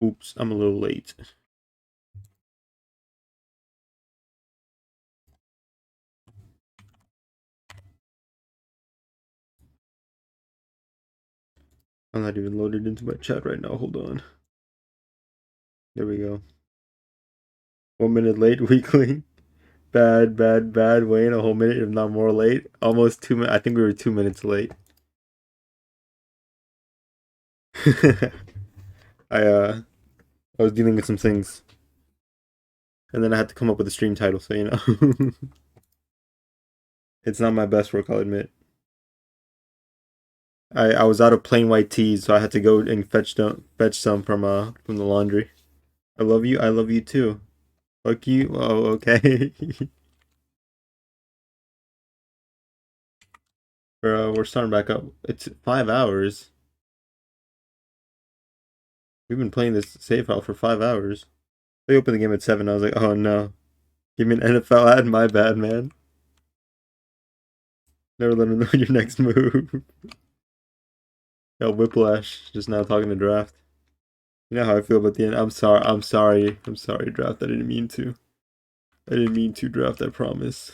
Oops, I'm a little late. I'm not even loaded into my chat right now. Hold on. There we go. 1 minute late, weakling. Bad, bad, bad. Wayne, a whole minute, if not more late. Almost 2 minutes. I think we were 2 minutes late. I uh I was dealing with some things. And then I had to come up with a stream title, so you know. It's not my best work, I'll admit. I was out of plain white teas, so I had to go and fetch some from the laundry. I love you. I love you too. Fuck you. Oh, okay. We're starting back up. It's 5 hours. We've been playing this save file for 5 hours. They opened the game at 7. I was like, oh no. Give me an NFL ad. My bad, man. Never let them know your next move. Yo, Whiplash. Just now talking to Draft. You know how I feel about the end. I'm sorry. I'm sorry. I'm sorry, Draft. I didn't mean to. I didn't mean to, Draft. I promise.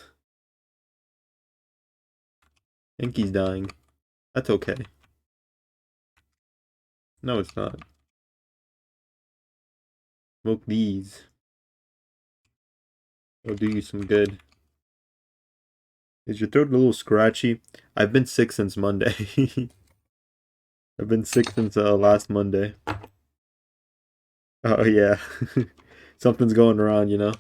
Yankees dying. That's okay. No, it's not. Smoke these. It'll do you some good. Is your throat a little scratchy? I've been sick since Monday. I've been sick since last Monday. Oh yeah. Something's going around, you know?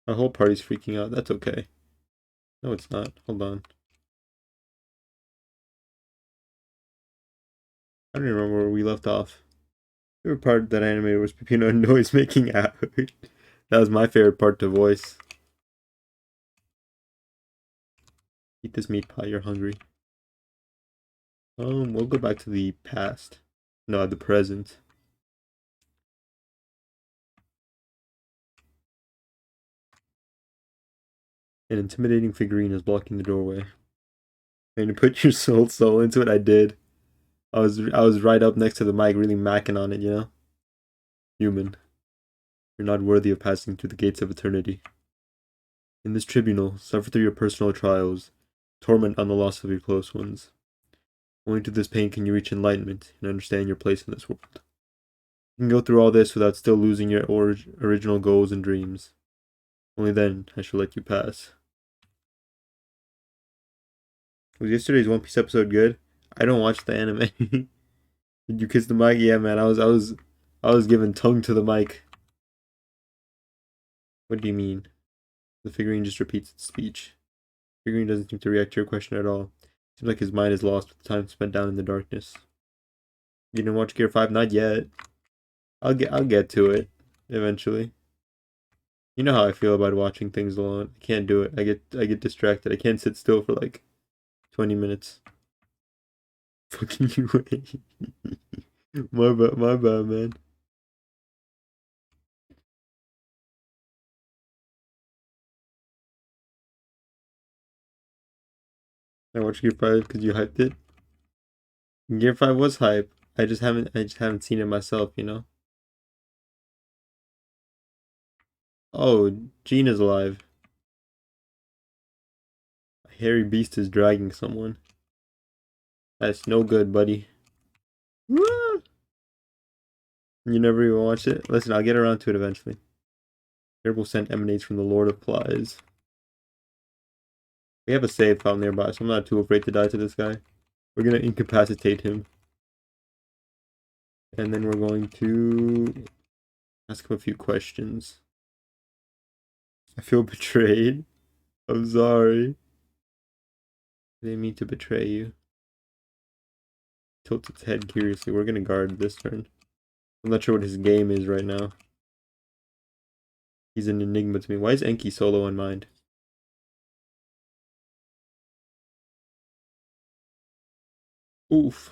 My whole party's freaking out. That's okay. No, it's not. Hold on. I don't even remember where we left off. The favorite part of that anime was Pepino and Noise making out. That was my favorite part to voice. Eat this meat pie, you're hungry. We'll go back to the past. No, the present. An intimidating figurine is blocking the doorway. And you put your soul into it, I did. I was right up next to the mic, really macking on it, you know? Human. You're not worthy of passing through the gates of eternity. In this tribunal, suffer through your personal trials, torment on the loss of your close ones. Only through this pain can you reach enlightenment and understand your place in this world. You can go through all this without still losing your original goals and dreams. Only then I shall let you pass. Was yesterday's One Piece episode good? I don't watch the anime. Did you kiss the mic? Yeah, man. I was giving tongue to the mic. What do you mean? The figurine just repeats its speech. The figurine doesn't seem to react to your question at all. Seems like his mind is lost with the time spent down in the darkness. You didn't watch Gear 5? Not yet. I'll get to it eventually. You know how I feel about watching things alone. I can't do it. I get distracted. I can't sit still for like 20 minutes. Fucking you. My bad, man. I watched Gear 5 because you hyped it. Gear 5 was hype. I just haven't seen it myself, you know. Oh, Gene is alive. A hairy beast is dragging someone. That's no good, buddy. You never even watched it? Listen, I'll get around to it eventually. Terrible scent emanates from the Lord of Flies. We have a save file nearby, so I'm not too afraid to die to this guy. We're gonna incapacitate him. And then we're going to ask him a few questions. I feel betrayed. I'm sorry. I didn't mean to betray you. Tilts its head curiously. We're gonna guard this turn. I'm not sure what his game is right now. He's an enigma to me. Why is Enki solo in mind? Oof.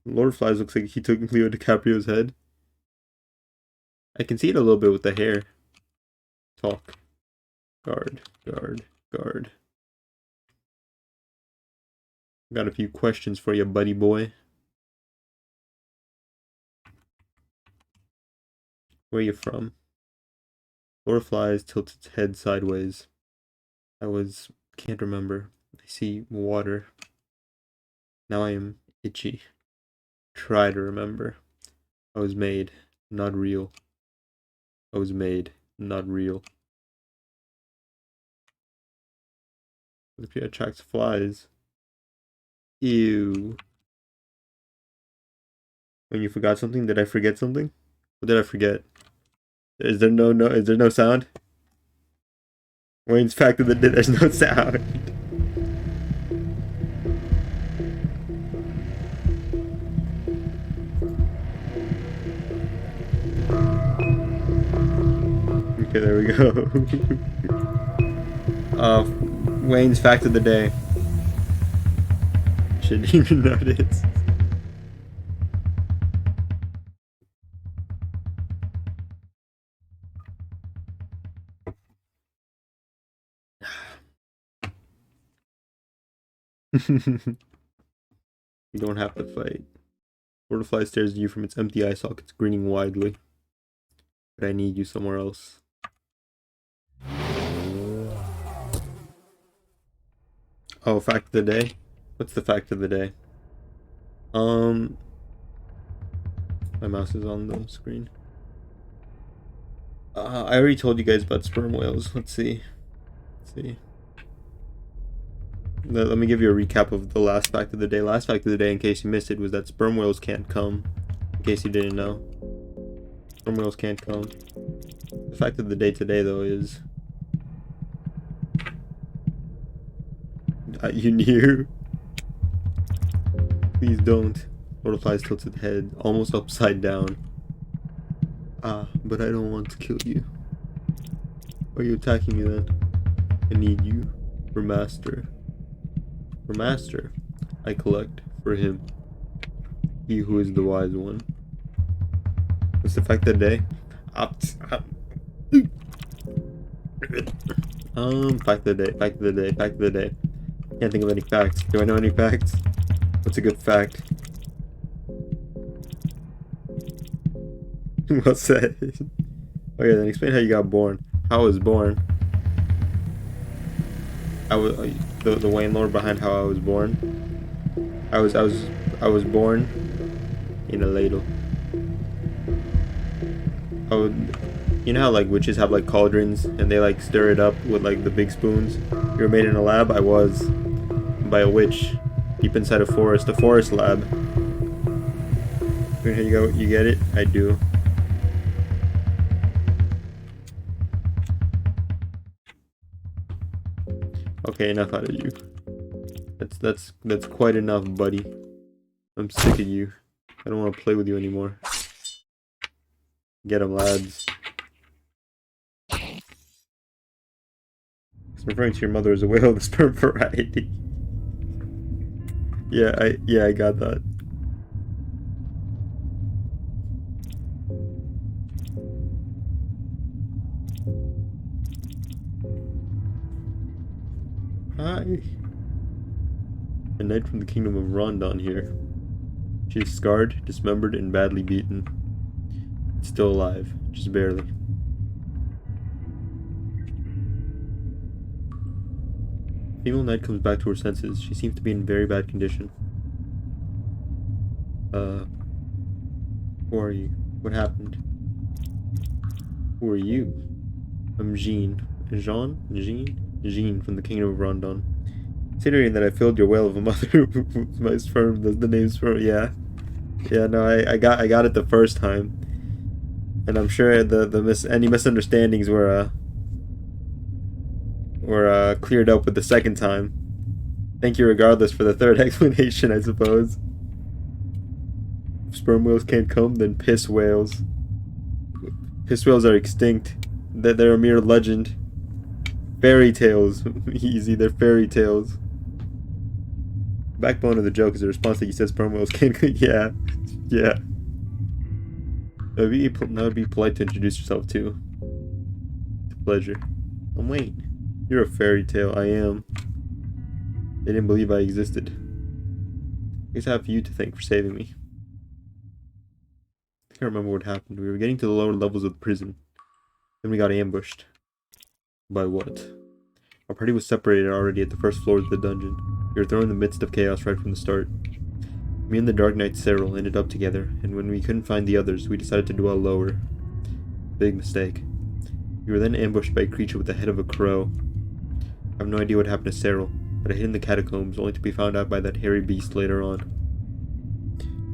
Lord of Flies looks like he took Leo DiCaprio's head. I can see it a little bit with the hair. Talk. Guard. Guard. Guard. Got a few questions for you, buddy boy. Where you from? Lord flies, tilts its head sideways. Can't remember. I see water. Now I am itchy. Try to remember. I was made, not real. I was made, not real. If it attracts flies. Ew. When you forgot something, did I forget something? What did I forget? Is there no sound? Wayne's fact of the day, there's no sound. Okay, there we go. Wayne's fact of the day. Shouldn't even notice. You don't have to fight. Butterfly stares at you from its empty eye sockets, grinning widely. But I need you somewhere else. Oh, fact of the day? What's the fact of the day? My mouse is on the screen. I already told you guys about sperm whales. Let's see. Let me give you a recap of the last fact of the day. Last fact of the day, in case you missed it, was that sperm whales can't come. In case you didn't know. Sperm whales can't come. The fact of the day today, though, is... you knew? Please don't. Butterflies tilts its head, almost upside down. But I don't want to kill you. Why are you attacking me then? I need you. For master. For master. I collect. For him. He who is the wise one. What's the fact of the day? Fact of the day. Fact of the day. Fact of the day. Can't think of any facts. Do I know any facts? What's a good fact? Well said. Okay, then explain how you got born. How I was born. I was the Wayne lore behind how I was born. I was born in a ladle. You know how like witches have like cauldrons and they like stir it up with like the big spoons? You were made in a lab? I was. By a witch. Deep inside a forest lab. Here you go, you get it? I do. Okay, enough out of you. That's quite enough, buddy. I'm sick of you. I don't want to play with you anymore. Get 'em, lads. It's referring to your mother as a whale of the sperm variety. Yeah, I got that. Hi. A knight from the kingdom of Rondon here. She is scarred, dismembered, and badly beaten. It's still alive, just barely. Female knight comes back to her senses. She seems to be in very bad condition. Who are you? What happened? Who are you? I'm Jean. Jean from the kingdom of Rondon. Considering that I filled your whale of a mother with my sperm, the name's sperm, yeah. Yeah, no, I got it the first time. And I'm sure any misunderstandings were cleared up with the second time. Thank you regardless for the third explanation, I suppose. If sperm whales can't come, then piss whales. Piss whales are extinct. They're a mere legend. Fairy tales. Easy, they're fairy tales. Backbone of the joke is a response that you said sperm whales can't... yeah. That would be polite to introduce yourself too. It's a pleasure. I'm Wayne. You're a fairy tale. I am. They didn't believe I existed. I guess I have you to thank for saving me. I can't remember what happened. We were getting to the lower levels of the prison. Then we got ambushed. By what? Our party was separated already at the first floors of the dungeon. We were thrown in the midst of chaos right from the start. Me and the Dark Knight Cyril ended up together, and when we couldn't find the others, we decided to dwell lower. Big mistake. We were then ambushed by a creature with the head of a crow. I have no idea what happened to Cyril, but I hid in the catacombs, only to be found out by that hairy beast later on.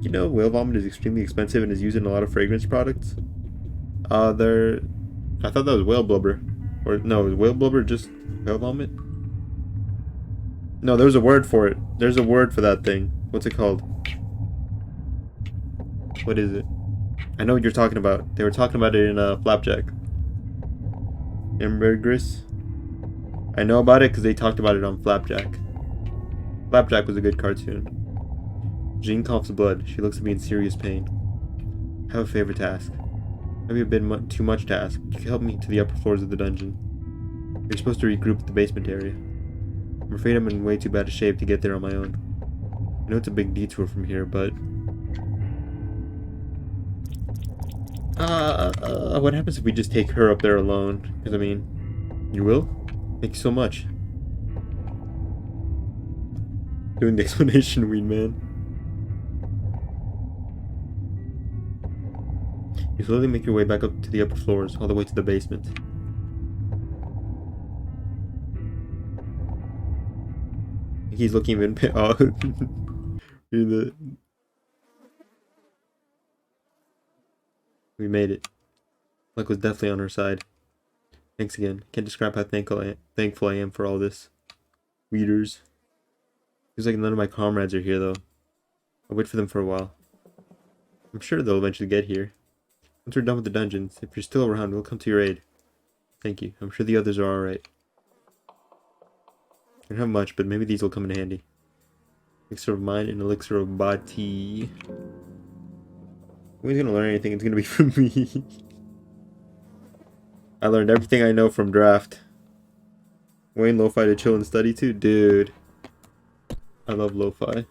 You know, whale vomit is extremely expensive and is used in a lot of fragrance products. I thought that was whale blubber. Or, no, is whale blubber just whale vomit? No, there's a word for it. There's a word for that thing. What's it called? What is it? I know what you're talking about. They were talking about it in Flapjack. Ambergris? I know about it because they talked about it on Flapjack. Flapjack was a good cartoon. Jean coughs blood. She looks to be in serious pain. I have a favor to ask. Maybe a bit too much to ask, but you can help me to the upper floors of the dungeon. You're supposed to regroup at the basement area. I'm afraid I'm in way too bad a shape to get there on my own. I know it's a big detour from here, but... what happens if we just take her up there alone? Because, I mean... You will? Thank you so much. Doing the explanation, Weed Man. You slowly make your way back up to the upper floors, all the way to the basement. He's looking even We made it. Luck was definitely on our side. Thanks again. Can't describe how thankful I am for all this. Weeders. Feels like none of my comrades are here though. I'll wait for them for a while. I'm sure they'll eventually get here. Once we're done with the dungeons, if you're still around, we'll come to your aid. Thank you. I'm sure the others are alright. I don't have much, but maybe these will come in handy. Elixir of Mind and Elixir of Bati. When he's gonna learn anything, it's gonna be from me. I learned everything I know from draft. Wayne, lo-fi to chill and study too? Dude. I love lo-fi.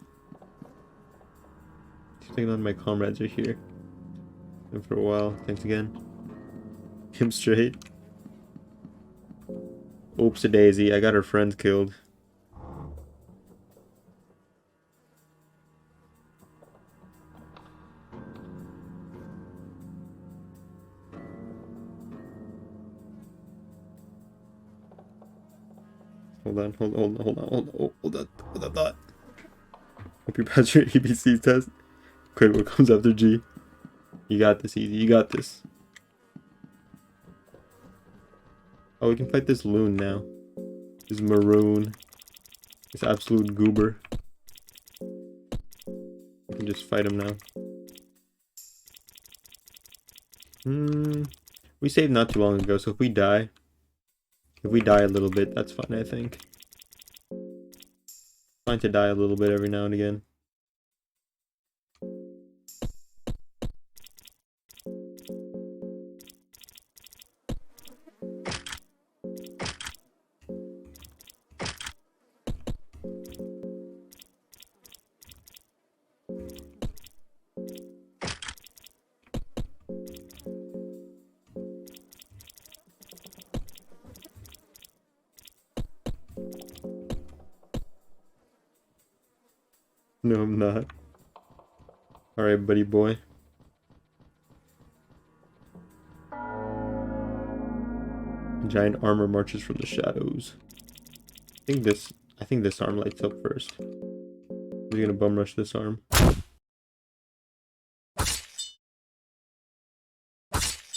None of my comrades are here. Been for a while. Thanks again. Him straight. Oops a daisy. I got her friends killed. Hold on. Hold that thought. Hope you pass your ABC test. Quick, what comes after G? You got this, Easy. You got this. Oh, we can fight this loon now. This maroon. This absolute goober. We can just fight him now. We saved not too long ago, so if we die a little bit, that's fine, I think. Fine to die a little bit every now and again. No, I'm not. Alright, buddy boy. Giant armor marches from the shadows. I think this arm lights up first. We're gonna bum rush this arm.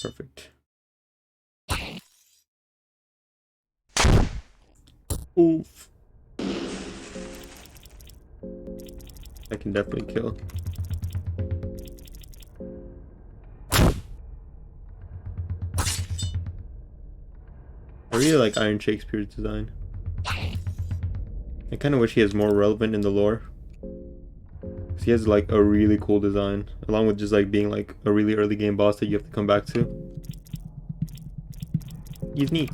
Perfect. Oof. I can definitely kill. I really like Iron Shakespeare's design. I kind of wish he is more relevant in the lore. 'Cause he has like a really cool design, along with just like being like a really early game boss that you have to come back to. He's neat.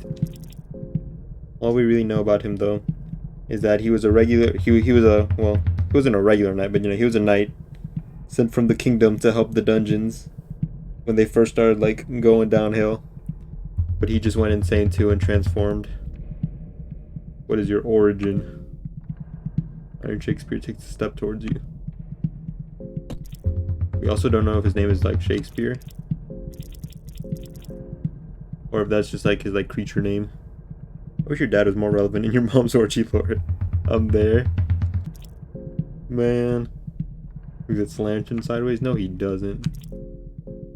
All we really know about him though is that he was a regular. He was a well. He wasn't a regular knight, but you know he was a knight sent from the kingdom to help the dungeons when they first started like going downhill. But he just went insane too and transformed. What is your origin? Iron Shakespeare takes a step towards you. We also don't know if his name is like Shakespeare, or if that's just like his like creature name. I wish your dad was more relevant in your mom's orgy lore. I'm there. Man. Is it slanting sideways? No, he doesn't.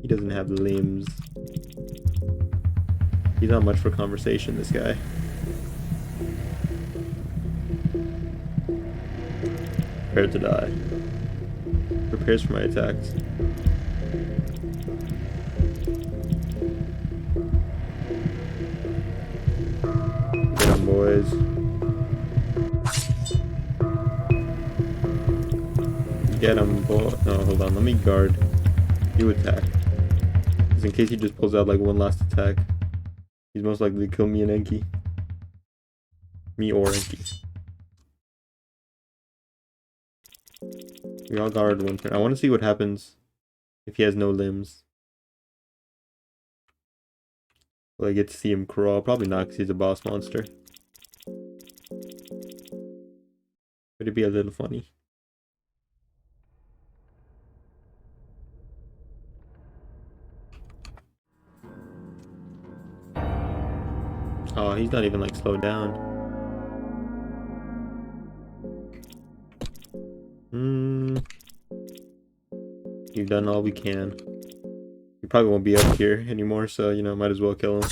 He doesn't have limbs. He's not much for conversation, this guy. Prepare to die. Prepares for my attacks. Get him, boys. Get him, boy. No, hold on. Let me guard. You attack. Just in case he just pulls out like one last attack. He's most likely to kill me and Enki. Me or Enki. We all guard one turn. I want to see what happens if he has no limbs. Will I get to see him crawl? Probably not, because he's a boss monster. But it'd be a little funny. Oh, he's not even like slowed down. We've done all we can. He probably won't be up here anymore, so you know, might as well kill him.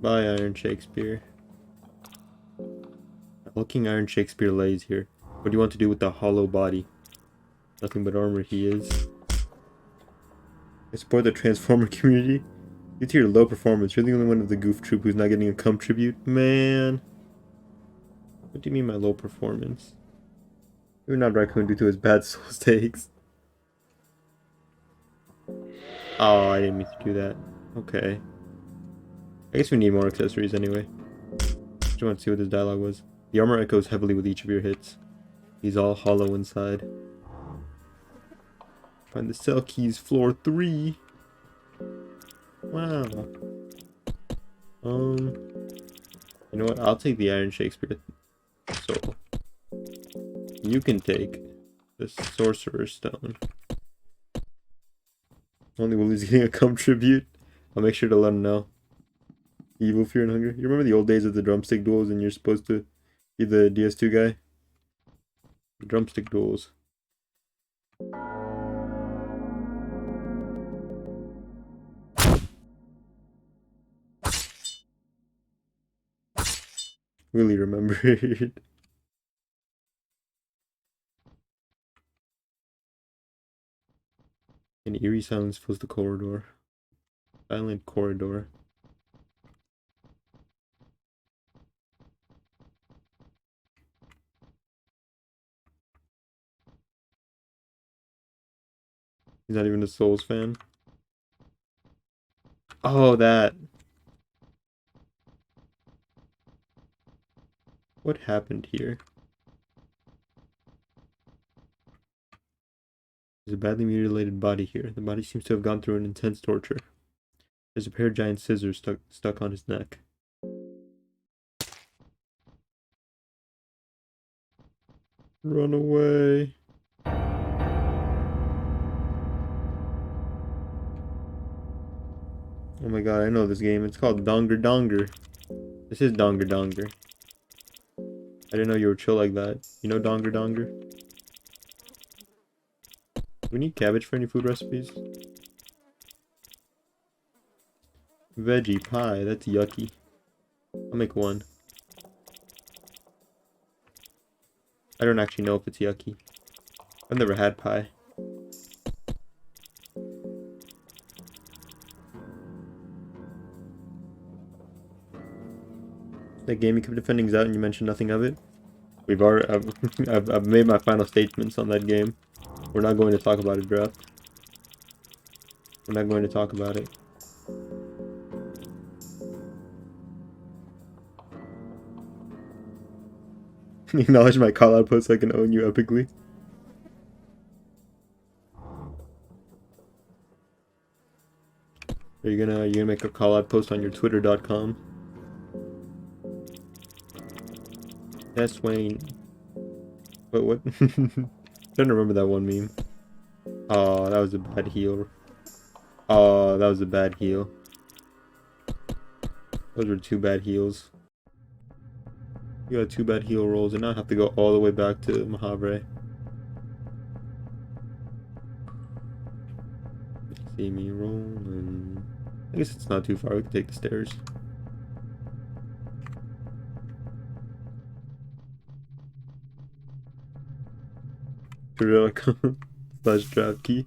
Bye, Iron Shakespeare. Looking Iron Shakespeare lays here. What do you want to do with the hollow body? Nothing but armor he is. I support the Transformer community. Due to your low performance, you're the only one of the goof troop who's not getting a cum tribute. Man. What do you mean my low performance? You're not Raccoon due to his bad soul stakes. Oh, I didn't mean to do that. Okay. I guess we need more accessories anyway. Just want to see what this dialogue was. The armor echoes heavily with each of your hits. He's all hollow inside. Find the cell keys, floor 3. Wow. You know what? I'll take the Iron Shakespeare soul. You can take the Sorcerer's Stone. Only Willie's getting a cum tribute. I'll make sure to let him know. Evil, Fear, and Hunger. You remember the old days of the drumstick duels and you're supposed to be the DS2 guy? The drumstick duels. Really remembered. An eerie silence fills the corridor. Silent corridor. He's not even a Souls fan. Oh, that. What happened here? There's a badly mutilated body here. The body seems to have gone through an intense torture. There's a pair of giant scissors stuck on his neck. Run away. Oh my god, I know this game. It's called Donger Donger. This is Donger Donger. I didn't know you were chill like that. You know Donger Donger? We need cabbage for any food recipes. Veggie pie, that's yucky. I'll make one. I don't actually know if it's yucky. I've never had pie. That game you kept defending is out and you mentioned nothing of it? We've already. I've made my final statements on that game. We're not going to talk about it, Draft. We're not going to talk about it. Acknowledge my call out post so I can own you epically. Are you gonna make a call out post on your twitter.com? Yes, Wayne. What? I don't remember that one meme. Oh, that was a bad heal. Oh, that was a bad heal. Those were 2 bad heals. You got 2 bad heal rolls, and now I have to go all the way back to Mahavre. See me rolling. I guess it's not too far. We can take the stairs. Twitter.com/draft key.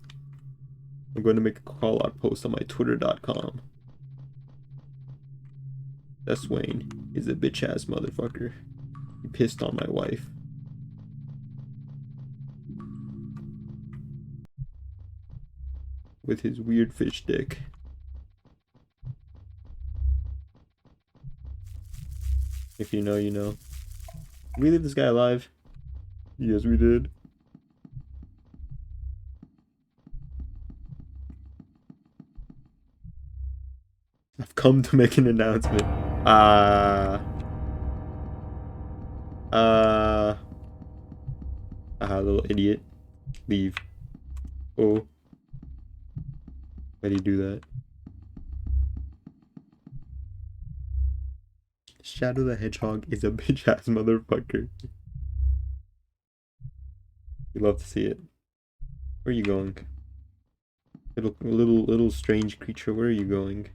I'm going to make a call out post on my twitter.com. That's Wayne. He's a bitch ass motherfucker. He pissed on my wife. With his weird fish dick. If you know, you know. Did we leave this guy alive? Yes, we did. I've come to make an announcement. Little idiot. Leave. Oh. Why do you do that? Shadow the Hedgehog is a bitch ass motherfucker. We love to see it. Where are you going? Little strange creature, where are you going?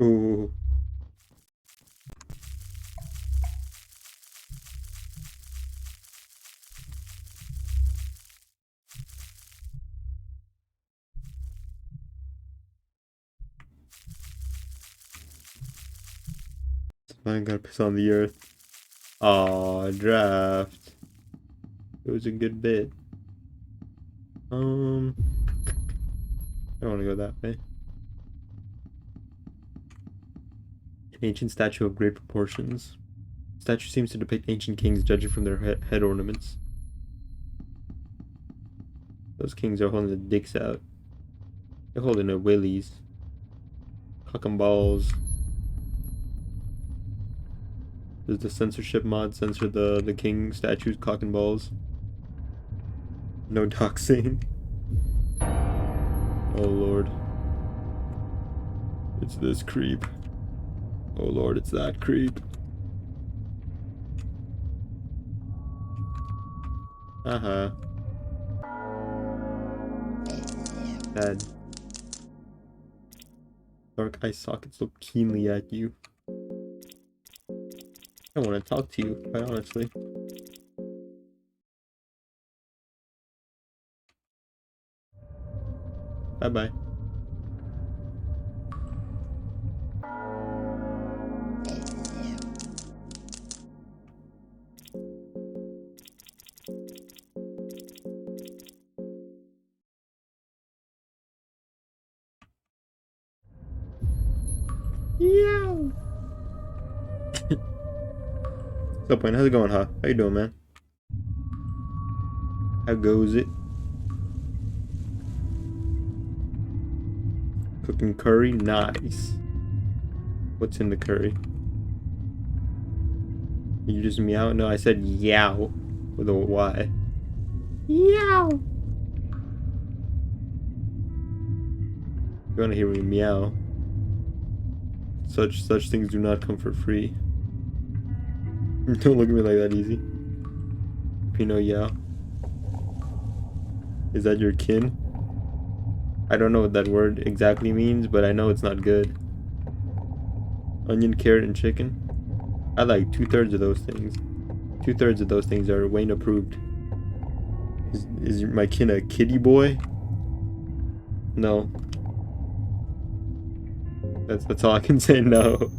Ooh. I gotta piss on the earth. Aw, Draft. It was a good bit. I don't want to go that way. An ancient statue of great proportions. The statue seems to depict ancient kings judging from their head ornaments. Those kings are holding their dicks out. They're holding their willies. Cock and balls. Does the censorship mod censor the king statues, cock and balls? No doxing. Oh lord. It's this creep. Oh lord, it's that creep. Bad. Dark eye sockets look keenly at you. I don't want to talk to you, quite honestly. Bye-bye. Yeah. What's up, man? How's it going, huh? How you doing, man? How goes it? Cooking curry? Nice. What's in the curry? You just meow? No, I said yow with a Y. Yow! You wanna hear me meow? Such things do not come for free. Don't look at me like that, easy. Pinot Yao. Is that your kin? I don't know what that word exactly means, but I know it's not good. Onion, carrot, and chicken. I like 2/3 of those things. 2/3 of those things are Wayne approved. Is my kin a kitty boy? No. That's all I can say, no.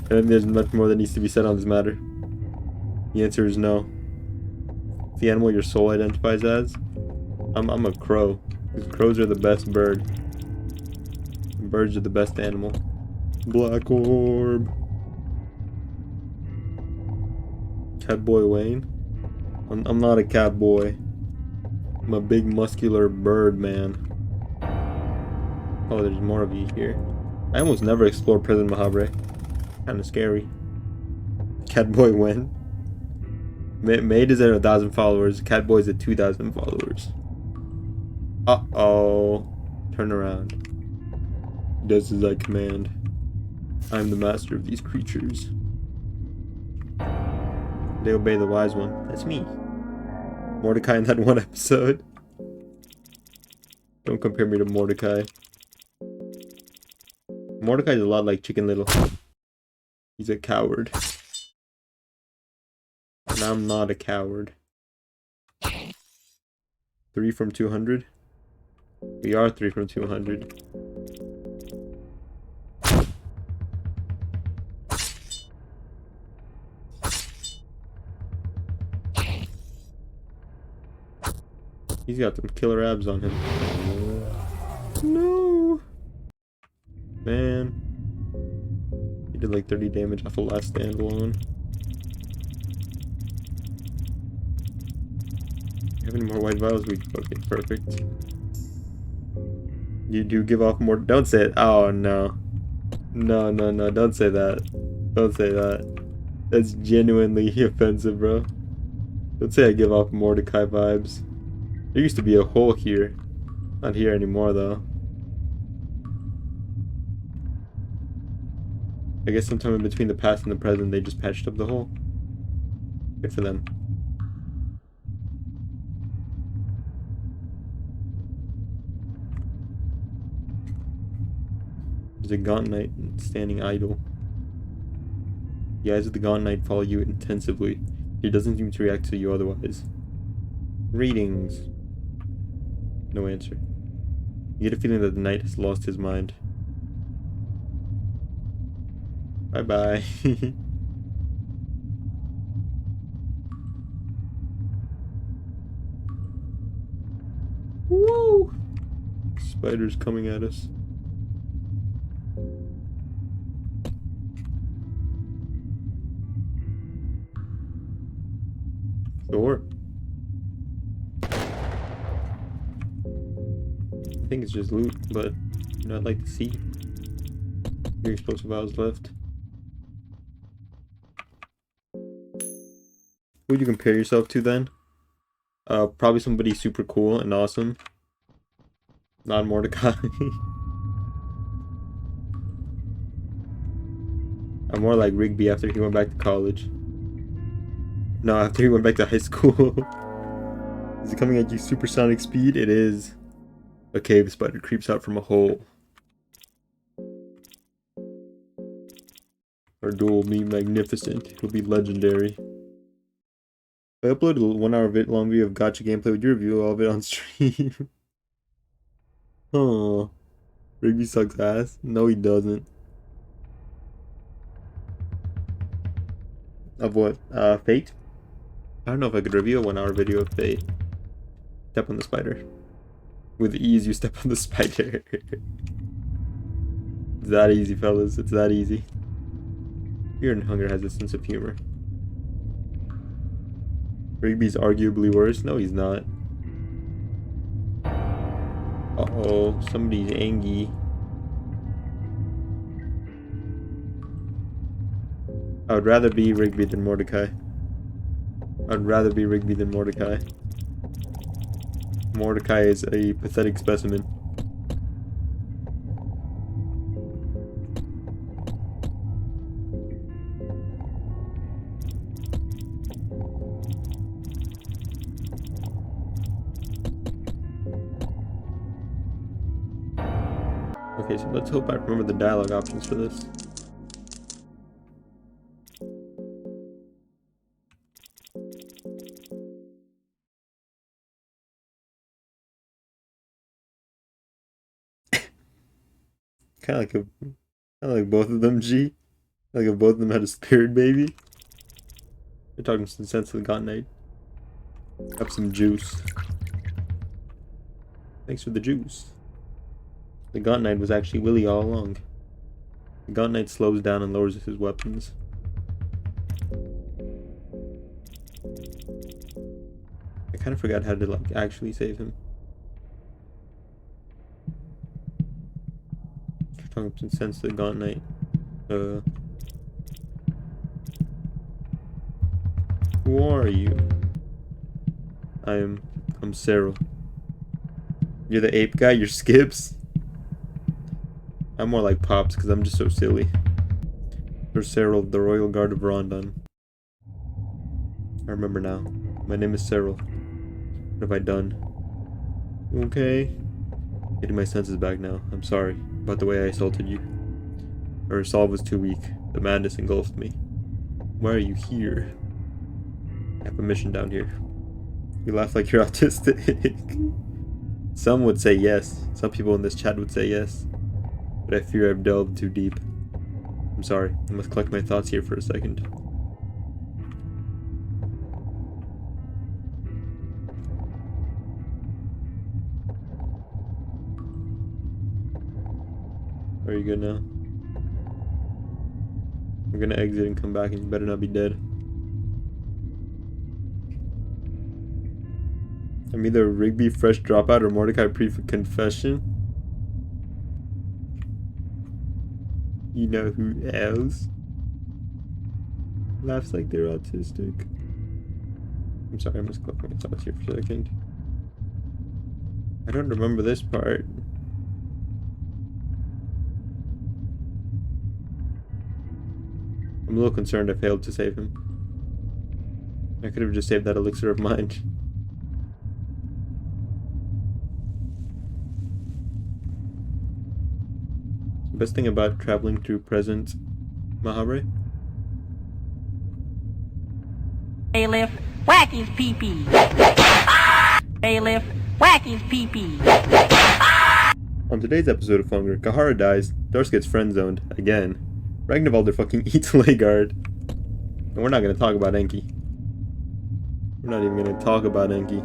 And there's much more that needs to be said on this matter. The answer is no. The animal your soul identifies as? I'm a crow. Because crows are the best bird. Birds are the best animal. Black orb. Catboy Wayne? I'm not a cat boy. I'm a big muscular bird man. Oh, there's more of you here. I almost never explore Prison Mahabre. Kinda scary. Catboy Wayne? Maid is at 1,000 followers. Catboy is at 2,000 followers. Uh-oh. Turn around. He does as I command. I am the master of these creatures. They obey the wise one. That's me. Mordecai in that one episode. Don't compare me to Mordecai. Mordecai is a lot like Chicken Little. He's a coward. And I'm not a coward. 3 from 200? We are 3 from 200. He's got some killer abs on him. No! Man. He did like 30 damage off the last stand alone. You have any more white vials? Okay, perfect. You do give off more. Don't say it. Oh no. No, no, no. Don't say that. Don't say that. That's genuinely offensive, bro. Don't say I give off Mordecai vibes. There used to be a hole here. Not here anymore, though. I guess sometime in between the past and the present, they just patched up the hole. Good for them. There's a Gaunt Knight standing idle. The eyes of the Gaunt Knight follow you intensively. He doesn't seem to react to you otherwise. Readings. No answer. You get a feeling that the knight has lost his mind. Bye-bye. Woo! Spiders coming at us. Sure. I think it's just loot, but you know, I'd like to see. Your explosive vials left. Who would you compare yourself to then? Probably somebody super cool and awesome. Not Mordecai. I'm more like Rigby after he went back to college. No, after he went back to high school. Is it coming at you supersonic speed? It is. A cave spider creeps out from a hole. Our duel will be magnificent. It will be legendary. I uploaded a 1 hour long video of gacha gameplay with your review all of it on stream. Oh, Rigby sucks ass. No, he doesn't. Of what? Fate? I don't know if I could review a 1 hour video of Fate. Step on the spider. With ease, you step on the spider. It's that easy, fellas. It's that easy. Fear and Hunger has a sense of humor. Rigby's arguably worse. No, he's not. Uh-oh, somebody's angry. I would rather be Rigby than Mordecai. I'd rather be Rigby than Mordecai. Mordecai is a pathetic specimen. Okay, so let's hope I remember the dialogue options for this. Kind of like both of them, G. Like if both of them had a spirit baby. You're talking some sense of the God Knight. Have some juice. Thanks for the juice. The God Knight was actually Willy all along. The God Knight slows down and lowers his weapons. I kind of forgot how to like actually save him. You're talking some sense of the God Knight. Who are you? I'm Cyril. You're the ape guy? You're Skips? I'm more like Pops because I'm just so silly. You're Cyril of the Royal Guard of Rondon. I remember now. My name is Cyril. What have I done? Okay. Getting my senses back now. I'm sorry about the way I assaulted you. My resolve was too weak. The madness engulfed me. Why are you here? I have a mission down here. You laugh like you're autistic. Some would say yes. Some people in this chat would say yes. But I fear I've delved too deep. I'm sorry. I must collect my thoughts here for a second. Are you good now? I'm gonna exit and come back and you better not be dead. I'm either Rigby fresh dropout or Mordecai pre-confession. You know who else? Laughs like they're autistic. I'm sorry, I'm just collecting my thoughts here for a second. I don't remember this part. I'm a little concerned I failed to save him. I could have just saved that elixir of mind. The best thing about traveling through present Mahabre? Bailiff, whack his pee-pee. Bailiff, whack his pee-pee. On today's episode of Funger, Kahara dies, Darce gets friend-zoned, again. Ragnvaldr fucking eats Leigard. And we're not gonna talk about Enki. We're not even gonna talk about Enki.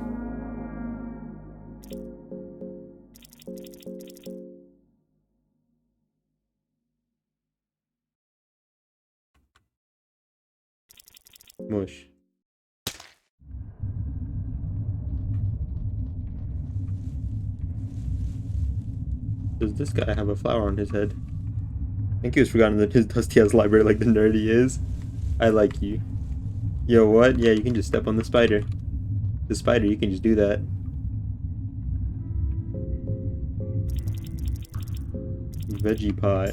Mush. Does this guy have a flower on his head? Enki was forgotten that his Dusty has library like the nerd he is. I like you. Yo, what? Yeah, you can just step on the spider. The spider, you can just do that. Veggie pie.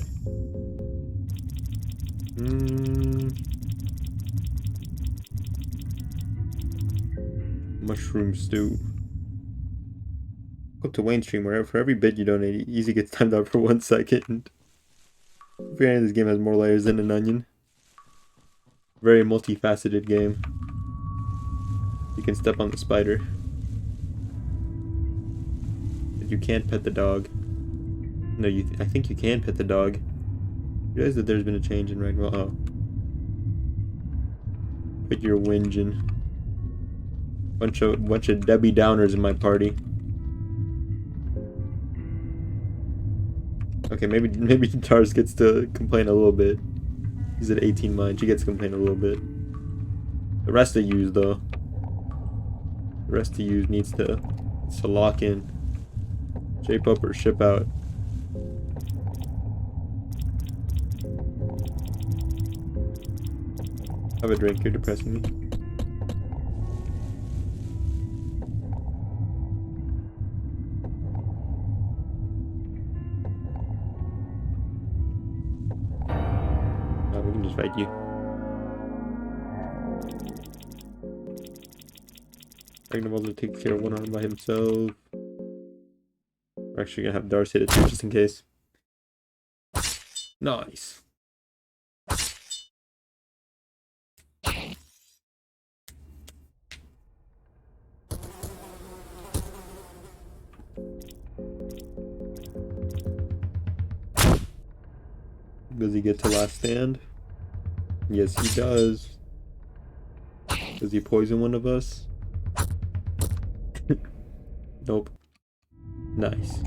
Mushroom stew. Go to Wayne's stream where for every bit you donate, Easy gets timed out for 1 second. Apparently this game has more layers than an onion. Very multifaceted game. You can step on the spider. But you can't pet the dog. No, I think you can pet the dog. You realize that there's been a change in Ragnarok? Oh. But you're whinging. Bunch of Debbie Downers in my party. Okay, maybe Tars gets to complain a little bit. He's at 18 mind. She gets to complain a little bit. The rest of yous, though. The rest of yous needs to lock in. Shape up or ship out. Have a drink, you're depressing me. No, we can just fight you. Ragnvaldr takes care of one arm by himself. We're actually gonna have Darce hit it too, just in case. Nice. Does he get to last stand? Yes, he does. Does he poison one of us? Nope. Nice.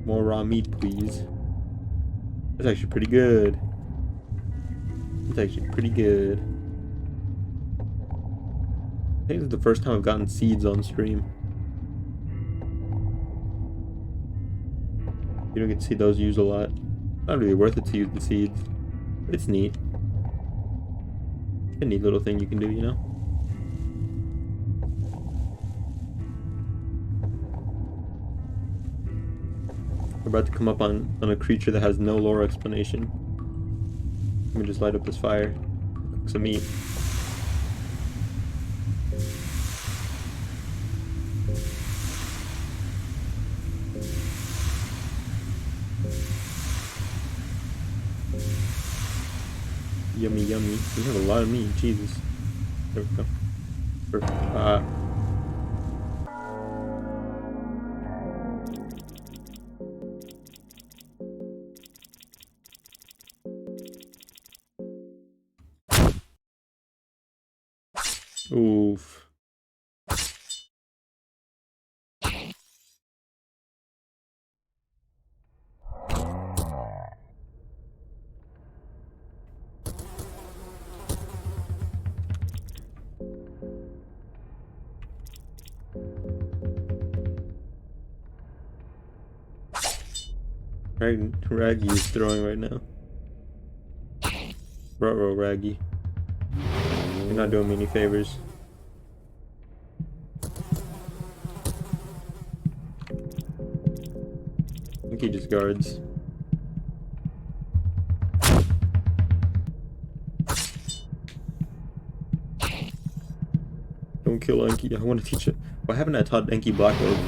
More raw meat, please. That's actually pretty good. That's actually pretty good. I think this is the first time I've gotten seeds on stream. You don't get to see those used a lot. Not really worth it to use the seeds. But it's neat. A neat little thing you can do, you know? We're about to come up on a creature that has no lore explanation. Let me just light up this fire. Cook some meat. Yummy, yummy. We have a lot of meat. Jesus. There we go. Perfect. Oof. Raggy is throwing right now. Ruh-roh, Raggy. You're not doing me any favors. I think he just guards. Don't kill Enki. I want to teach it. Why haven't I taught Enki Black Orb?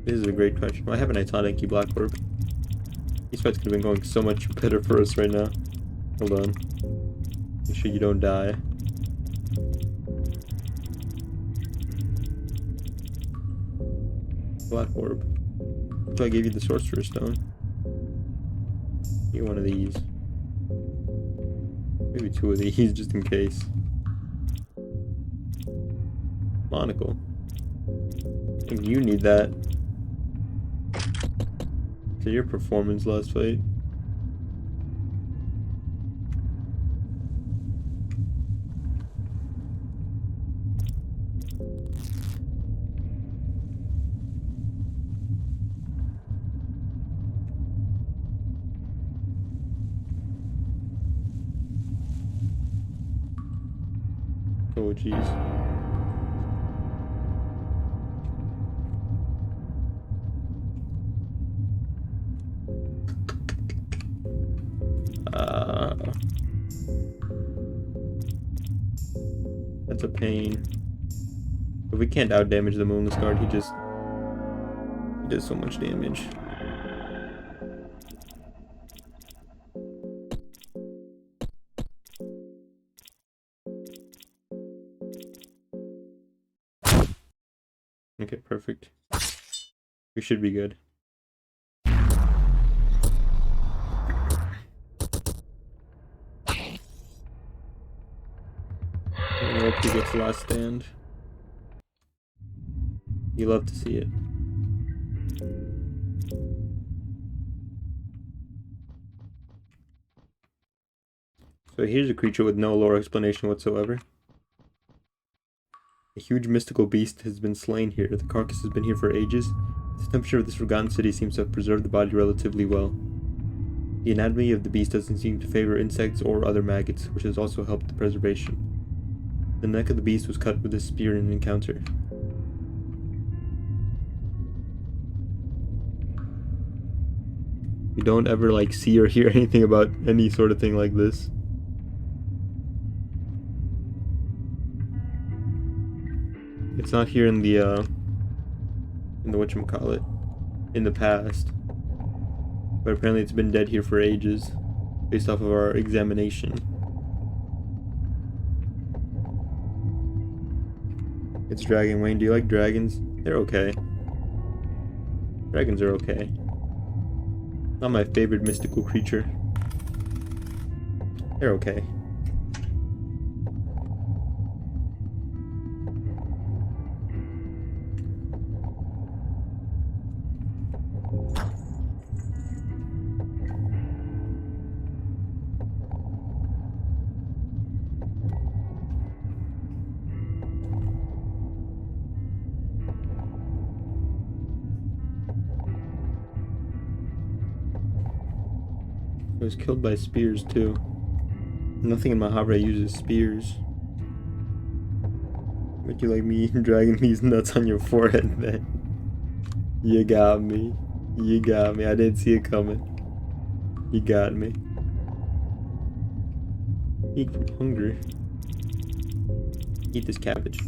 This is a great question. Why haven't I taught Enki Black Orb? These fights could have been going so much better for us right now. Hold on. Make sure you don't die. Black Orb. So I gave you the Sorcerer's Stone. Get one of these. Maybe two of these, just in case. Monocle. I think you need that. So your performance last fight. Oh jeez. That's a pain. But we can't out damage the Moonless Guard, he does so much damage. Okay, perfect. We should be good. I hope he gets last stand. You love to see it. So here's a creature with no lore explanation whatsoever. A huge mystical beast has been slain here. The carcass has been here for ages. The temperature of this forgotten city seems to have preserved the body relatively well. The anatomy of the beast doesn't seem to favor insects or other maggots, which has also helped the preservation. The neck of the beast was cut with a spear in an encounter. You don't ever like see or hear anything about any sort of thing like this. It's not here in the whatchamacallit, in the past. But apparently it's been dead here for ages, based off of our examination. It's Dragon Wayne. Do you like dragons? They're okay. Dragons are okay. Not my favorite mystical creature. They're okay. I was killed by spears too. Nothing in Mahabharata uses spears. Would you like me dragging these nuts on your forehead, man? You got me. You got me. I didn't see it coming. You got me. Eat from hunger. Eat this cabbage.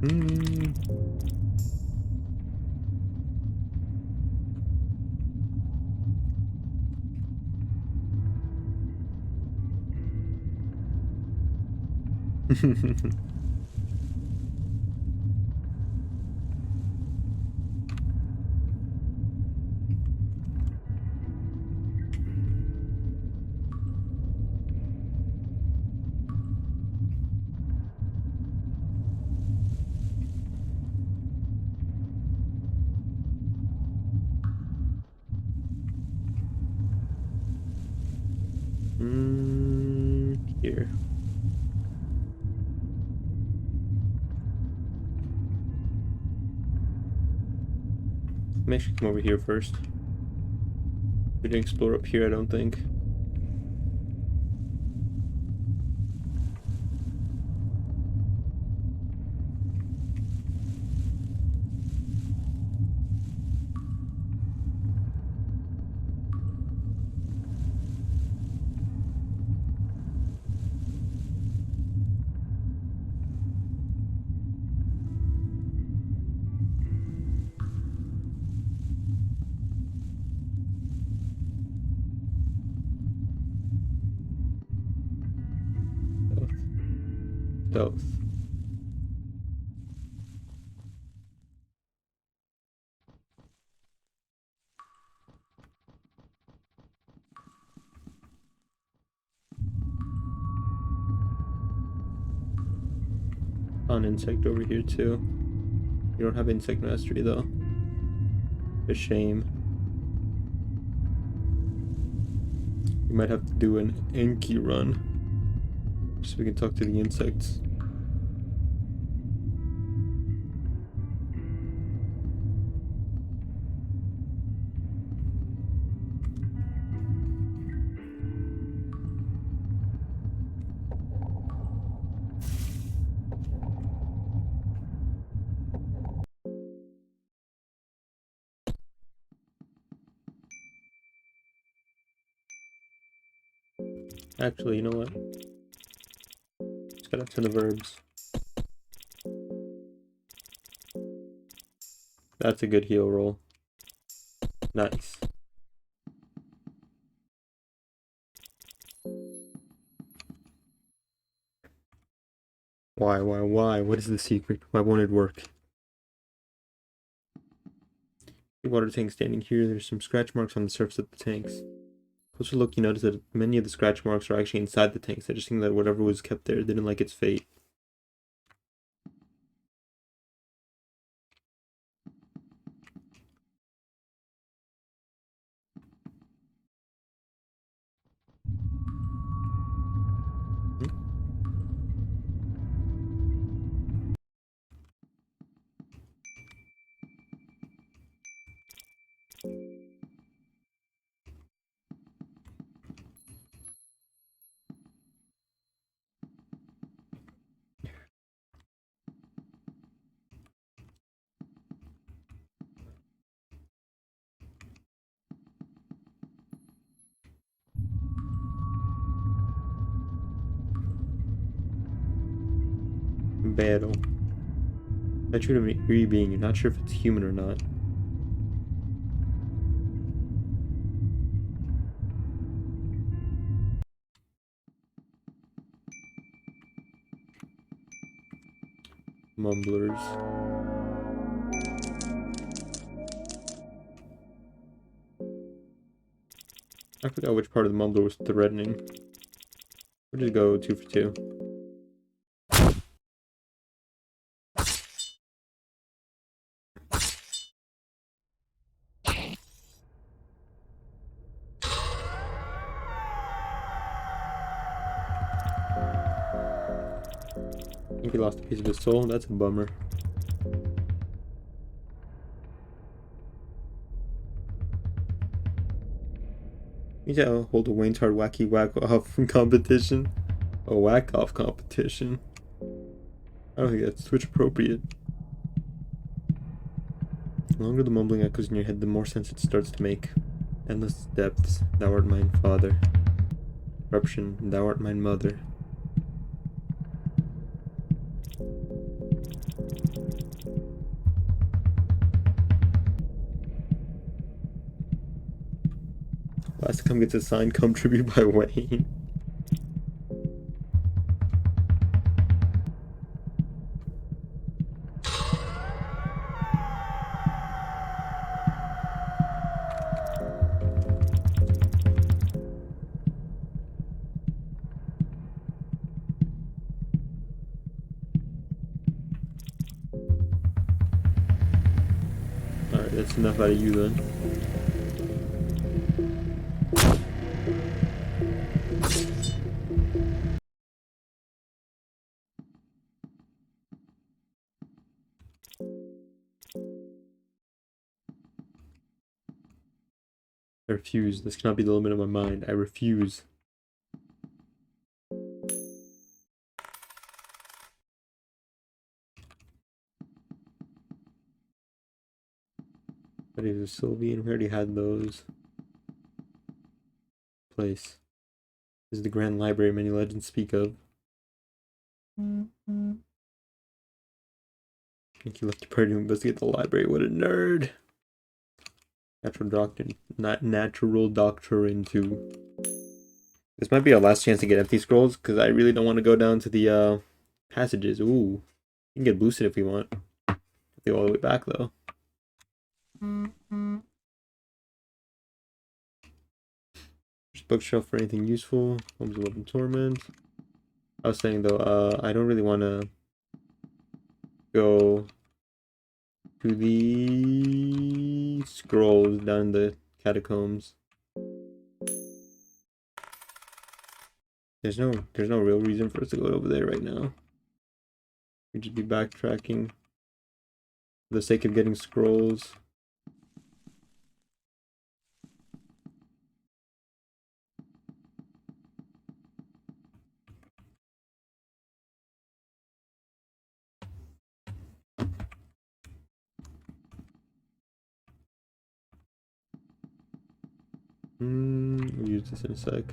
Mmm. Here. Let me actually come over here first. We didn't explore up here, I don't think. Stealth. Found insect over here too. You don't have insect mastery though. A shame. You might have to do an Enki run so we can talk to the insects. Actually, you know what? Just got a ton of herbs. That's a good heal roll. Nice. Why? What is the secret? Why won't it work? The water tank standing here. There's some scratch marks on the surface of the tanks. Closer look, you notice that many of the scratch marks are actually inside the tanks. I just think that whatever was kept there didn't like its fate. Battle. I treat an eerie being. You're not sure if it's human or not. Mumblers. I forgot which part of the mumbler was threatening. We'll just go 2 for 2. I think he lost a piece of his soul. That's a bummer. You gotta hold a Wayne's Hard Wacky Whack Off competition. A whack off competition. I don't think that's Twitch appropriate. The longer the mumbling echoes in your head, the more sense it starts to make. Endless depths, thou art mine father. Corruption, thou art mine mother. Last to come gets a signed Come Tribute by Wayne. Alright, that's enough out of you then. I refuse. This cannot be the limit of my mind. I refuse. But is a Sylvian? We already had those. Place. This is the Grand Library many legends speak of. I think he left the party to investigate the library. What a nerd! Natural doctrine. Not natural doctrine too. This might be our last chance to get empty scrolls, because I really don't want to go down to the passages. Ooh. We can get boosted if we want. Have to go all the way back though. Bookshelf for anything useful. Homes of Love and Torment. I was saying though, I don't really want to go to the scrolls down in the catacombs. There's no real reason for us to go over there right now. We'd just be backtracking for the sake of getting scrolls. We'll use this in a sec.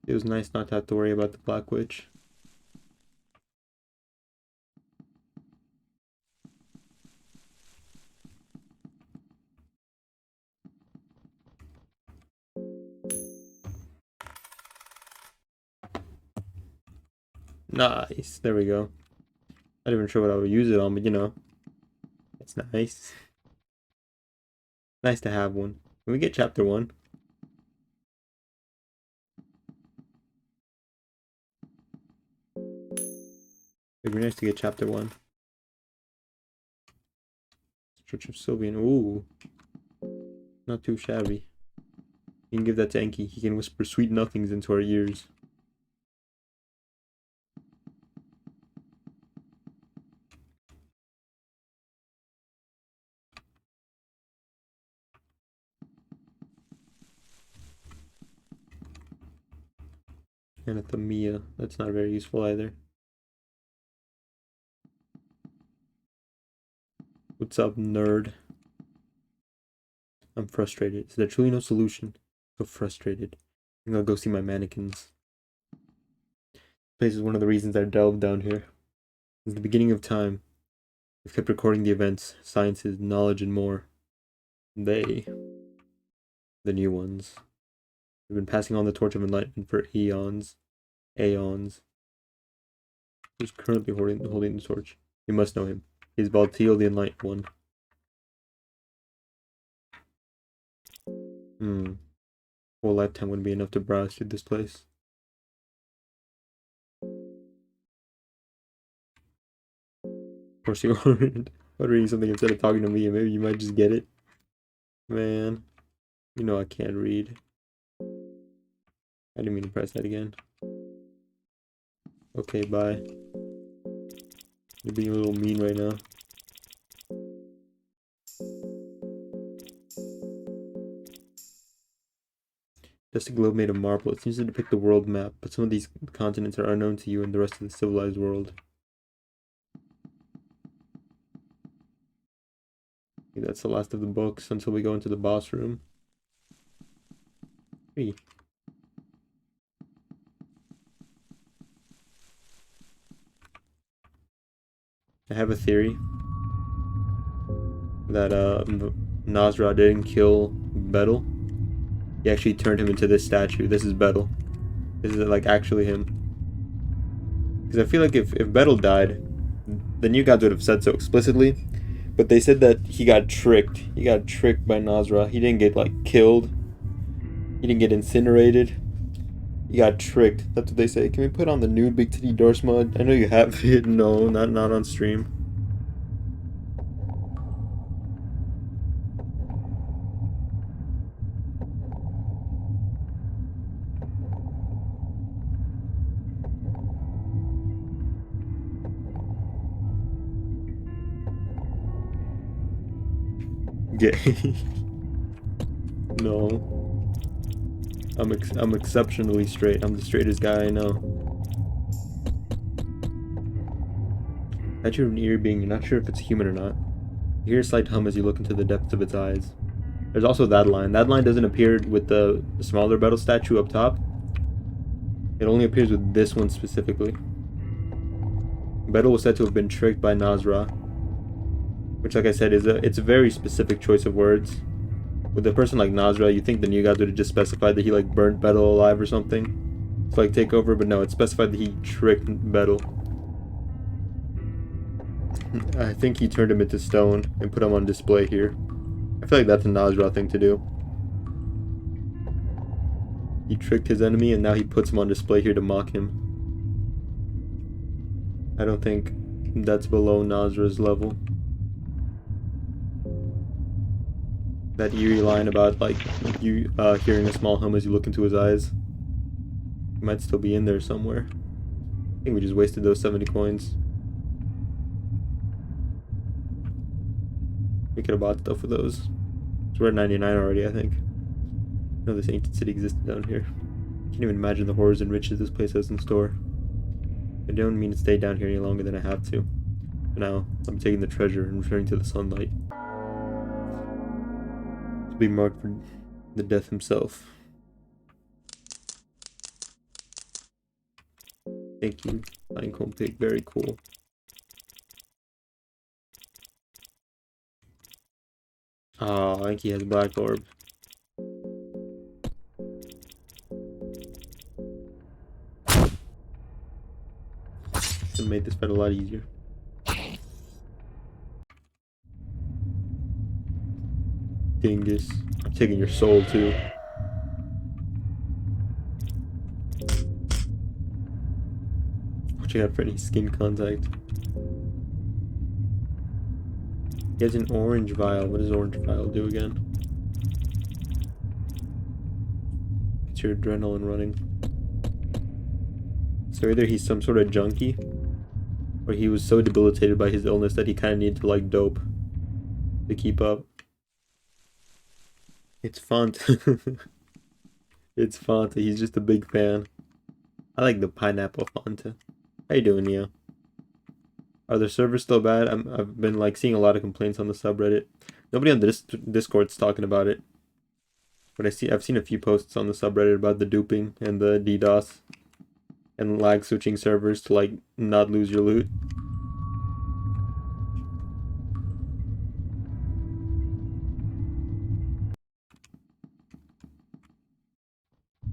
It was nice not to have to worry about the Black Witch. Nice, there we go. Not even sure what I would use it on, but you know, it's nice. Nice to have one. Can we get chapter 1? It'd be nice to get chapter 1. Church of Sylvian. Ooh. Not too shabby. You can give that to Enki. He can whisper sweet nothings into our ears. Anathemia. That's not very useful either. What's up, nerd? I'm frustrated. Is there truly no solution? So frustrated. I think I'll go see my mannequins. This place is one of the reasons I delved down here. Since the beginning of time, we've kept recording the events, sciences, knowledge, and more. They, the new ones, have been passing on the torch of enlightenment for eons. Aeons. Who's currently holding the torch? You must know him. He's Baltiel the Enlightened One. Whole lifetime wouldn't be enough to browse through this place. Of course you aren't reading something instead of talking to me, and maybe you might just get it. Man, you know I can't read. I didn't mean to press that again. Okay, bye. You're being a little mean right now. Just a globe made of marble. It seems to depict the world map, but some of these continents are unknown to you and the rest of the civilized world. Okay, that's the last of the books until we go into the boss room. Hey. I have a theory that Nasra didn't kill Betel. He actually turned him into this statue. This is Betel. This is like actually him. Because I feel like if Betel died, the new gods would have said so explicitly. But they said that he got tricked. He got tricked by Nasra. He didn't get like killed. He didn't get incinerated. He got tricked. That's what they say. Can we put on the nude Big Titty Dorse mod? I know you have it. No, not on stream. Gay. No. I'm exceptionally straight. I'm the straightest guy I know. At your ear being, you're not sure if it's human or not. You hear a slight hum as you look into the depths of its eyes. There's also that line. That line doesn't appear with the smaller Betel statue up top. It only appears with this one specifically. Betel was said to have been tricked by Nasra, which, like I said, it's a very specific choice of words. With a person like Nasra, you think the new gods would have just specified that he like burnt Betel alive or something to like take over, but no, it specified that he tricked Betel. I think he turned him into stone and put him on display here. I feel like that's a Nasra thing to do. He tricked his enemy and now he puts him on display here to mock him. I don't think that's below Nasra's level. That eerie line about like you hearing a small hum as you look into his eyes. He might still be in there somewhere. I think we just wasted those 70 coins. We could have bought stuff with those. So we're at 99 already, I think. I know this ancient city existed down here. I can't even imagine the horrors and riches this place has in store. I don't mean to stay down here any longer than I have to. For now, I'm taking the treasure and returning to the sunlight. To be marked for the death himself. Thank you, Pinecone Pig. Very cool. Oh, I think he has Black Orb. It made this fight a lot easier. Dingus. I'm taking your soul too. Watching out for any skin contact. He has an orange vial. What does orange vial do again? It's your adrenaline running. So either he's some sort of junkie, or he was so debilitated by his illness that he kind of needed to like dope to keep up. It's Fanta. It's Fanta. He's just a big fan. I like the pineapple Fanta. How you doing, Neo? Are the servers still bad? I've been like seeing a lot of complaints on the subreddit. Nobody on the Discord's talking about it, but I've seen a few posts on the subreddit about the duping and the DDoS and lag switching servers to like not lose your loot.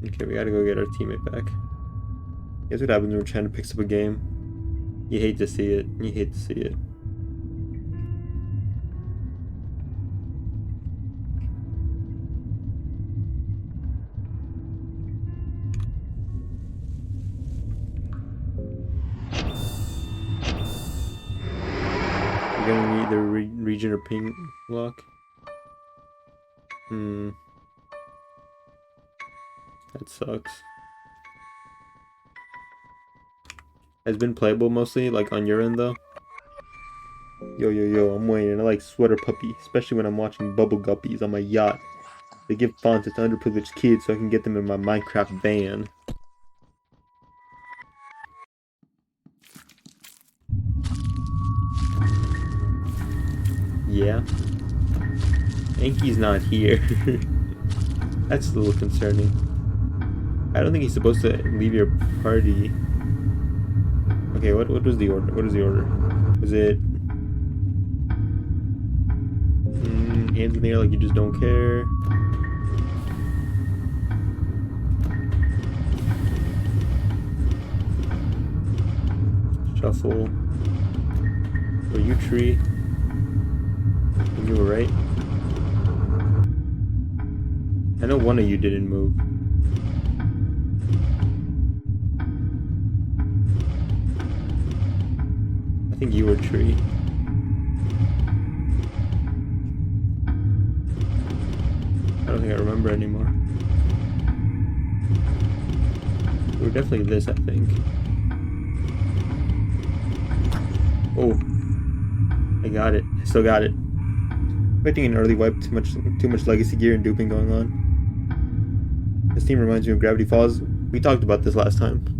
Okay, we gotta go get our teammate back. Guess what happens when we're trying to pick up a game? You hate to see it. You hate to see it. You're gonna need the region or ping lock. That sucks. Has been playable mostly, like on your end though. Yo, I'm waiting. I like Sweater Puppy, especially when I'm watching Bubble Guppies on my yacht. They give fonts to underprivileged kids so I can get them in my Minecraft van. Yeah. Anki's not here. That's a little concerning. I don't think he's supposed to leave your party. Okay, what was the order? What is the order? Was it hands in the air like you just don't care? Shuffle. Oh, you tree. And you were right. I know one of you didn't move. I think you were tree. I don't think I remember anymore. We were definitely this, I think. Oh, I got it. I still got it. Expecting an early wipe. Too much legacy gear and duping going on. This team reminds me of Gravity Falls. We talked about this last time.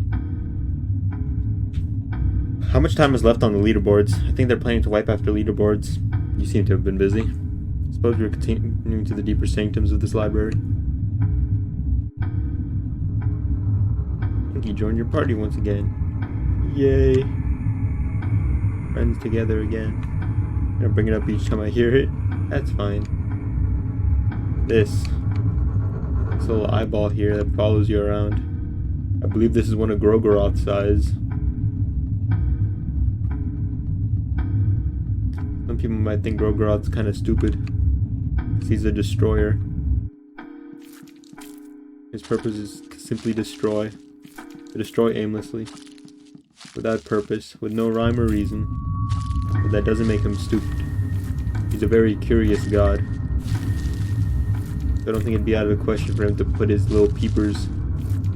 How much time is left on the leaderboards? I think they're planning to wipe after leaderboards. You seem to have been busy. I suppose we're continuing to the deeper sanctums of this library. I think you joined your party once again. Yay. Friends together again. I'm gonna bring it up each time I hear it. That's fine. This little eyeball here that follows you around. I believe this is one of Grogoroth's size. Some people might think Grogoroth's kind of stupid, because he's a destroyer. His purpose is to simply destroy. To destroy aimlessly. Without purpose, with no rhyme or reason. But that doesn't make him stupid. He's a very curious god. I don't think it'd be out of the question for him to put his little peepers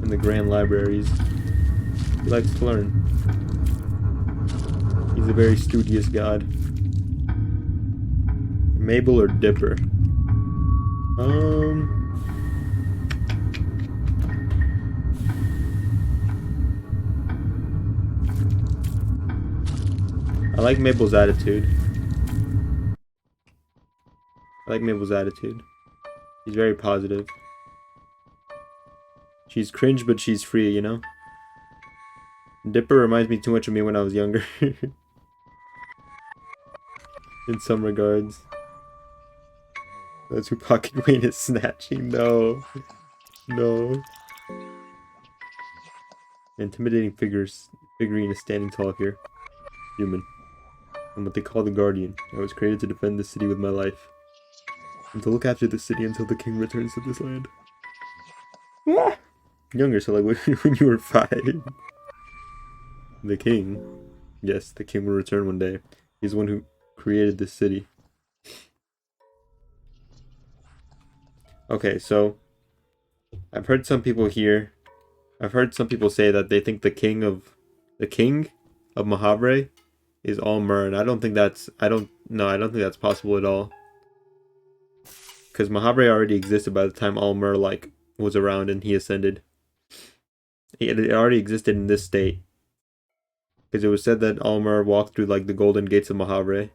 in the grand libraries. He likes to learn. He's a very studious god. Mabel or Dipper? I like Mabel's attitude. She's very positive. She's cringe, but she's free, you know? Dipper reminds me too much of me when I was younger. In some regards. That's who Pocket Wayne is snatching. No. No. Intimidating figurine is standing tall here. Human. I'm what they call the Guardian. I was created to defend this city with my life. And to look after the city until the king returns to this land. Younger, so like when you were 5. The king. Yes, the king will return one day. He's the one who created this city. Okay, so I've heard some people say that they think the king of Mahavre is all Mer, and I don't think that's possible at all. Because Mahavre already existed by the time Almer was around and he ascended. It already existed in this state. Because it was said that Almer walked through the golden gates of Mahavre.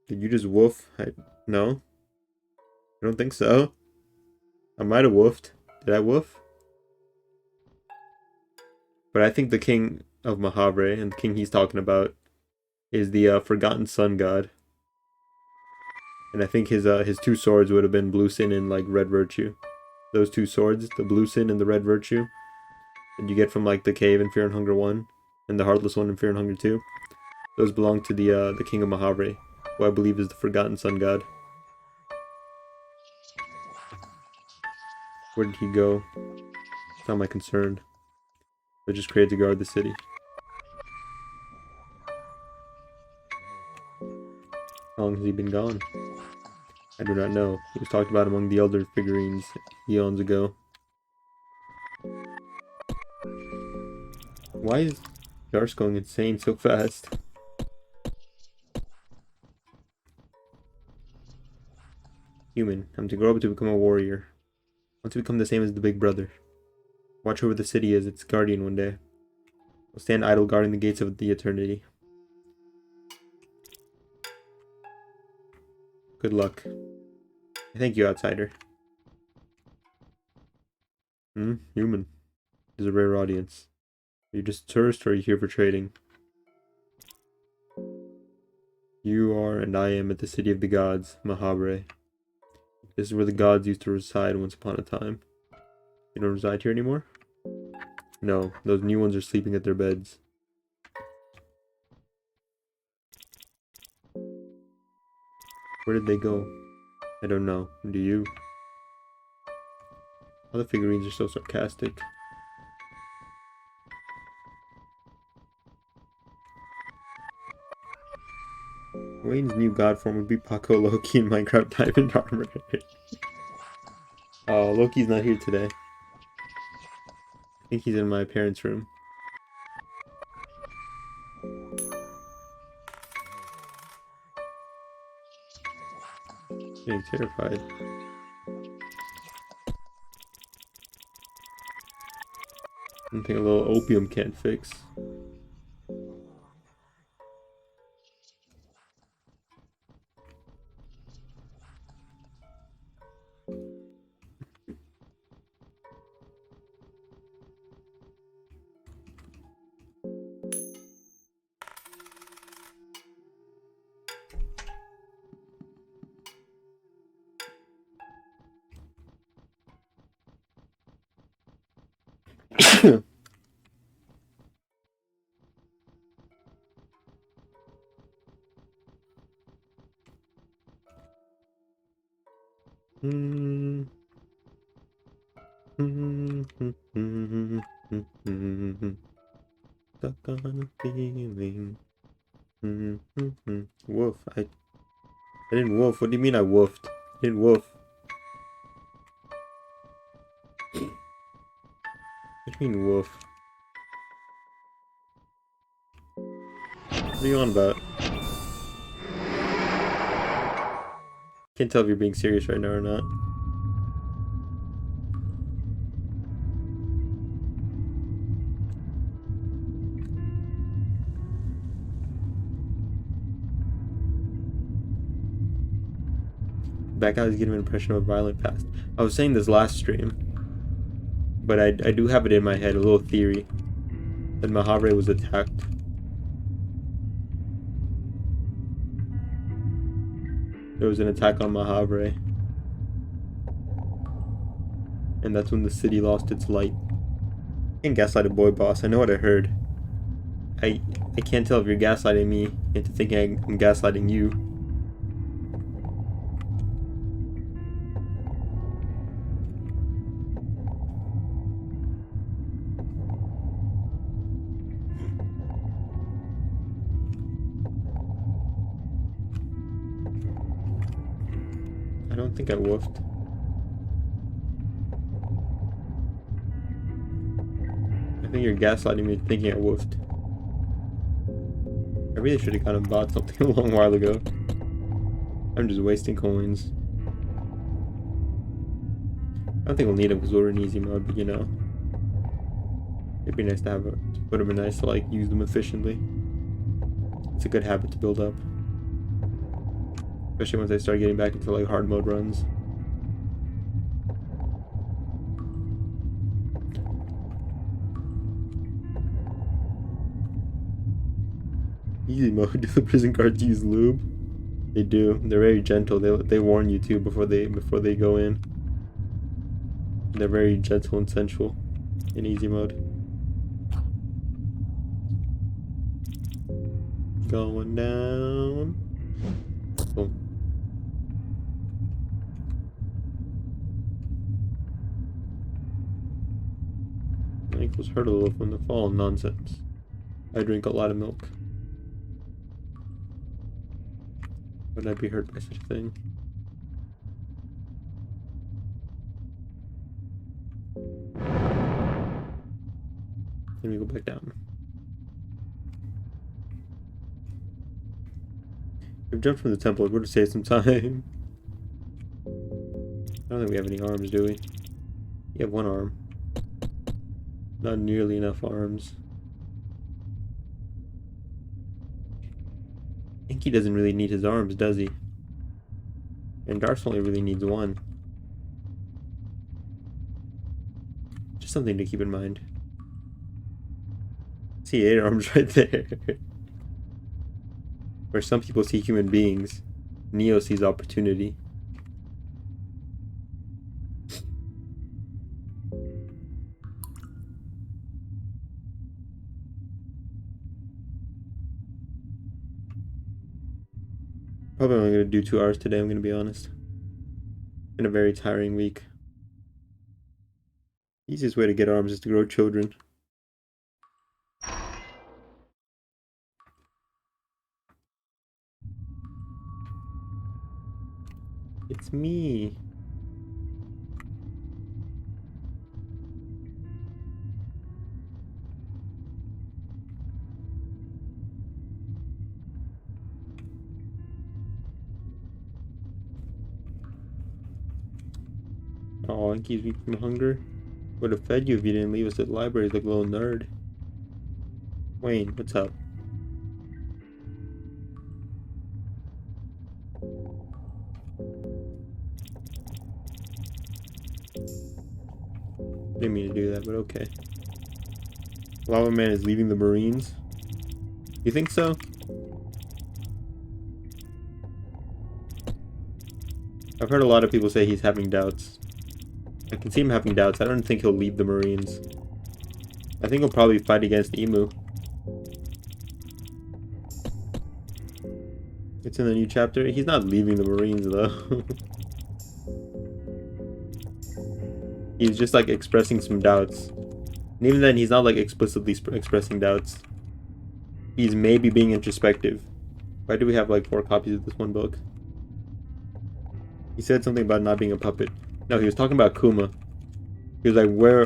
Did you just woof? No? I don't think so. I might have woofed. Did I woof? But I think the king of Mahavre, and the king he's talking about, is the Forgotten Sun God. And I think his 2 swords would have been Blue Sin and Red Virtue. Those 2 swords, the Blue Sin and the Red Virtue, that you get from the cave in Fear and Hunger 1. and the Heartless One in Fear and Hunger 2. Those belong to the King of Mahavre, who I believe is the Forgotten Sun God. Where did he go? It's not my concern. But just created to guard the city. How long has he been gone? I do not know. He was talked about among the elder figurines eons ago. Why is Garsh going insane so fast? Human, I'm to grow up to become a warrior. I want to become the same as the big brother. Watch over the city as its guardian one day. I'll stand idle guarding the gates of the eternity. Good luck. Thank you, outsider. Human. It is a rare audience. Are you just a tourist or are you here for trading? You are and I am at the city of the gods, Mahavre. This is where the gods used to reside once upon a time. You don't reside here anymore? No, those new ones are sleeping at their beds. Where did they go? I don't know. Do you? All the figurines are so sarcastic. Wayne's new god form would be Paco Loki in Minecraft Diamond Armor. Oh, Loki's not here today. I think he's in my parents' room. Getting terrified. Something a little opium can't fix. Stuck on a feeling. Woof. I didn't woof. What do you mean I woofed? I didn't woof. What do you mean woof? What are you on about? Can't tell if you're being serious right now or not. That guy was getting an impression of a violent past. I was saying this last stream, but I do have it in my head, a little theory, that Mahavre was attacked. There was an attack on Mahavre. And that's when the city lost its light. I can't gaslight a boy boss, I know what I heard. I can't tell if you're gaslighting me into thinking I'm gaslighting you. I don't think I woofed. I think you're gaslighting me thinking I woofed. I really should have kind of bought something a long while ago. I'm just wasting coins. I don't think we'll need them because we're in easy mode, but you know. It'd be nice to have it. Would have been nice to like use them efficiently. It's a good habit to build up. Especially once I start getting back into like hard mode runs. Easy mode. Do the prison guards use lube? They do. They're very gentle. They warn you too before they go in. They're very gentle and sensual in easy mode. Going down. Boom. My ankles hurt a little from the fall. Nonsense. I drink a lot of milk. Would I be hurt by such a thing? Let me go back down. We've jumped from the temple. It would have saved some time. I don't think we have any arms, do we? You have one arm. Not nearly enough arms. Inky doesn't really need his arms, does he? And Darth only really needs one. Just something to keep in mind. See 8 arms right there. Where some people see human beings, Neo sees opportunity. Probably only going to do 2 hours today, I'm going to be honest. Been a very tiring week. Easiest way to get arms is to grow children. It's me. Oh, Inky's weak from hunger. Would have fed you if you didn't leave us at the library like a little nerd. Wayne, what's up? Didn't mean to do that, but okay. Lava Man is leaving the Marines? You think so? I've heard a lot of people say he's having doubts. I can see him having doubts. I don't think he'll leave the Marines. I think he'll probably fight against Emu. It's in the new chapter. He's not leaving the Marines though. He's just like expressing some doubts. And even then, he's not like explicitly expressing doubts. He's maybe being introspective. Why do we have like 4 copies of this one book? He said something about not being a puppet. No, he was talking about Kuma. He was like, where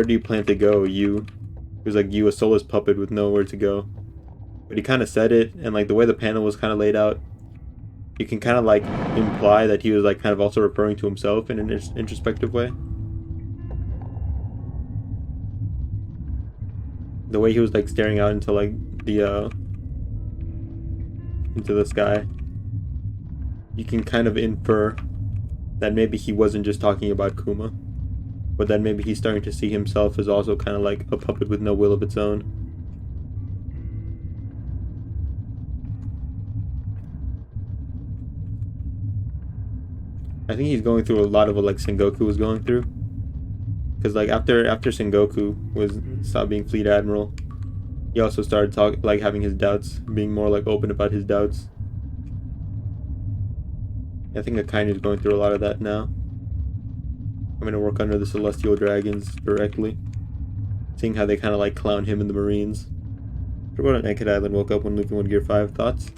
do you plan to go, you? He was like, you, a soulless puppet with nowhere to go. But he kind of said it, and like the way the panel was kind of laid out, you can kind of like imply that he was like kind of also referring to himself in an introspective way. The way he was like staring out into like the into the sky, you can kind of infer that maybe he wasn't just talking about Kuma, but that maybe he's starting to see himself as also kind of like a puppet with no will of its own. I think he's going through a lot of what like Sengoku was going through. Because like after Sengoku stopped being Fleet Admiral, he also started having his doubts, being more like open about his doubts. I think Akainu is going through a lot of that now. I'm gonna work under the Celestial Dragons directly, seeing how they kind of like clown him and the Marines. Forgot on Naked Island woke up when Luffy won Gear 5. Thoughts?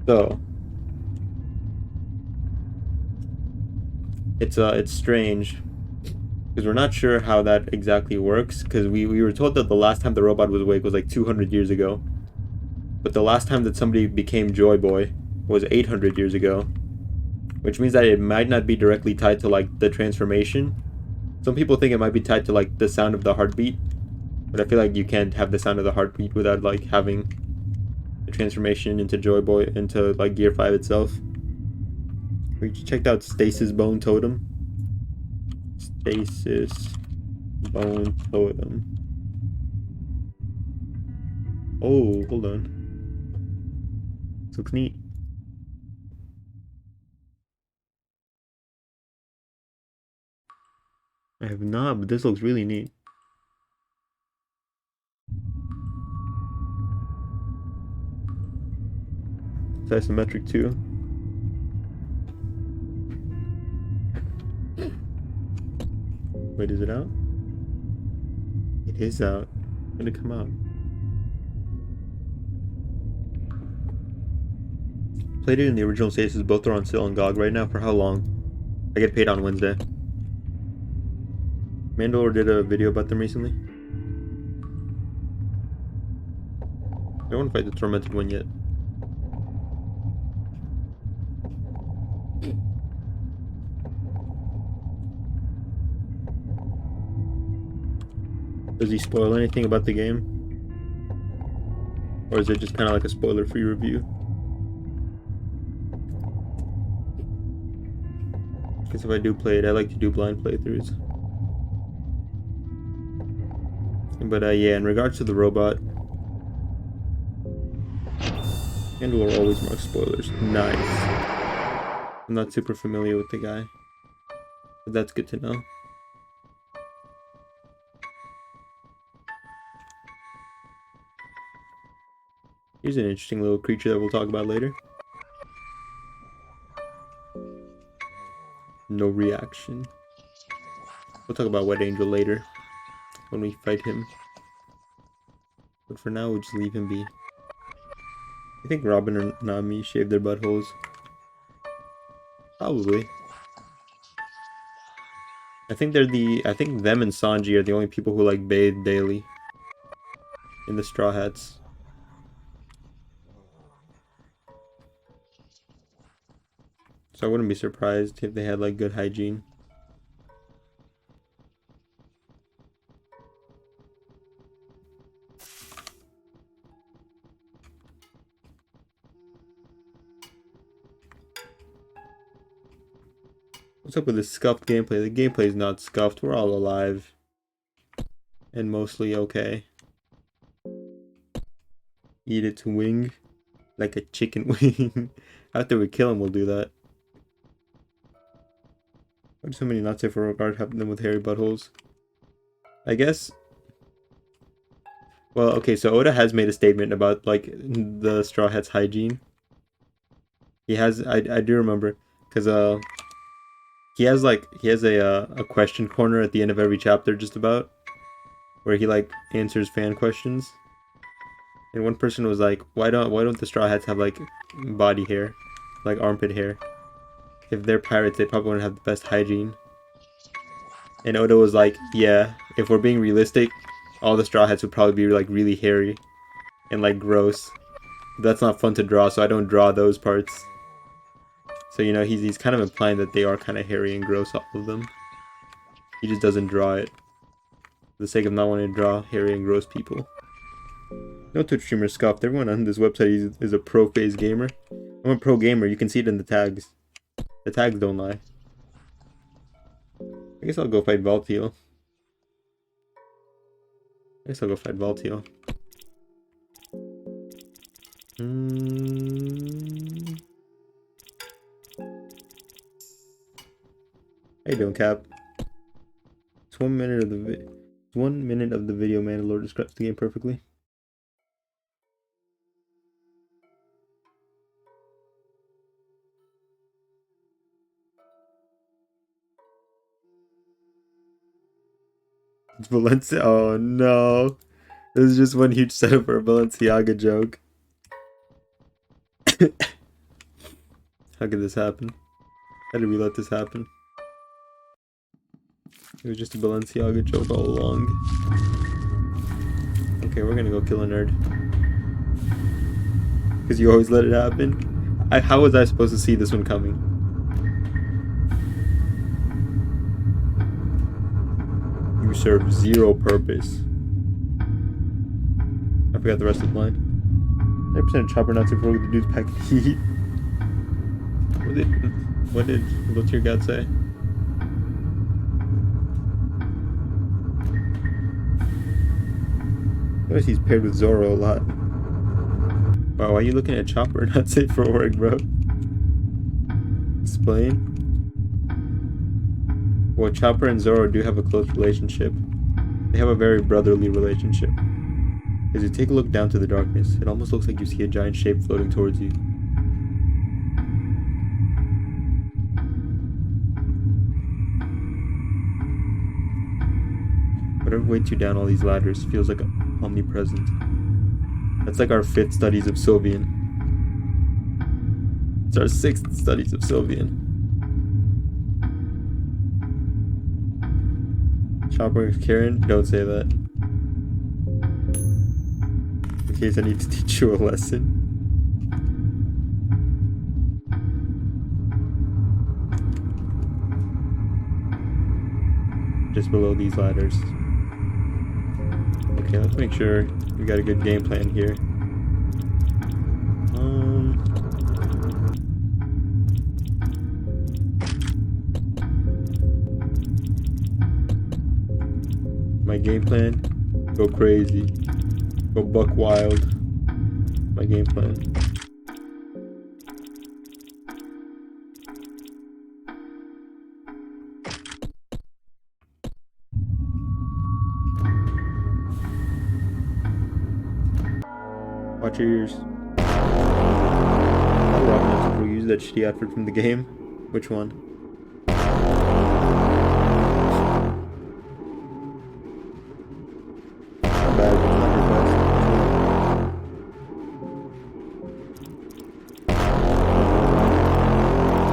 So it's strange because we're not sure how that exactly works, because we were told that the last time the robot was awake was like 200 years ago, but the last time that somebody became Joy Boy was 800 years ago, which means that it might not be directly tied to like the transformation. Some people think it might be tied to like the sound of the heartbeat, but I feel like you can't have the sound of the heartbeat without like having the transformation into Joy Boy, into like Gear 5 itself. We checked out Stasis Bone Totem. Stasis Bone Totem. Oh, hold on. This looks neat. I have not, but this looks really neat. It's isometric too. Wait, is it out? It is out. When did it come out? Played it in the original stasis. Both are on sale on GOG right now. For how long? I get paid on Wednesday. Mandalore did a video about them recently. I don't want to fight the Tormented one yet. Does he spoil anything about the game? Or is it just kind of like a spoiler-free review? Because if I do play it, I like to do blind playthroughs. But yeah, in regards to the robot, Mandalore always marks spoilers. Nice. I'm not super familiar with the guy, but that's good to know. Here's an interesting little creature that we'll talk about later. No reaction. We'll talk about Wet Angel later, when we fight him. But for now, we'll just leave him be. You think Robin or Nami shave their buttholes? Probably. I think them and Sanji are the only people who like bathe daily in the Straw Hats. So I wouldn't be surprised if they had like good hygiene. What's up with this scuffed gameplay? The gameplay is not scuffed. We're all alive. And mostly okay. Eat its wing. Like a chicken wing. After we kill him, we'll do that. Why do so many not safe for regard happen with hairy buttholes? I guess... Well, okay, so Oda has made a statement about, like, the Straw Hats' hygiene. He has... I do remember. Because, He has a question corner at the end of every chapter, just about, where he like answers fan questions. And one person was like, "Why don't the Straw Hats have like body hair, like armpit hair? If they're pirates, they probably wouldn't have the best hygiene." And Oda was like, "Yeah, if we're being realistic, all the Straw Hats would probably be like really hairy and like gross. That's not fun to draw, so I don't draw those parts." So, you know, he's kind of implying that they are kind of hairy and gross, all of them. He just doesn't draw it. For the sake of not wanting to draw hairy and gross people. No Twitch streamer scoffed. Everyone on this website is a pro-phase gamer. I'm a pro gamer. You can see it in the tags. The tags don't lie. I guess I'll go fight Valtiel. How you doing, Cap? It's 1 minute of the video. Mandalore describes the game perfectly. It's Valencia. Oh no! This is just one huge setup for a Balenciaga joke. How could this happen? How did we let this happen? It was just a Balenciaga joke all along. Okay, we're gonna go kill a nerd. Because you always let it happen. How was I supposed to see this one coming? You serve zero purpose. I forgot the rest of the line. 9% chopper not super with the dude's pack of heat. What did what's your god say? Notice he's paired with Zoro a lot. Wow, why are you looking at Chopper and not safe for work, bro? Explain. Well, Chopper and Zoro do have a close relationship. They have a very brotherly relationship. As you take a look down to the darkness, it almost looks like you see a giant shape floating towards you. Whatever weights you down all these ladders feels like omnipresent. That's like our 5th studies of Sylvian. It's our 6th studies of Sylvian. Shopping with Karen? Don't say that. In case I need to teach you a lesson. Just below these ladders. Okay, let's make sure we got a good game plan here. My game plan, go crazy, go buck wild. My game plan. Watch your ears. Robin will use that shitty outfit from the game. Which one? Bad, but not her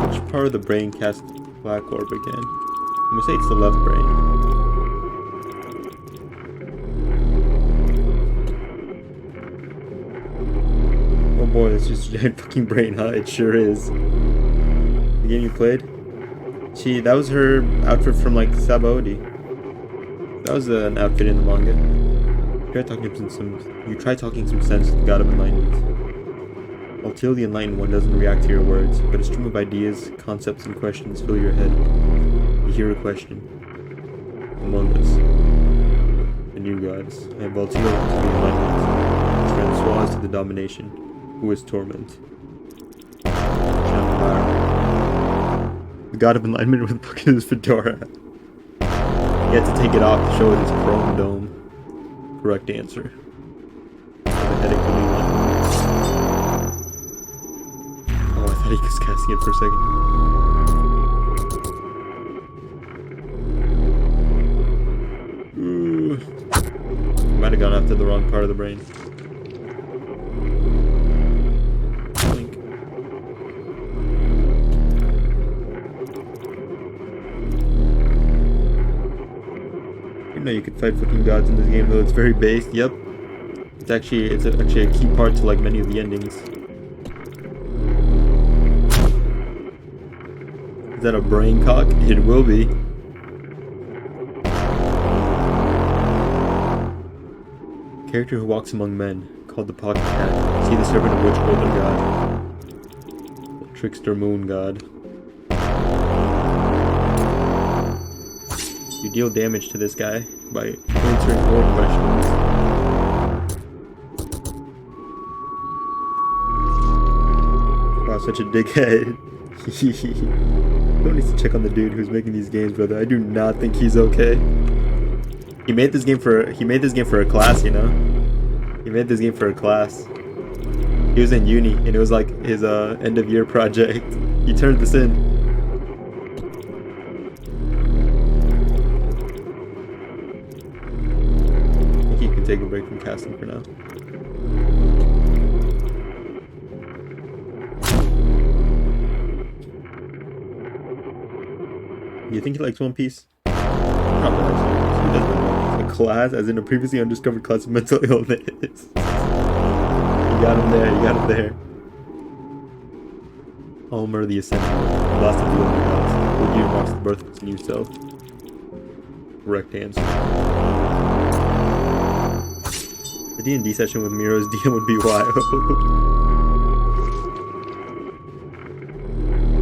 best. Which part of the brain casts black orb again? I'm gonna say it's the left brain. Oh boy, it's just a giant fucking brain, huh? It sure is. The game you played? That was her outfit from like Sabaody. That was an outfit in the manga. You try talking some sense to the God of Enlightenment. Until the Enlightened One doesn't react to your words, but a stream of ideas, concepts, and questions fill your head. You hear a question. Among us. The new gods. I have Valtiel to the Enlightenment. Francois to the domination. Who is torment? The God of Enlightenment with fucking his fedora. He had to take it off to show it his chrome dome. Correct answer. Oh, I thought he was casting it for a second. Ooh. Might have gone after the wrong part of the brain. Blink. You know you could fight fucking gods in this game, though it's very based. Yep. It's actually a key part to like many of the endings. Is that a brain cock? It will be. Character who walks among men, called the Pocket Cat. See the servant of which older god? The trickster moon god. You deal damage to this guy by answering more questions. Wow, such a dickhead. Don't need to check on the dude who's making these games, brother. I do not think he's okay. He made this game for a class, you know? He made this game for a class. He was in uni, and it was like his end of year project. He turned this in. I think he can take a break from casting for now. Do you think he likes One Piece? Probably likes One Piece. Who doesn't like One Piece? A class, as in a previously undiscovered class of mental illness. You got him there, you got him there. Homer the Ascendant, last of the only gods. What year marks the birth of its new self? Correct answer. The D&D session with Miro's DM would be wild.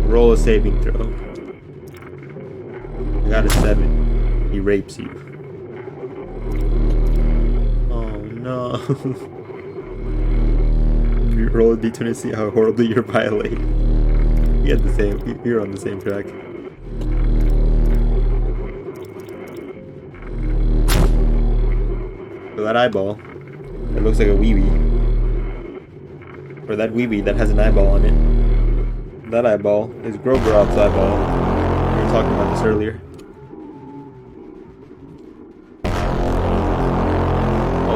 Roll a saving throw. I got a 7. He rapes you. Oh no. You roll a d20 to see how horribly you're violated. You're on the same track. For that eyeball, it looks like a wee-wee. Or that wee-wee that has an eyeball on it. That eyeball is Grogeroth's eyeball. We were talking about this earlier.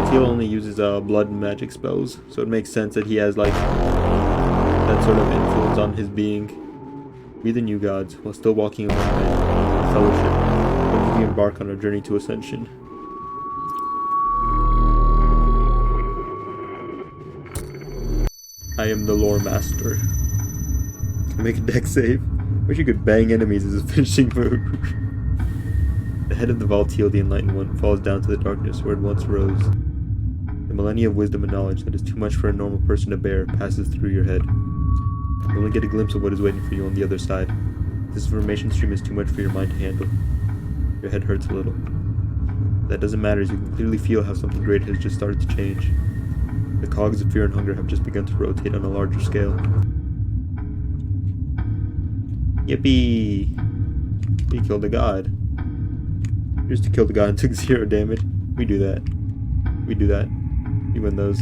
Valtiel only uses blood and magic spells, so it makes sense that he has like that sort of influence on his being. Be the new gods, while still walking among men, fellowship, when we embark on our journey to ascension. I am the lore master. Can make a deck save. Wish you could bang enemies as a finishing move. The head of the Valtiel, the Enlightened One, falls down to the darkness where it once rose. The millennia of wisdom and knowledge that is too much for a normal person to bear passes through your head. You only get a glimpse of what is waiting for you on the other side. This information stream is too much for your mind to handle. Your head hurts a little. That doesn't matter, as you can clearly feel how something great has just started to change. The cogs of fear and hunger have just begun to rotate on a larger scale. Yippee! We killed a god. Just to kill the god and took 0 damage. We do that. We do that. We win those.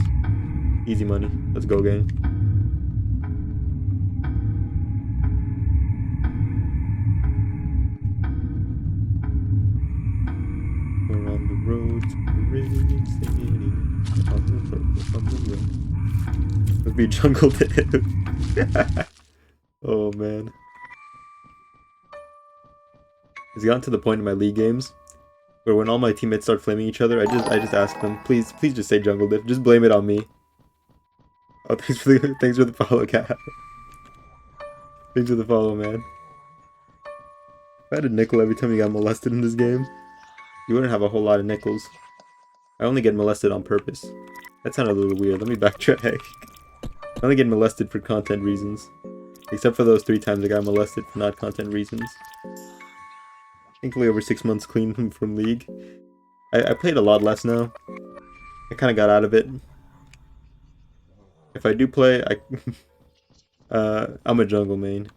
Easy money. Let's go, gang. We're on the road to Meridian City. On the road. Let's be jungle dev. Oh man. It's gotten to the point in my league games where when all my teammates start flaming each other, I just ask them, please just say jungle diff. Just blame it on me. Oh, thanks for the follow, Cap. Thanks for the follow, man. If I had a nickel every time you got molested in this game, you wouldn't have a whole lot of nickels. I only get molested on purpose. That sounded a little weird. Let me backtrack. I only get molested for content reasons. Except for those 3 times I got molested for not content reasons. Thankfully over 6 months clean from League. I played a lot less now. I kind of got out of it. If I do play, I'm a jungle main.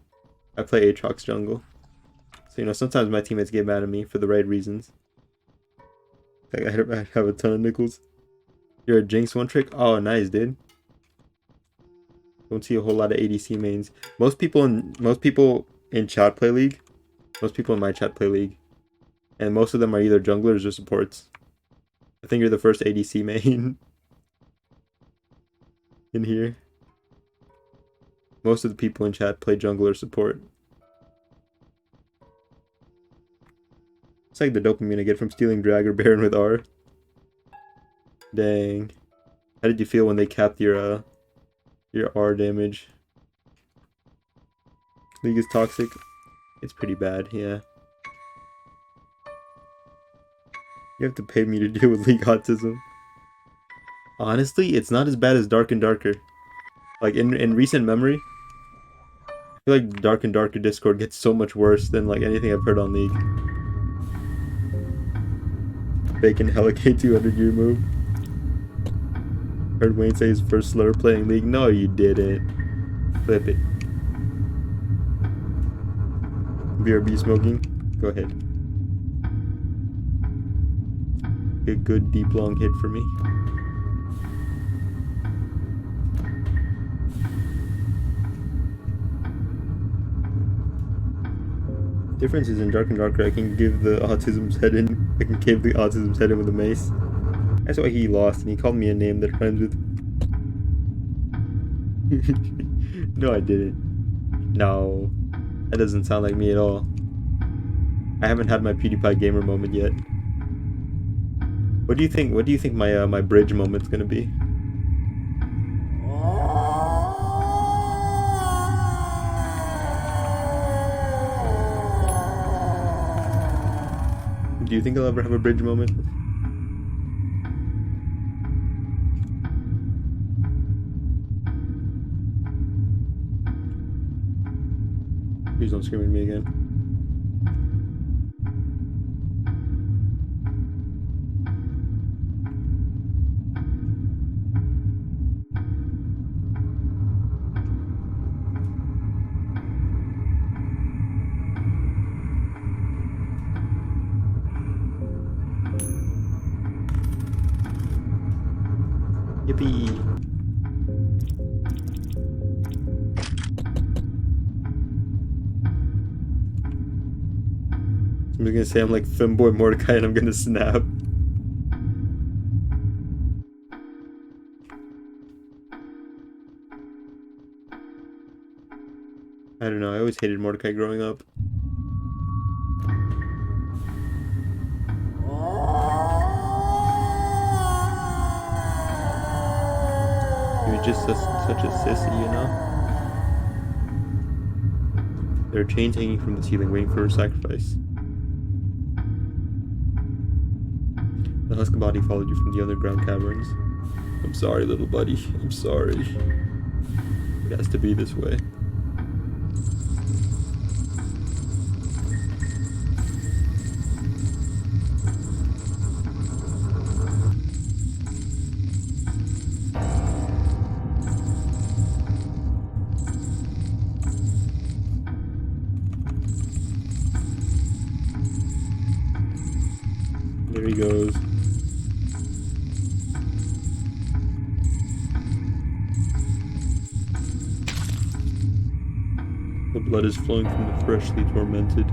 I play Aatrox jungle. So, you know, sometimes my teammates get mad at me for the right reasons. I have a ton of nickels. You're a Jinx one trick? Oh, nice, dude. Don't see a whole lot of ADC mains. Most people in chat play League. Most people in my chat play League. And most of them are either junglers or supports. I think you're the first ADC main in here. Most of the people in chat play jungle or support. It's like the dopamine I get from stealing Drag or Baron with R. Dang. How did you feel when they capped your R damage? League is toxic. It's pretty bad, yeah. You have to pay me to deal with League autism. Honestly, it's not as bad as Dark and Darker. Like, in recent memory, I feel like Dark and Darker Discord gets so much worse than, like, anything I've heard on League. Bacon Hella K200 year move. Heard Wayne say his first slur playing League. No, you didn't. Flip it. BRB smoking? Go ahead. A good deep long hit for me. Difference is in Dark and Darker, I can give the autism's head in. I can cave the autism's head in with a mace. That's why he lost, and he called me a name that rhymes with. No, I didn't. No, that doesn't sound like me at all. I haven't had my PewDiePie gamer moment yet. What do you think? What do you think my bridge moment's gonna be? Do you think I'll ever have a bridge moment? Please don't scream at me again. Yippee! I'm gonna say I'm like Femboy Mordecai and I'm gonna snap. I don't know, I always hated Mordecai growing up. He was just such a sissy, you know? There are chains hanging from the ceiling waiting for a sacrifice. The husk body followed you from the underground caverns. I'm sorry, little buddy. I'm sorry. It has to be this way. There he goes. The blood is flowing from the freshly tormented.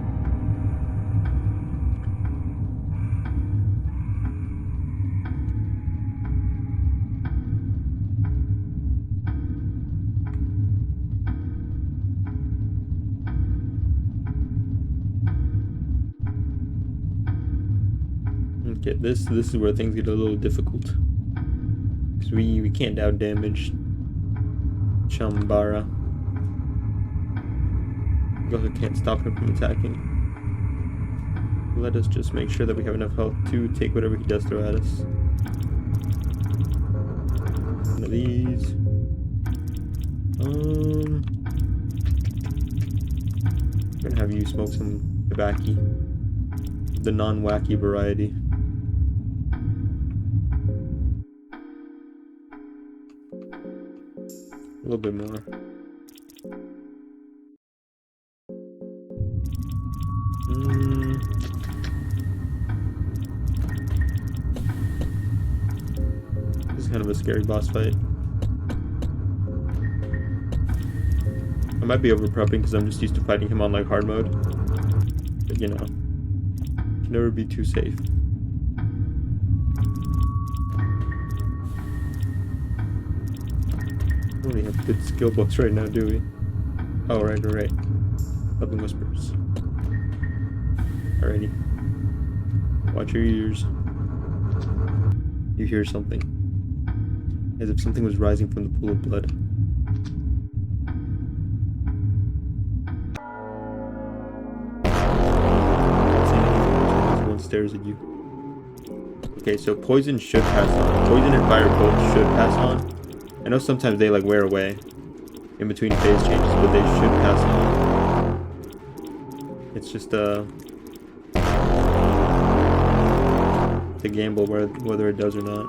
Okay, this is where things get a little difficult. Because we can't out damage Chambara. We also can't stop him from attacking. Let us just make sure that we have enough health to take whatever he does throw at us. One of these. I'm gonna have you smoke some tobacco. The non-wacky variety. A little bit more. This is kind of a scary boss fight. I might be over prepping because I'm just used to fighting him on like hard mode. But you know, can never be too safe. We only have good skill books right now, do we? Oh, right. Helping whispers. Alrighty. Watch your ears. You hear something. As if something was rising from the pool of blood. One stares at you. Okay, so poison should pass on. Poison and fire both should pass on. I know sometimes they like wear away in between phase changes, but they should pass on. It's just to gamble whether it does or not.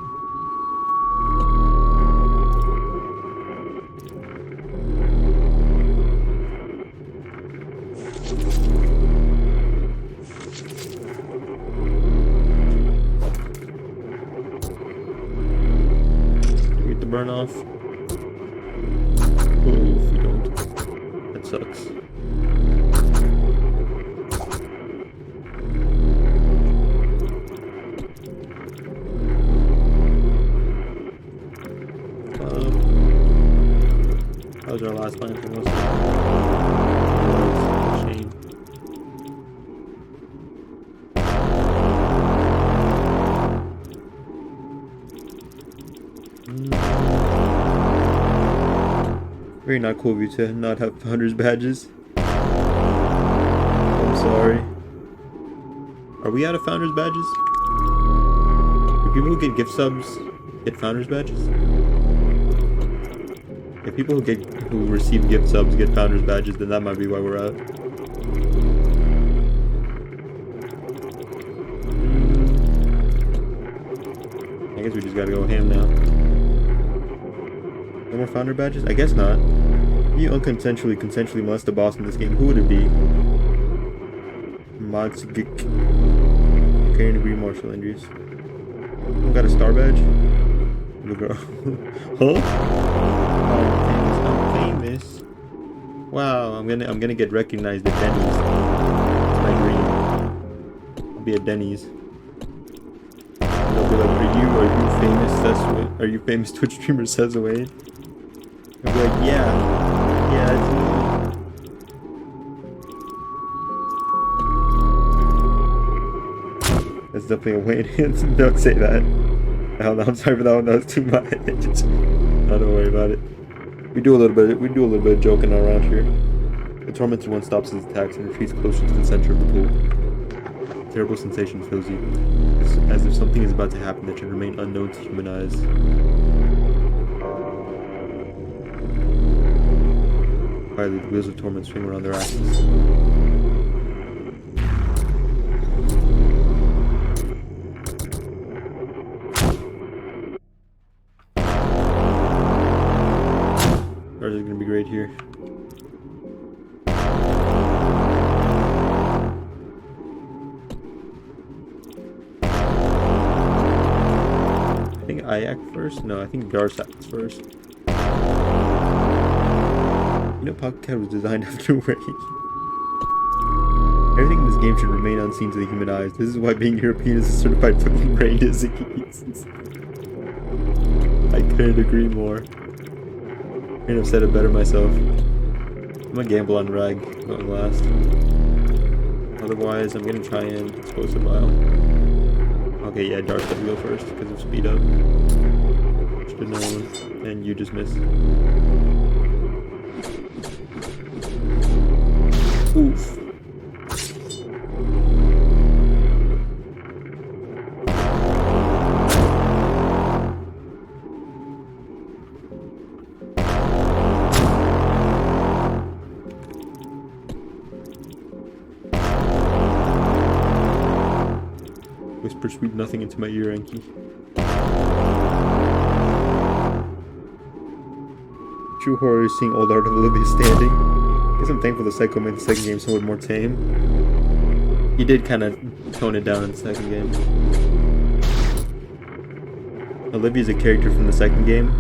Get the burn off. Oh, if you don't, that sucks. That was our last line for most of it. Shame. Very not cool of you to not have Founders badges. I'm sorry. Are we out of Founders badges? Do people who get gift subs get Founders badges? If people who receive gift subs get Founders badges, then that might be why we're out. I guess we just gotta go ham now. No more Founder badges? I guess not. If you consensually molest a boss in this game, who would it be? Modsgik. Carrying degree martial injuries. Who got a star badge? The girl. Huh? I'm famous. Wow, I'm gonna get recognized at Denny's. It's my dream. I'll be at Denny's. They'll be like, are you famous Sesway? Are you famous Twitch streamer Sesway? I'll be like, yeah, it's me. It's definitely a win. Don't say that. Hell no, I'm sorry for that one. That was too much. Don't worry about it. We do a little bit of joking around here. The Tormented One stops his attacks and retreats closer to the center of the pool. A terrible sensation fills you, as if something is about to happen that should remain unknown to human eyes. Quietly, the wheels of torment swing around their axis. Ours is gonna be great here. I think I act first? No, I think Garth acts first. You know, Pocket Cat was designed after rain. Everything in this game should remain unseen to the human eyes. This is why being European is a certified fucking brain disease. I couldn't agree more. Couldn't have said it better myself. I'm gonna gamble on Rag going last. Otherwise, I'm gonna try and Explosivile. Okay, yeah, Dark got to go first because of speed up. Should know, and you just missed. Oof. Whisper sweet nothing into my ear, Enki. True horror is seeing old Art of Olivia standing. Guess I'm thankful the Psycho made the second game somewhat more tame. He did kind of tone it down in the second game. Olivia's a character from the second game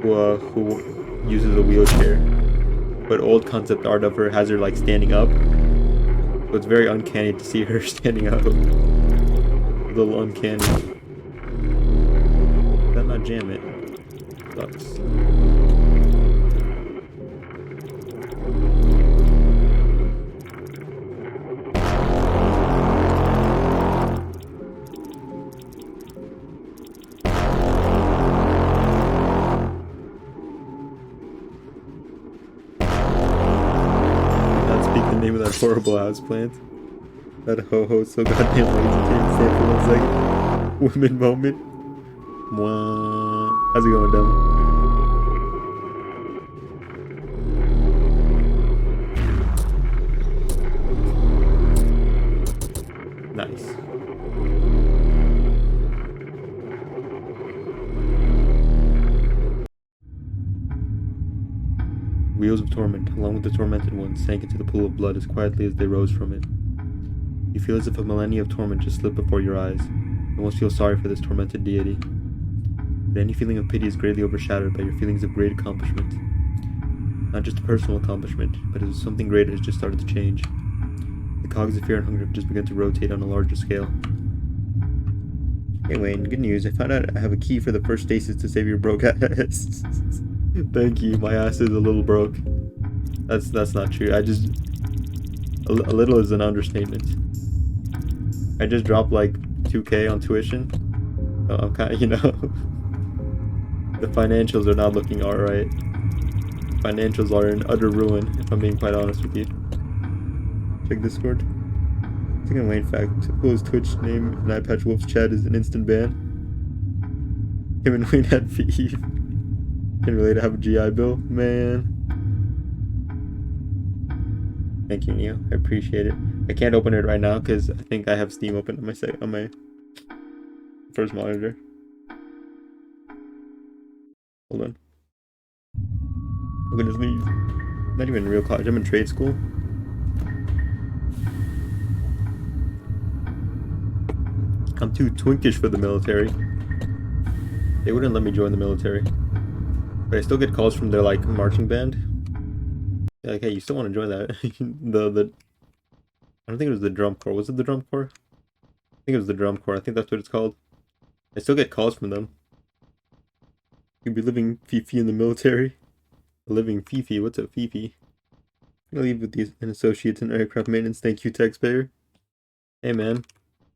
who uses a wheelchair, but old concept art of her has her like standing up. So it's very uncanny to see her standing up. A little uncanny. Did that not jam it? Sucks. Name of that horrible houseplant. That ho-ho so goddamn lazy, can't stand for 1 second. Women moment. Mwah. How's it going, Devil? Nice. Wheels of Torment, along with the Tormented Ones, sank into the pool of blood as quietly as they rose from it. You feel as if a millennia of torment just slipped before your eyes. You almost feel sorry for this tormented deity. But any feeling of pity is greatly overshadowed by your feelings of great accomplishment. Not just a personal accomplishment, but as something greater has just started to change. The cogs of fear and hunger have just begun to rotate on a larger scale. Hey Wayne, good news. I found out I have a key for the first stasis to save your broke ass. Thank you, my ass is a little broke. That's not true. I just... A little is an understatement. I just dropped like 2K on tuition. So I'm kinda, you know... The financials are not looking alright. Financials are in utter ruin, if I'm being quite honest with you. Check Discord. Second Wayne fact, Will's Twitch name in iPatch Wolf's chat is an instant ban. Him and Wayne had beef. Can't relate to have a GI Bill, man. Thank you, Neo. I appreciate it. I can't open it right now because I think I have Steam open on my first monitor. Hold on. I'm gonna just leave. Not even in real college. I'm in trade school. I'm too twinkish for the military. They wouldn't let me join the military. But I still get calls from their like marching band. They're like, hey, you still want to join that? the I don't think it was the drum corps. Was it the drum corps? I think it was the drum corps. I think that's what it's called. I still get calls from them. You'll be living Fifi in the military. Living Fifi? What's a Fifi? I'm gonna leave with these and associates in aircraft maintenance. Thank you, taxpayer. Hey man.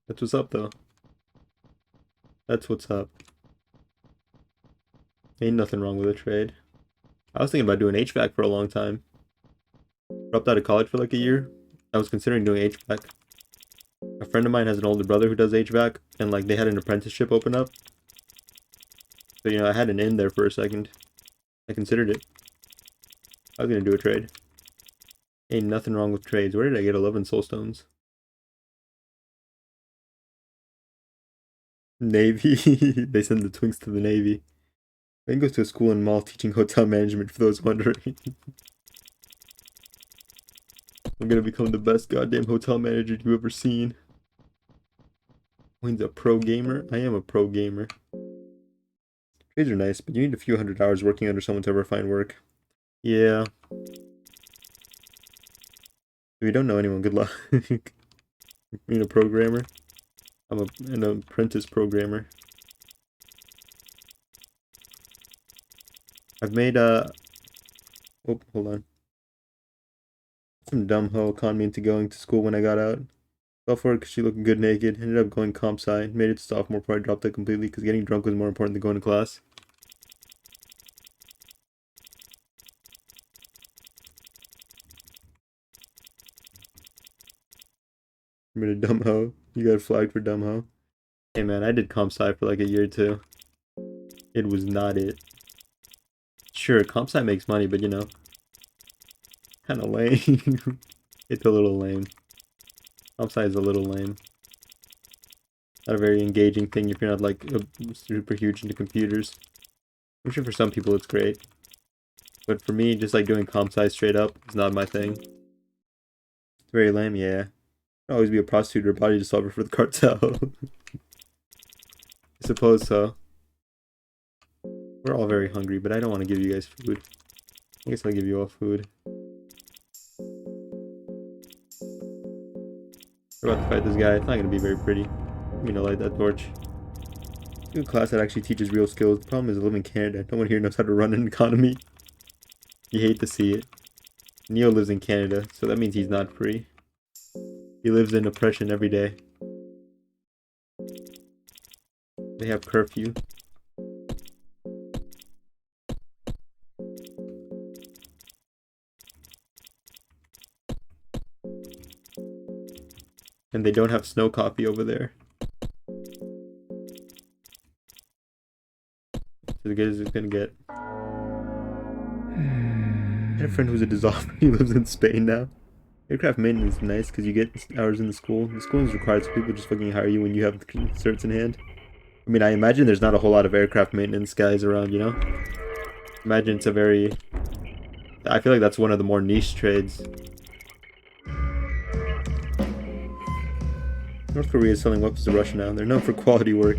That's what's up, though. That's what's up. Ain't nothing wrong with a trade. I was thinking about doing HVAC for a long time. Dropped out of college for like a year. I was considering doing HVAC. A friend of mine has an older brother who does HVAC, and like they had an apprenticeship open up. So, you know, I had an in there for a second. I considered it. I was gonna do a trade. Ain't nothing wrong with trades. Where did I get 11 soul stones? Navy. They send the twinks to the Navy. Ben goes to a school in Mall teaching hotel management for those wondering. I'm gonna become the best goddamn hotel manager you've ever seen. Wayne's a pro gamer? I am a pro gamer. Trades are nice, but you need a few hundred hours working under someone to ever find work. Yeah. If you don't know anyone, good luck. Being a programmer? I'm an apprentice programmer. I've made oh, hold on. Some dumb hoe conned me into going to school when I got out. Fell for it because she looked good naked. Ended up going comp sci. Made it to sophomore before I dropped it completely because getting drunk was more important than going to class. You made a dumb hoe. You got flagged for dumb hoe. Hey man, I did comp sci for like a year too. It was not it. Sure, comp sci makes money, but you know, kind of lame. It's a little lame. Comp sci is a little lame. Not a very engaging thing if you're not like super huge into computers. I'm sure for some people it's great. But for me, just like doing comp sci straight up is not my thing. It's very lame, yeah. I'd always be a prostitute or body dissolver for the cartel. I suppose so. We're all very hungry, but I don't want to give you guys food. I guess I'll give you all food. We're about to fight this guy. It's not going to be very pretty. I'm going to light that torch. Do a class that actually teaches real skills. The problem is I live in Canada. No one here knows how to run an economy. You hate to see it. Neo lives in Canada, so that means he's not free. He lives in oppression every day. They have curfew. And they don't have snow coffee over there. So as good as it's gonna get. I had a friend who's a dissolver. He lives in Spain now. Aircraft maintenance is nice because you get hours in the school. The school is required, so people just fucking hire you when you have certs in hand. I mean, I imagine there's not a whole lot of aircraft maintenance guys around, you know? Imagine it's a very... I feel like that's one of the more niche trades. North Korea is selling weapons to Russia now. They're known for quality work.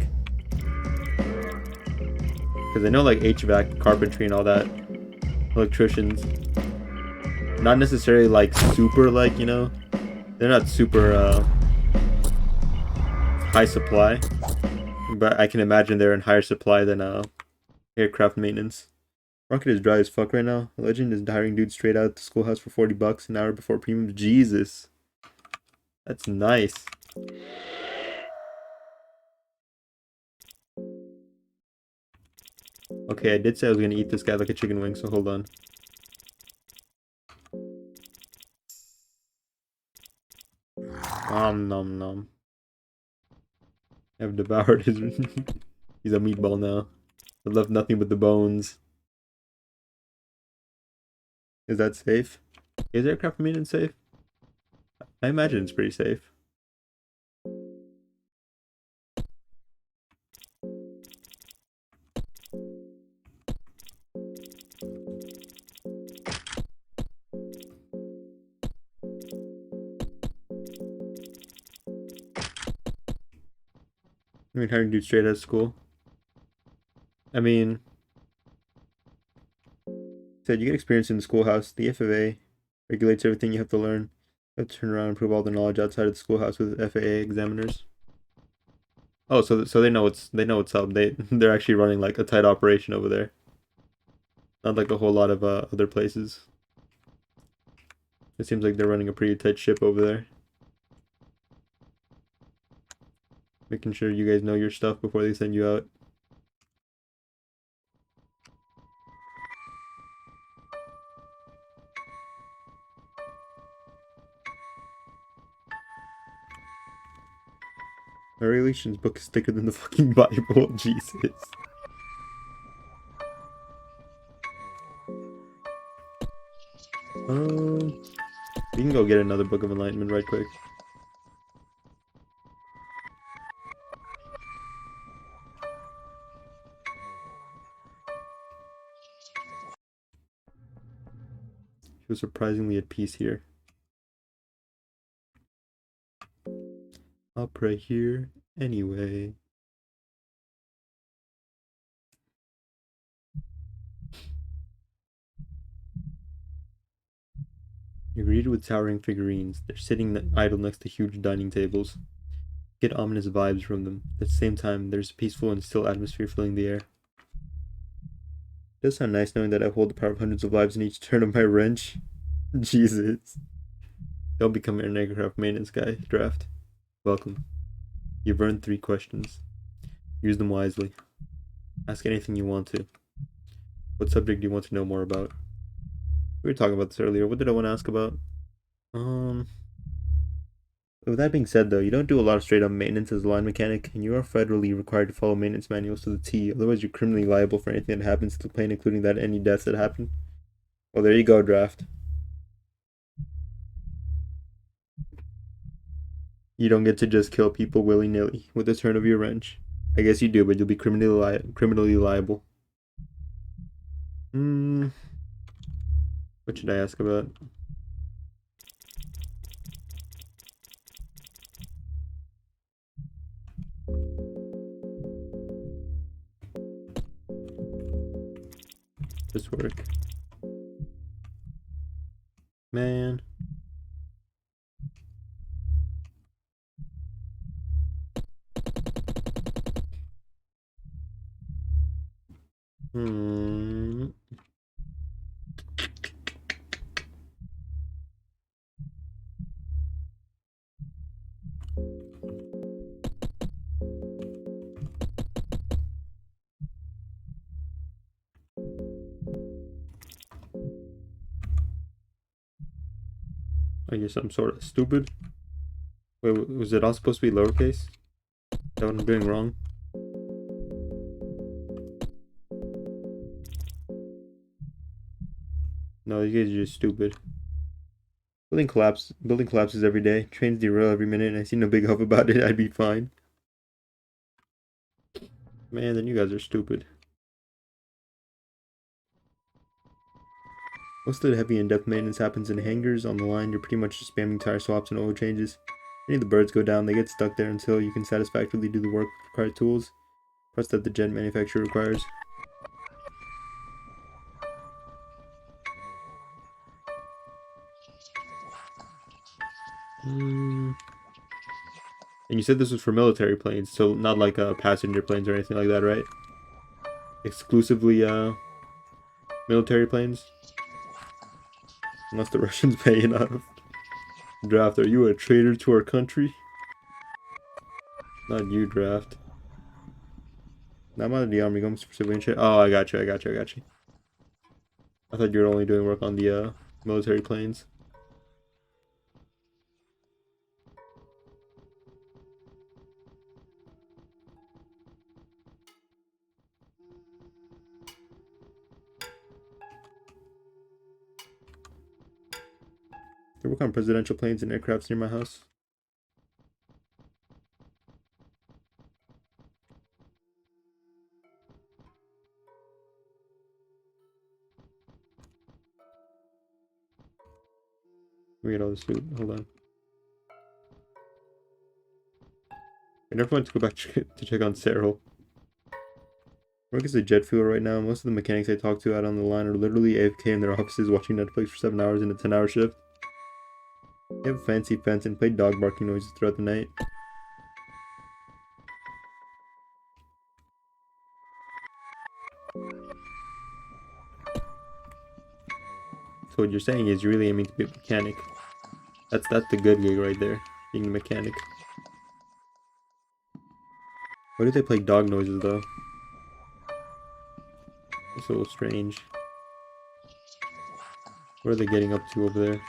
Because I know like HVAC, carpentry and all that. Electricians. Not necessarily like super like, you know. They're not super high supply. But I can imagine they're in higher supply than aircraft maintenance. Market is dry as fuck right now. A legend is hiring dudes straight out the schoolhouse for $40 an hour before premiums. Jesus. That's nice. Okay, I did say I was gonna eat this guy like a chicken wing, so hold on. Nom nom. I've devoured his... He's a meatball now. I left nothing but the bones. Is that safe? Is aircraft maintenance safe? I imagine it's pretty safe. I mean, hiring dudes straight out of school. I mean, said you get experience in the schoolhouse. The FAA regulates everything you have to learn. You have to turn around and prove all the knowledge outside of the schoolhouse with FAA examiners. Oh, so they know what's up. They're actually running like a tight operation over there. Not like a whole lot of other places. It seems like they're running a pretty tight ship over there. Making sure you guys know your stuff before they send you out. Revelations book is thicker than the fucking Bible. Jesus. We can go get another Book of Enlightenment right quick. She was surprisingly at peace here. I'll pray here anyway. You're greeted with towering figurines. They're sitting idle next to huge dining tables. Get ominous vibes from them. At the same time, there's a peaceful and still atmosphere filling the air. It does sound nice knowing that I hold the power of hundreds of lives in each turn of my wrench. Jesus. Don't become an aircraft maintenance guy. Draft. Welcome. You've earned 3 questions. Use them wisely. Ask anything you want to. What subject do you want to know more about? We were talking about this earlier. What did I want to ask about? With that being said, though, you don't do a lot of straight-up maintenance as a line mechanic, and you are federally required to follow maintenance manuals to the T. Otherwise, you're criminally liable for anything that happens to the plane, including that any deaths that happen. Well, there you go, Draft. You don't get to just kill people willy-nilly with a turn of your wrench. I guess you do, but you'll be criminally liable. What should I ask about? This work. Man. I guess I'm sort of stupid. Wait, was it all supposed to be lowercase? Is that what I'm doing wrong? No, you guys are just stupid. Building collapses every day. Trains derail every minute, and I see no big huff about it. I'd be fine. Man, then you guys are stupid. Most of the heavy in-depth maintenance happens in hangars on the line. You're pretty much just spamming tire swaps and oil changes. Any of the birds go down, they get stuck there until you can satisfactorily do the work with required tools. Plus that the jet manufacturer requires. And you said this was for military planes, so not like passenger planes or anything like that, right? Exclusively military planes? Unless the Russians pay enough. Draft, are you a traitor to our country? Not you, Draft. Now I'm out of the army, going for civilian shit. Oh, I got you. I thought you were only doing work on the military planes. They work on presidential planes and aircrafts near my house. We get all this food. Hold on. I never went to go back to check on Cyril. Work is a jet fuel right now. Most of the mechanics I talk to out on the line are literally AFK in their offices watching Netflix for 7 hours in a 10-hour shift. They have a fancy fence and play dog barking noises throughout the night. So what you're saying is you're really aiming to be a mechanic. That's the good gig right there, being a mechanic. Why do they play dog noises though? It's a little strange. What are they getting up to over there?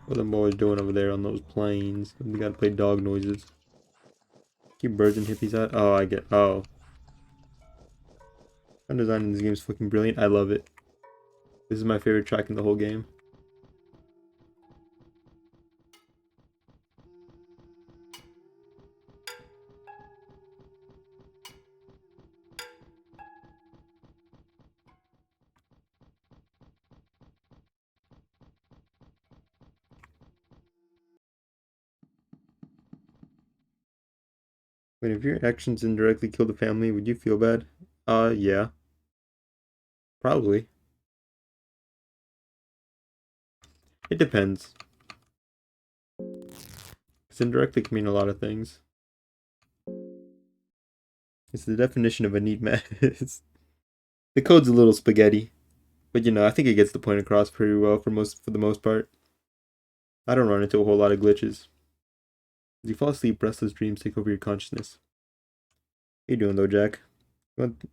What are the boys doing over there on those planes? We gotta play dog noises. Keep birds and hippies out. Oh, I get. Oh. Sound design in this game is fucking brilliant. I love it. This is my favorite track in the whole game. Wait, if your actions indirectly killed a family, would you feel bad? Yeah. Probably. It depends. Because indirectly can mean a lot of things. It's the definition of a neat mess. The code's a little spaghetti. But you know, I think it gets the point across pretty well for the most part. I don't run into a whole lot of glitches. As you fall asleep, restless dreams take over your consciousness. How you doing though, Jack?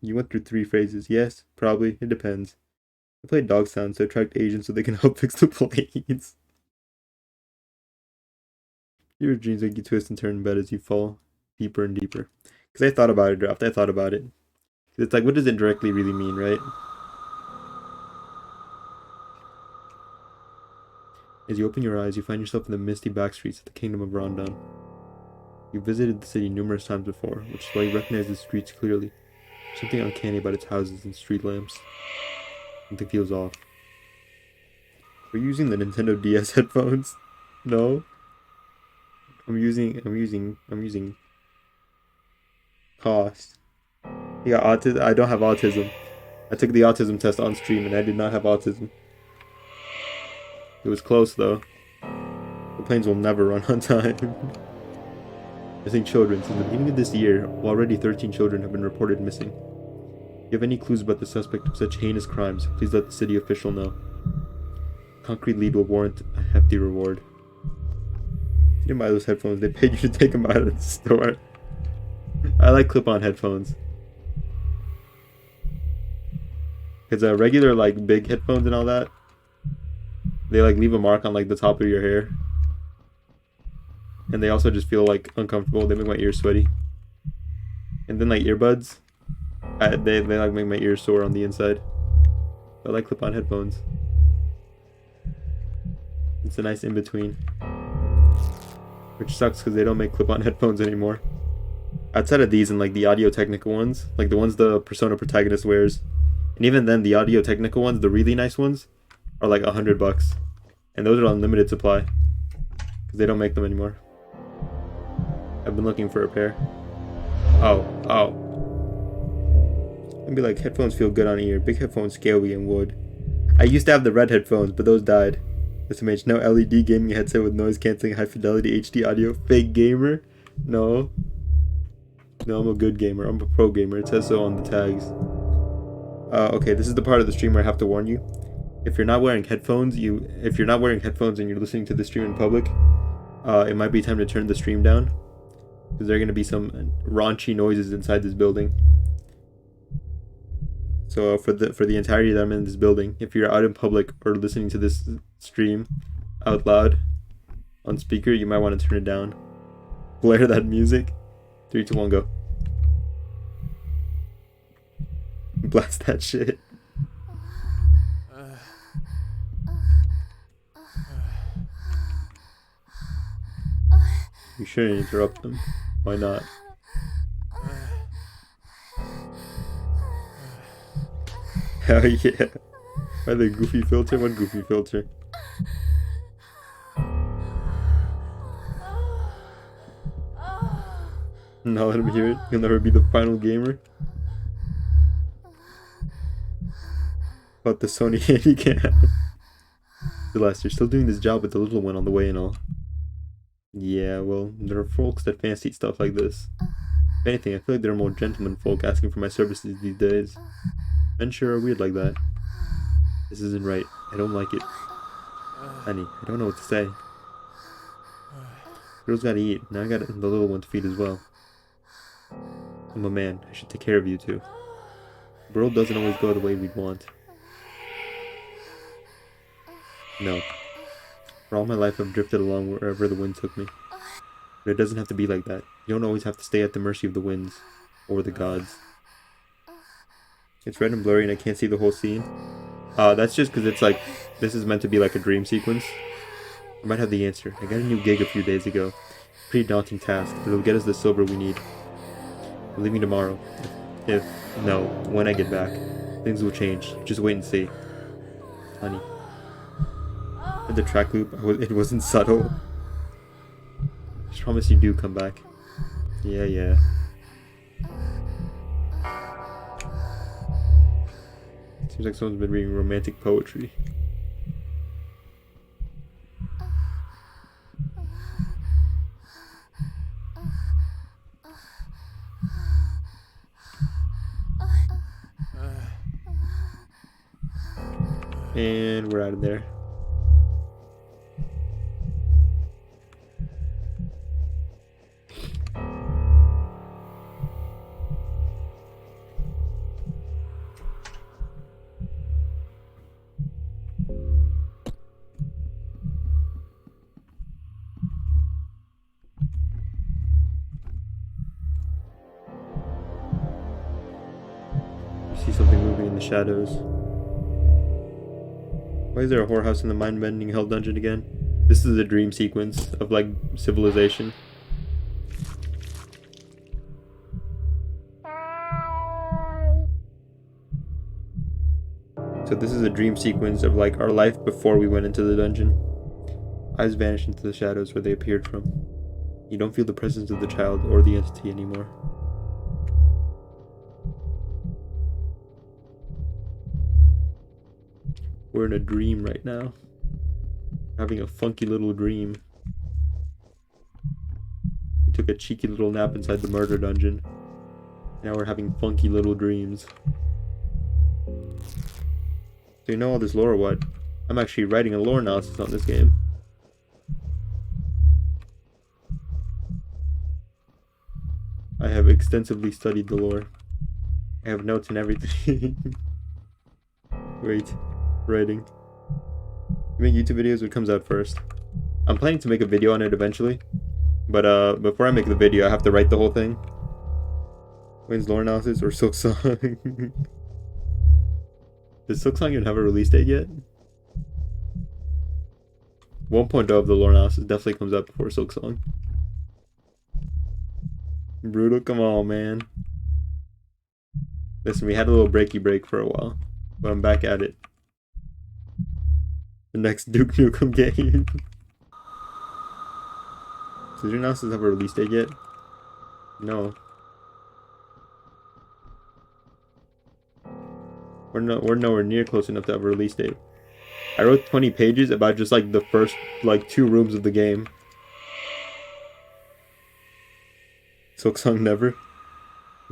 You went through 3 phrases. Yes, probably. It depends. I play dog sounds to attract agents so they can help fix the planes. Your dreams make you twist and turn in bed as you fall deeper and deeper. Because I thought about it, Draft. I thought about it. It's like, what does indirectly really mean, right? As you open your eyes, you find yourself in the misty back streets of the Kingdom of Rondon. You visited the city numerous times before, which is why you recognize the streets clearly. There's something uncanny about its houses and street lamps. Something feels off. Are you using the Nintendo DS headphones? No. I'm using cost. You got autism? I don't have autism. I took the autism test on stream and I did not have autism. It was close though. The planes will never run on time. Missing children. Since the beginning of this year, already 13 children have been reported missing. If you have any clues about the suspect of such heinous crimes, please let the city official know. A concrete lead will warrant a hefty reward. You didn't buy those headphones, they paid you to take them out of the store. I like clip-on headphones. Because regular, like, big headphones and all that, they, like, leave a mark on, like, the top of your hair. And they also just feel, like, uncomfortable. They make my ears sweaty. And then, like, earbuds, they like, make my ears sore on the inside. I like clip-on headphones. It's a nice in-between. Which sucks because they don't make clip-on headphones anymore. Outside of these and, like, the Audio-Technica ones, like, the ones the Persona protagonist wears, and even then, the Audio-Technica ones, the really nice ones, are like $100. And those are on limited supply. Because they don't make them anymore. I've been looking for a pair. Oh. I'd be like, headphones feel good on ear. Big headphones scale me and wood. I used to have the red headphones, but those died. SMH, no LED gaming headset with noise cancelling high fidelity HD audio. Fake gamer? No. No, I'm a good gamer. I'm a pro gamer. It says so on the tags. Okay, this is the part of the stream where I have to warn you. If you're not wearing headphones, and you're listening to the stream in public, it might be time to turn the stream down. Because there are going to be some raunchy noises inside this building. So for the entirety that I'm in this building, if you're out in public or listening to this stream out loud on speaker, you might want to turn it down. Blare that music. 3, 2, 1, go. Blast that shit. You shouldn't interrupt them. Why not? Hell yeah. By the goofy filter? What goofy filter? No, let him hear it. He'll never be the final gamer. About the Sony Handycam. Celeste, you're still doing this job with the little one on the way and all. Yeah, well, there are folks that fancy stuff like this. If anything, I feel like there are more gentlemen folk asking for my services these days. Men sure are weird like that. This isn't right. I don't like it. Honey, I don't know what to say. Girls gotta eat. Now I got the little one to feed as well. I'm a man. I should take care of you too. The world doesn't always go the way we'd want. No. For all my life I've drifted along wherever the wind took me. But it doesn't have to be like that. You don't always have to stay at the mercy of the winds. Or the gods. It's red and blurry and I can't see the whole scene. That's just because it's like, this is meant to be like a dream sequence. I might have the answer. I got a new gig a few days ago. Pretty daunting task, but it'll get us the silver we need. We're leaving tomorrow. When I get back. Things will change. Just wait and see. Honey. And the track loop, it wasn't subtle. Just promise you do come back. Yeah. Seems like someone's been reading romantic poetry. And we're out of there. You see something moving in the shadows. Why is there a whorehouse in the mind-bending hell dungeon again? This is a dream sequence of like civilization. So this is a dream sequence of like our life before we went into the dungeon. Eyes vanish into the shadows where they appeared from. You don't feel the presence of the child or the entity anymore. We're in a dream right now. Having a funky little dream. We took a cheeky little nap inside the murder dungeon. Now we're having funky little dreams. So you know all this lore or what? I'm actually writing a lore analysis on this game. I have extensively studied the lore. I have notes and everything. Wait. Writing. You make YouTube videos, what comes out first? I'm planning to make a video on it eventually. But before I make the video, I have to write the whole thing. When's lore analysis or Silksong? Does Silksong even have a release date yet? 1.0 of the lore analysis definitely comes out before Silksong. Brutal, come on, man. Listen, we had a little breaky break for a while, but I'm back at it. The next Duke Nukem game. So does your analysis have a release date yet? No. We're nowhere near close enough to have a release date. I wrote 20 pages about just like the first like 2 rooms of the game. Silksong never.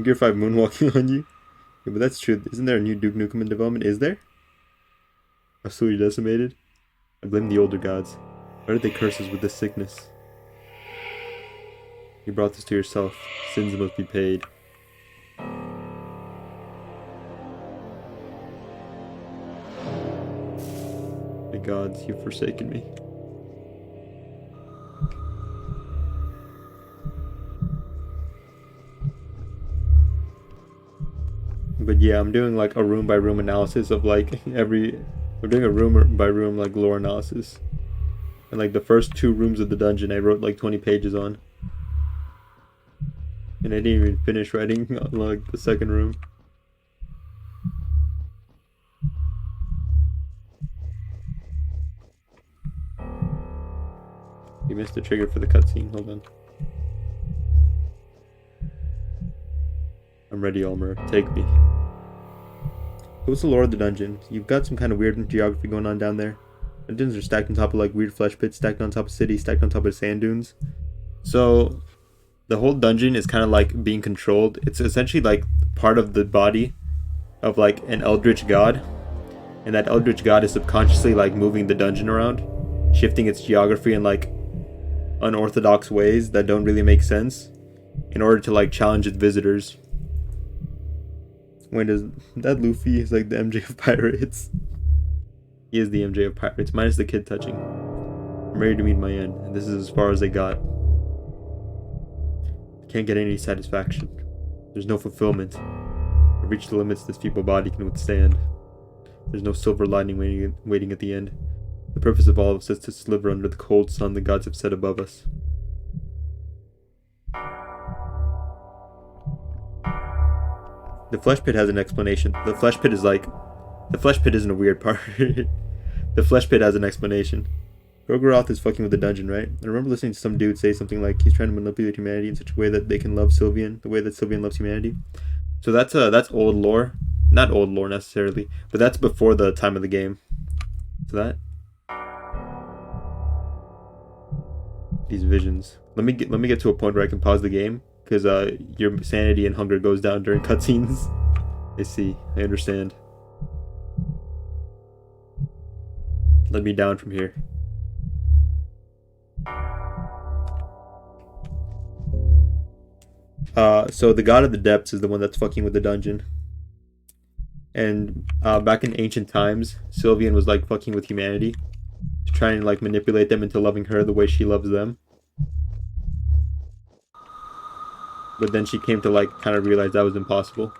Gear 5 moonwalking on you. Yeah, but that's true. Isn't there a new Duke Nukem in development? Is there? Absolutely decimated. I blame the older gods. Why did they curse us with this sickness? You brought this to yourself. Sins must be paid. My gods, you've forsaken me. But yeah, I'm doing like a room by room analysis of like we're doing a room by room like lore analysis. And like the first 2 rooms of the dungeon I wrote like 20 pages on. And I didn't even finish writing on like the second room. You missed the trigger for the cutscene, hold on. I'm ready, Ulmer. Take me. What's the lore of the dungeon? You've got some kind of weird geography going on down there. Dungeons are stacked on top of like weird flesh pits, stacked on top of cities, stacked on top of sand dunes. So the whole dungeon is kind of like being controlled. It's essentially like part of the body of like an eldritch god. And that eldritch god is subconsciously like moving the dungeon around. shifting its geography in like unorthodox ways that don't really make sense in order to like challenge its visitors. When does that Luffy is like the MJ of pirates? He is the MJ of pirates, minus the kid touching. I'm ready to meet my end, and this is as far as I got. I can't get any satisfaction. There's no fulfillment. I've reached the limits this feeble body can withstand. There's no silver lining waiting at the end. The purpose of all of us is to sliver under the cold sun the gods have set above us. The flesh pit has an explanation. The flesh pit is like... The flesh pit isn't a weird part. The flesh pit has an explanation. Gorgoroth is fucking with the dungeon, right? I remember listening to some dude say something like he's trying to manipulate humanity in such a way that they can love Sylvian, the way that Sylvian loves humanity. So that's old lore. Not old lore necessarily, but that's before the time of the game. So that... These visions. Let me get to a point where I can pause the game, because your sanity and hunger goes down during cutscenes. I see. I understand. Let me down from here. So the god of the depths is the one that's fucking with the dungeon. And back in ancient times, Sylvian was like fucking with humanity to try and like manipulate them into loving her the way she loves them. But then she came to like kind of realize that was impossible.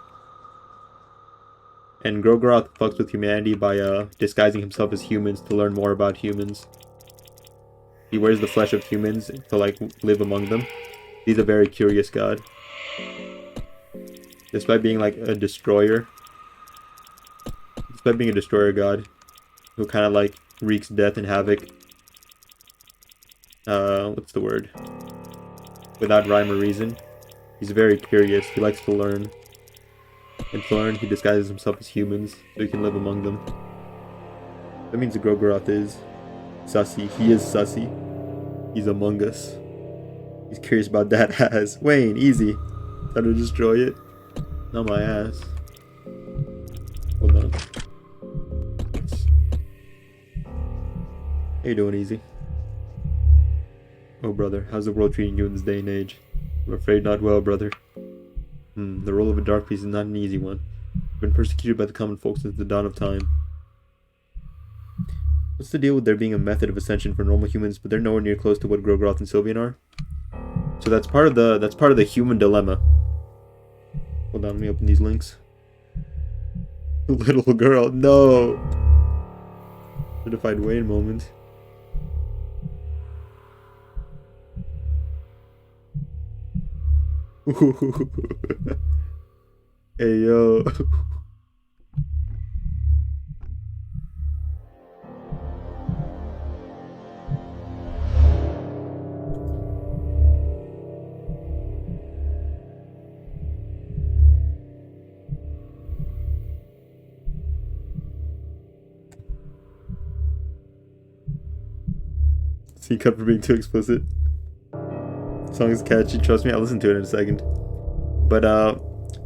And Gorgoroth fucks with humanity by disguising himself as humans to learn more about humans. He wears the flesh of humans to like live among them. He's a very curious god. Despite being like a destroyer. Despite being a destroyer god who kind of like wreaks death and havoc. What's the word? Without rhyme or reason. He's very curious. He likes to learn. And to learn, he disguises himself as humans so he can live among them. That means the Gorgoroth is sussy. He is sussy. He's among us. He's curious about that ass. Wayne, easy. Try to destroy it. Not my ass. Hold on. How you doing, Easy? Oh, brother, how's the world treating you in this day and age? I'm afraid not well, brother. The role of a dark priest is not an easy one. I've been persecuted by the common folk since the dawn of time. What's the deal with there being a method of ascension for normal humans, but they're nowhere near close to what Gorgoroth and Sylvian are? So that's part of the human dilemma. Hold on, let me open these links. Little girl, no! Certified Wayne moment. Hey yo. See, cut for being too explicit. Song is catchy, trust me, I'll listen to it in a second. But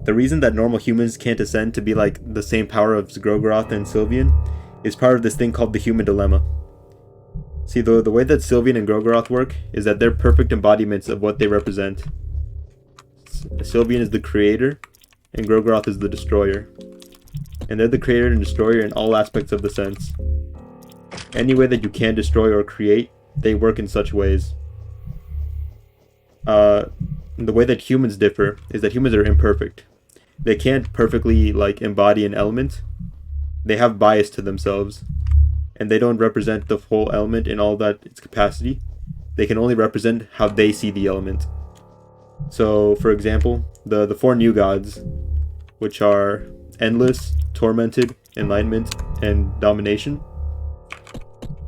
the reason that normal humans can't ascend to be like the same power of Gorgoroth and Sylvian is part of this thing called the human dilemma. See, the way that Sylvian and Gorgoroth work is that they're perfect embodiments of what they represent. Sylvian is the creator, and Gorgoroth is the destroyer. And they're the creator and destroyer in all aspects of the sense. Any way that you can destroy or create, they work in such ways. The way that humans differ is that humans are imperfect. They can't perfectly like embody an element. They have bias to themselves, and they don't represent the whole element in all that its capacity. They can only represent how they see the element. So, for example, the four new gods, which are endless, tormented, enlightenment, and domination,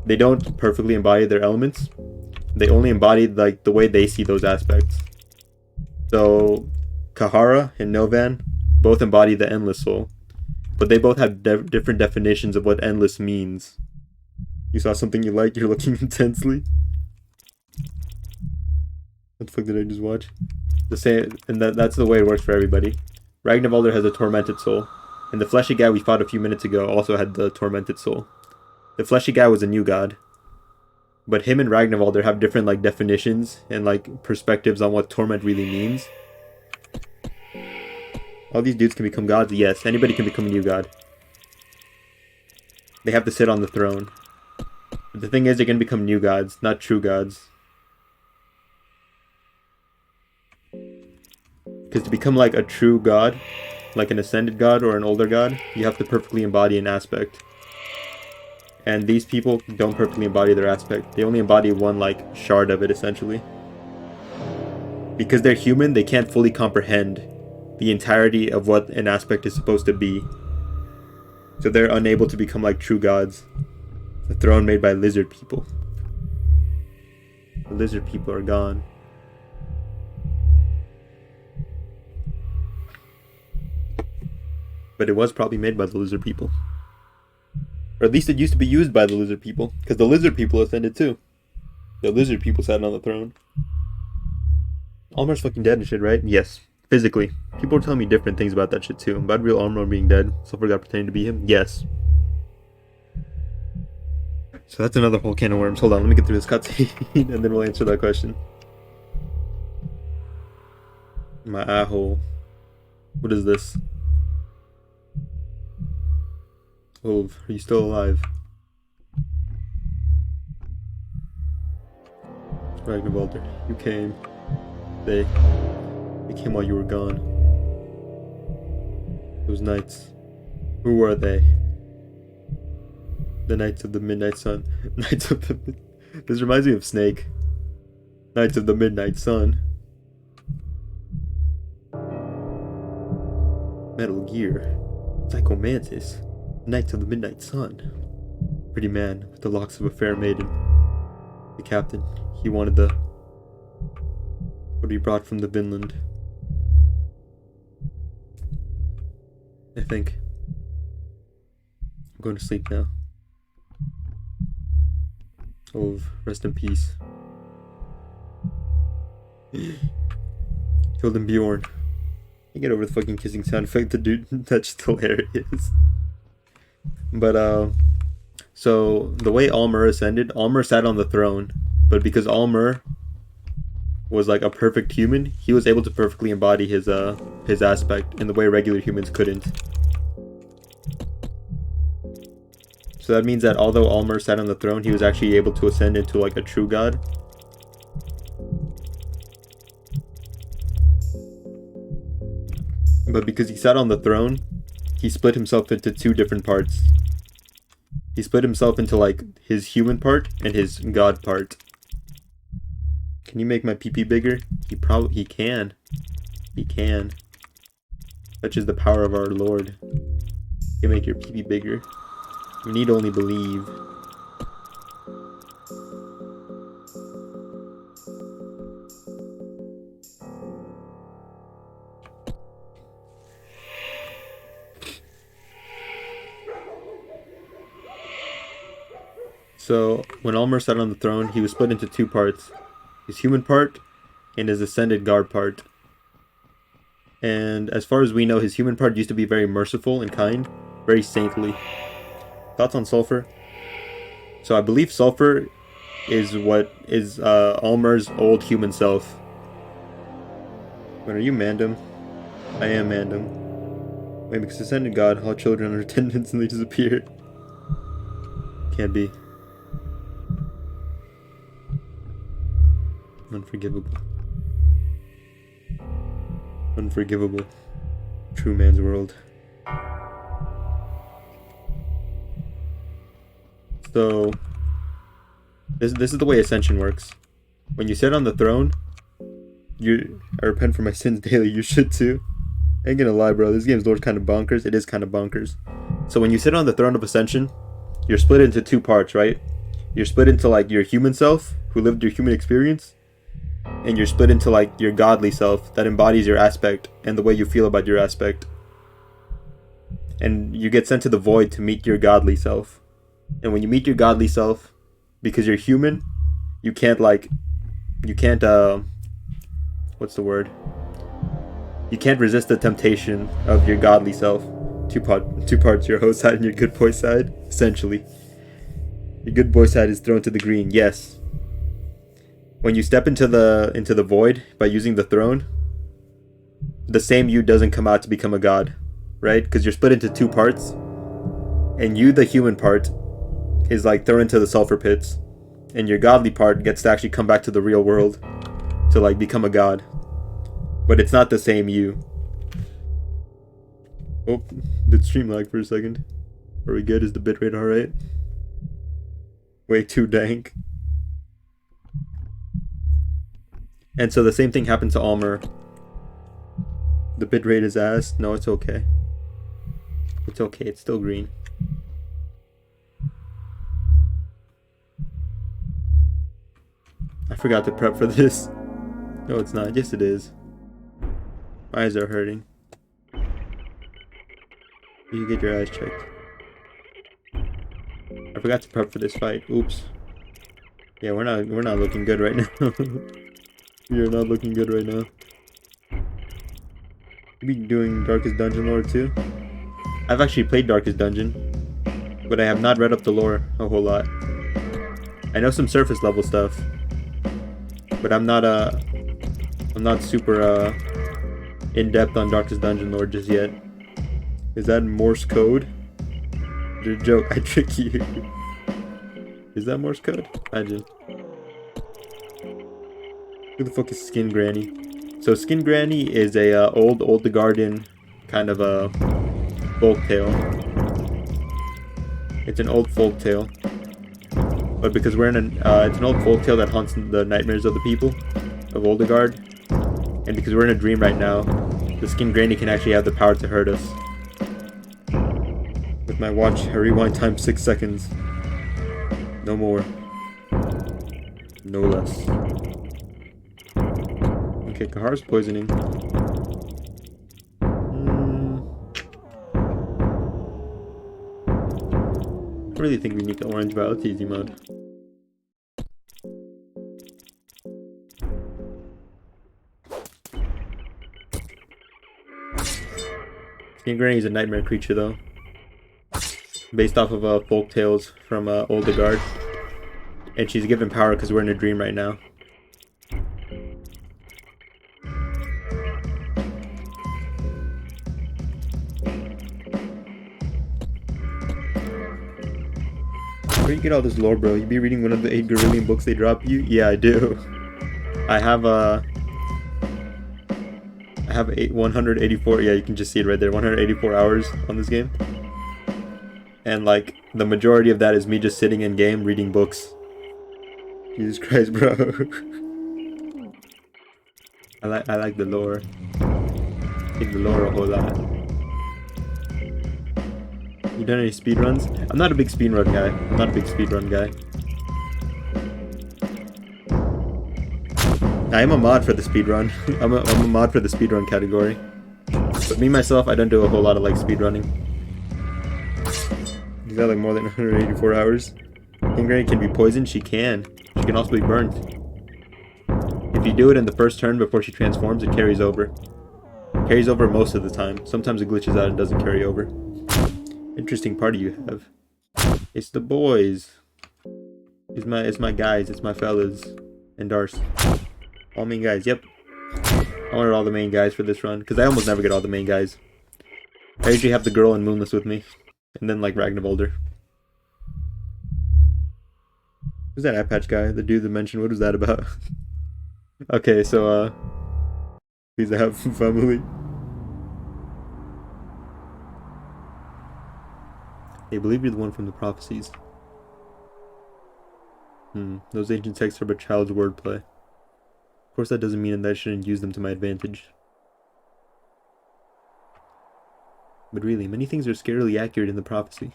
they don't perfectly embody their elements. They only embody like the way they see those aspects. So Kahara and Novan both embody the endless soul, but they both have different definitions of what endless means. You saw something you like, you're looking intensely. What the fuck did I just watch? The same, and that's the way it works for everybody. Ragnvaldr has a tormented soul, and the fleshy guy we fought a few minutes ago also had the tormented soul. The fleshy guy was a new god. But him and Ragnvaldr have different like definitions and like perspectives on what torment really means. All these dudes can become gods? Yes, anybody can become a new god. They have to sit on the throne. But the thing is, they can become new gods, not true gods. Because to become like a true god, like an ascended god or an older god, you have to perfectly embody an aspect. And these people don't perfectly embody their aspect. They only embody one like shard of it, essentially. Because they're human, they can't fully comprehend the entirety of what an aspect is supposed to be. So they're unable to become like true gods. A throne made by lizard people. The lizard people are gone. But it was probably made by the lizard people. Or at least it used to be used by the lizard people. Because the lizard people ascended too. The lizard people sat on the throne. Almar's fucking dead and shit, right? Yes. Physically. People are telling me different things about that shit too. About real Almar being dead. Sulfur God pretending to be him? Yes. So that's another whole can of worms. Hold on, let me get through this cutscene and then we'll answer that question. My eye hole. What is this? Ove, are you still alive? Ragnvaldr, you came. They came while you were gone. Those knights. Who were they? The Knights of the Midnight Sun. Knights of the... This reminds me of Snake. Knights of the Midnight Sun. Metal Gear. Psycho Mantis. Knights of the Midnight Sun. Pretty man with the locks of a fair maiden. The captain. He wanted the... what he brought from the Vinland. I think. I'm going to sleep now. Oh, rest in peace. Killed him, Bjorn. You get over the fucking kissing sound effect, the dude. That's just hilarious. But, so, the way Almar ascended, Almar sat on the throne. But because Almar was like a perfect human, he was able to perfectly embody his aspect in the way regular humans couldn't. So that means that although Almar sat on the throne, he was actually able to ascend into like a true god. But because he sat on the throne, he split himself into two different parts. He split himself into like his human part and his god part. Can you make my pee-pee bigger? He can. He can. Such is the power of our Lord. He can make your pee-pee bigger. You need only believe. So, when Almar sat on the throne, he was split into two parts. His human part and his ascended god part. And as far as we know, his human part used to be very merciful and kind. Very saintly. Thoughts on Sulfur? So I believe Sulfur is what is Almar's old human self. Wait, are you Mandem? I am Mandem. Wait, because ascended god, all children are attendants and they disappear. Can't be. Unforgivable. Unforgivable. True man's world. So, this is the way Ascension works. When you sit on the throne, I repent for my sins daily, you should too. I ain't gonna lie, bro, this game's lore kind of bonkers. It is kind of bonkers. So when you sit on the throne of Ascension, you're split into two parts, right? You're split into like your human self, who lived your human experience, and you're split into like your godly self, that embodies your aspect, and the way you feel about your aspect. And you get sent to the void to meet your godly self. And when you meet your godly self, because you're human, you can't what's the word? You can't resist the temptation of your godly self. Two parts, your host side and your good boy side, essentially. Your good boy side is thrown to the green. Yes. When you step into the void by using the throne, the same you doesn't come out to become a god, right? Because you're split into two parts, and you, the human part, is like thrown into the sulfur pits, and your godly part gets to actually come back to the real world to like become a god. But it's not the same you. Oh, did stream lag for a second. Are we good? Is the bitrate alright? Way too dank. And so the same thing happened to Almer. The bitrate is ass. No, it's okay. It's okay, it's still green. I forgot to prep for this. No, it's not. Yes, it is. My eyes are hurting. You get your eyes checked. I forgot to prep for this fight. Oops. Yeah, we're not looking good right now. We are not looking good right now. You be doing Darkest Dungeon lore too? I've actually played Darkest Dungeon, but I have not read up the lore a whole lot. I know some surface level stuff, but I'm not super in depth on Darkest Dungeon lore just yet. Is that Morse code? The joke, I trick you. Is that Morse code? Imagine. Who the fuck is Skin Granny? So Skin Granny is a old garden kind of a folk tale. It's an old folk tale, but because we're in it's an old folk tale that haunts the nightmares of the people of Oldegard, and because we're in a dream right now, the Skin Granny can actually have the power to hurt us. With my watch, I rewind time 6 seconds. No more. No less. Okay, Kahar's poisoning. I really think we need the orange vial. It's easy mode. Skin Granny is a nightmare creature though. Based off of folk tales from Oldegard. And she's given power because we're in a dream right now. Where do you get all this lore, bro? You be reading one of the 8 Gorillion books they drop you? Yeah, I do. I have 184, yeah, you can just see it right there, 184 hours on this game. And like, the majority of that is me just sitting in game reading books. Jesus Christ, bro. I like the lore. I like the lore a whole lot. You done any speedruns? I'm not a big speedrun guy. I am a mod for the speedrun. I'm a mod for the speedrun category. But me myself, I don't do a whole lot of like speedrunning. You got like more than 184 hours. Skin Granny can be poisoned. She can. She can also be burnt. If you do it in the first turn before she transforms, it carries over. It carries over most of the time. Sometimes it glitches out and doesn't carry over. Interesting party you have. It's the boys. It's my guys. It's my fellas. And Darce. All main guys. Yep. I wanted all the main guys for this run because I almost never get all the main guys. I usually have the girl and Moonless with me, and then like Ragnarbolder. Who's that Eye Patch guy? The dude that mentioned. What was that about? Okay, so please have family. They believe you're the one from the prophecies. Those ancient texts are but child's wordplay. Of course that doesn't mean that I shouldn't use them to my advantage. But really, many things are scarily accurate in the prophecy.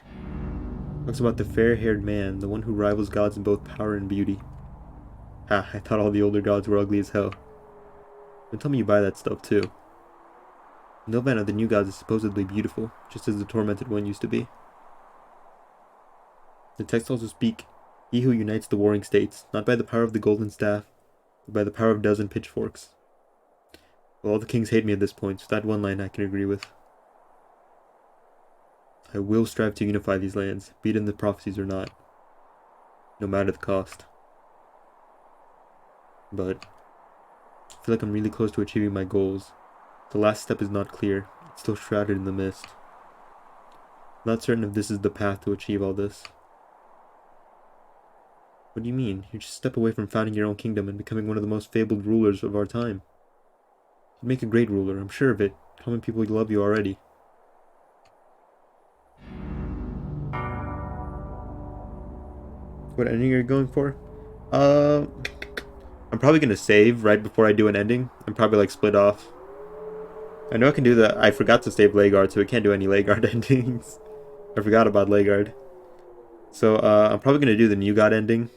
It talks about the fair-haired man, the one who rivals gods in both power and beauty. Ah, I thought all the older gods were ugly as hell. Don't tell me you buy that stuff too. Nilvana, the new god, is supposedly beautiful, just as the tormented one used to be. The texts also speak, he who unites the warring states, not by the power of the golden staff, but by the power of 12 pitchforks. Well, all the kings hate me at this point, so that one line I can agree with. I will strive to unify these lands, be it in the prophecies or not. no matter the cost. But I feel like I'm really close to achieving my goals. The last step is not clear. It's still shrouded in the mist. I'm not certain if this is the path to achieve all this. What do you mean? You're just a step away from founding your own kingdom and becoming one of the most fabled rulers of our time. You'd make a great ruler, I'm sure of it. Common people love you already. What ending are you going for? I'm probably gonna save right before I do an ending and probably like split off. I know I can do that. I forgot to save Leigard, so we can't do any Leigard endings. I forgot about Leigard. So I'm probably gonna do the New God ending.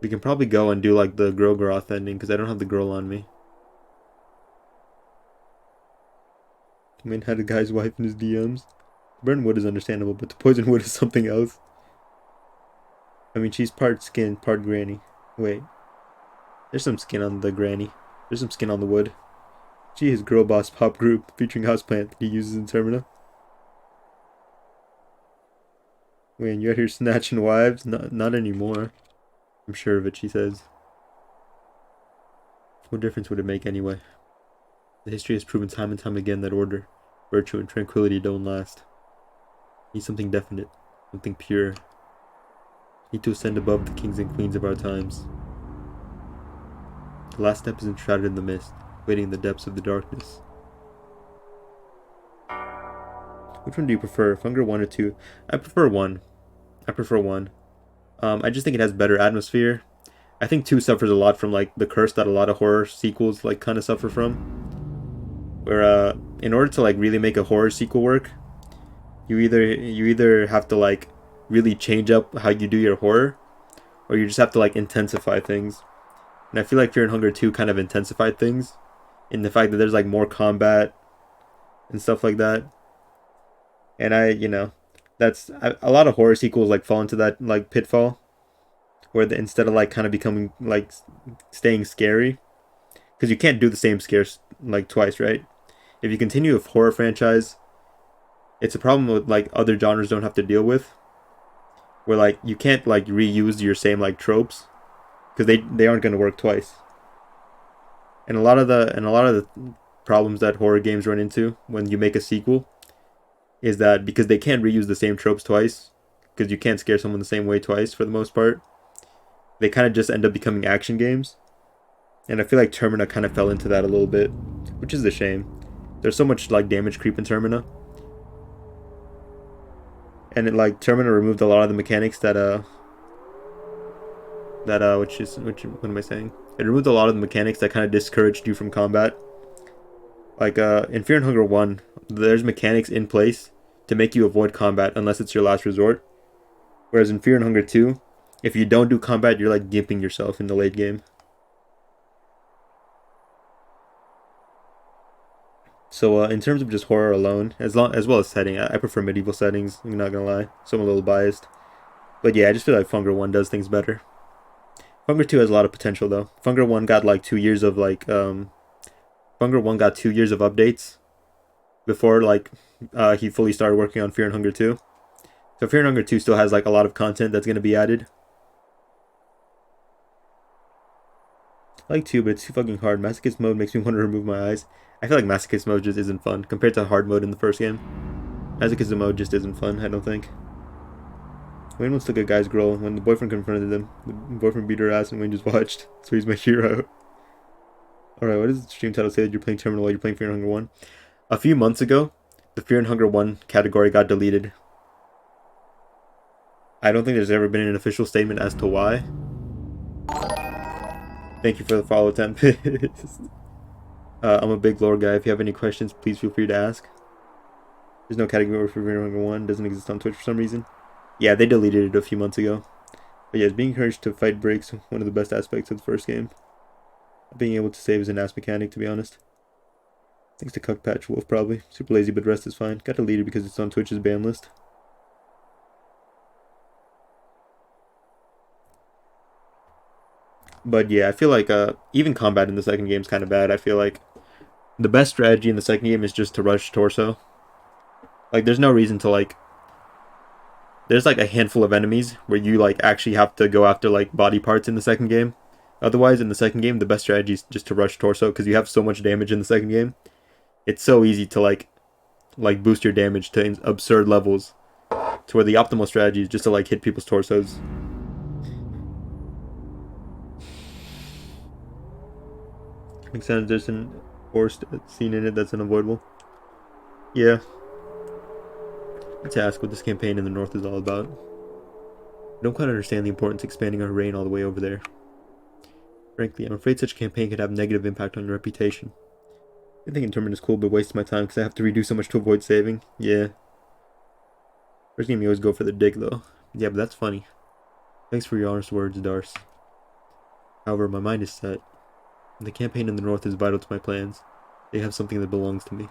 We can probably go and do like the Grogoroth ending because I don't have the girl on me. I mean, had a guy's wife in his DMs. Burn wood is understandable, but the poison wood is something else. I mean, she's part skin, part granny. Wait. There's some skin on the granny. There's some skin on the wood. Gee, his girl boss pop group featuring houseplant that he uses in Termina. Wait, and you're out here snatching wives? Not anymore. I'm sure of it, she says. What difference would it make anyway? The history has proven time and time again that order, virtue, and tranquility don't last. Need something definite, something pure. Need to ascend above the kings and queens of our times. The last step is enshrouded in the mist, waiting in the depths of the darkness. Which one do you prefer, Hunger 1 or 2? I prefer 1. I prefer 1. I just think it has better atmosphere. I think 2 suffers a lot from like the curse that a lot of horror sequels like kind of suffer from. Where in order to like really make a horror sequel work, you either have to like really change up how you do your horror, or you just have to like intensify things. And I feel like Fear and Hunger 2 kind of intensified things in the fact that there's like more combat and stuff like that. And that's a lot of horror sequels like fall into that like pitfall where instead of like kind of becoming like staying scary, because you can't do the same scares like twice, right? If you continue a horror franchise, it's a problem with like other genres don't have to deal with, where like you can't like reuse your same like tropes because they aren't going to work twice. And a lot of the problems that horror games run into when you make a sequel is that because they can't reuse the same tropes twice, because you can't scare someone the same way twice for the most part, they kind of just end up becoming action games. And I feel like Termina kind of fell into that a little bit, which is a shame. There's so much like damage creep in Termina. And it like Termina removed a lot of the mechanics that what am I saying? It removed a lot of the mechanics that kind of discouraged you from combat. Like in Fear and Hunger 1, there's mechanics in place to make you avoid combat unless it's your last resort. Whereas in Fear and Hunger 2, if you don't do combat, you're like gimping yourself in the late game. So in terms of just horror alone, as well as setting, I prefer medieval settings. I'm not gonna lie, so I'm a little biased. But yeah, I just feel like Hunger 1 does things better. Hunger 2 has a lot of potential though. Hunger 1 got like 2 years of like Hunger 1 got 2 years of updates before like he fully started working on Fear and Hunger 2. So Fear and Hunger 2 still has like a lot of content that's gonna be added. I like 2, but it's too fucking hard. Masochist mode makes me want to remove my eyes. I feel like Masochist mode just isn't fun compared to hard mode in the first game. Masochist mode just isn't fun, I don't think. Wayne once took a guy's girl. When the boyfriend confronted them, the boyfriend beat her ass and Wayne just watched. So he's my hero. Alright, what does the stream title say that you're playing Terminal while you're playing Fear and Hunger 1? A few months ago, the Fear and Hunger 1 category got deleted. I don't think there's ever been an official statement as to why. Thank you for the follow, Tempest. I'm a big lore guy. If you have any questions, please feel free to ask. There's no category for Fear and Hunger 1. Doesn't exist on Twitch for some reason. Yeah, they deleted it a few months ago. But yes, being encouraged to fight breaks one of the best aspects of the first game. Being able to save is an ass mechanic, to be honest. Thanks to Cuck Patch Wolf, probably. Super lazy, but rest is fine. Got deleted because it's on Twitch's ban list. But yeah, I feel like even combat in the second game is kind of bad. I feel like the best strategy in the second game is just to rush torso. Like, there's no reason to, like... There's like a handful of enemies where you like actually have to go after like body parts in the second game. Otherwise, in the second game, the best strategy is just to rush torso because you have so much damage in the second game. It's so easy to like boost your damage to absurd levels, to where the optimal strategy is just to like hit people's torsos. Makes sense. There's an forced scene in it that's unavoidable. Yeah. Let's ask what this campaign in the north is all about. I don't quite understand the importance of expanding our reign all the way over there. Frankly, I'm afraid such a campaign could have negative impact on your reputation. I think Interment is cool, but wastes my time because I have to redo so much to avoid saving. Yeah. First game, you always go for the dig, though. Yeah, but that's funny. Thanks for your honest words, Darce. However, my mind is set. The campaign in the north is vital to my plans. They have something that belongs to me.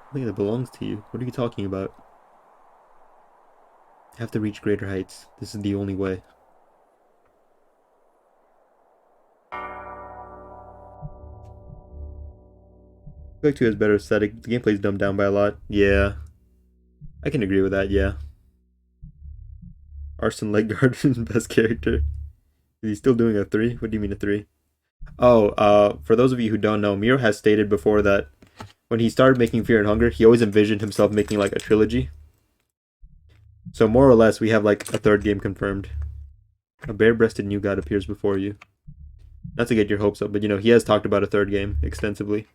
Something that belongs to you? What are you talking about? I have to reach greater heights. This is the only way. Quake 2 has better aesthetic. The gameplay is dumbed down by a lot. Yeah. I can agree with that, yeah. Arsene Legard, best character. Is he still doing a 3? What do you mean a 3? Oh, for those of you who don't know, Miro has stated before that when he started making Fear and Hunger, he always envisioned himself making like a trilogy. So more or less, we have like a third game confirmed. A bare-breasted new god appears before you. Not to get your hopes up, but you know, he has talked about a third game extensively.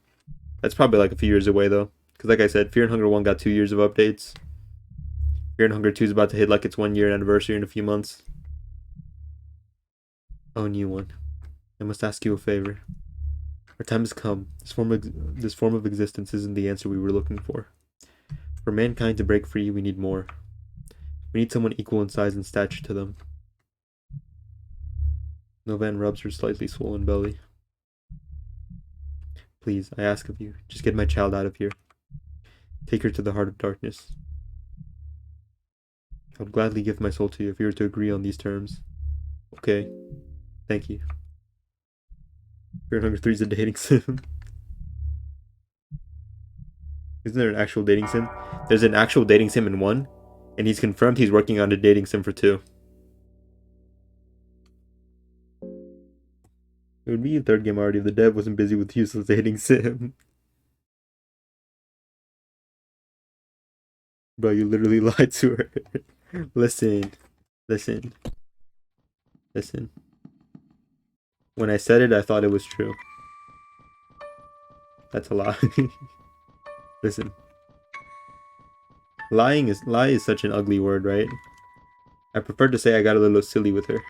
That's probably like a few years away though. Because like I said, Fear and Hunger 1 got 2 years of updates. Fear and Hunger 2 is about to hit like its 1 year anniversary in a few months. Oh, new one. I must ask you a favor. Our time has come. This form of existence isn't the answer we were looking for. For mankind to break free, we need more. We need someone equal in size and stature to them. Novan rubs her slightly swollen belly. Please, I ask of you, just get my child out of here. Take her to the heart of darkness. I would gladly give my soul to you if you were to agree on these terms. Okay. Thank you. Fear and Hunger 3 is a dating sim. Isn't there an actual dating sim? There's an actual dating sim in 1, and he's confirmed he's working on a dating sim for 2. It would be a third game already if the dev wasn't busy with useless dating sim. Bro, you literally lied to her. Listen. When I said it, I thought it was true. That's a lie. Listen. Lie is such an ugly word, right? I prefer to say I got a little silly with her.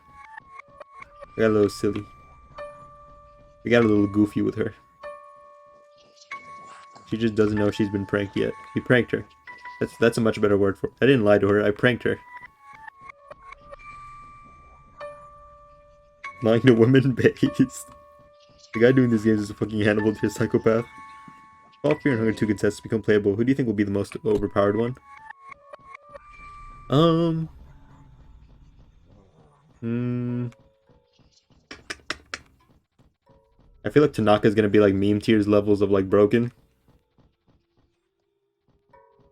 I got a little silly. I got a little goofy with her. She just doesn't know she's been pranked yet. We pranked her. That's a much better word for it. I didn't lie to her, I pranked her. Lying to women based. The guy doing these games is a fucking Hannibal to a psychopath. If all Fear and Hunger 2 contests become playable, who do you think will be the most overpowered one? I feel like Tanaka's gonna be like meme tiers levels of like broken.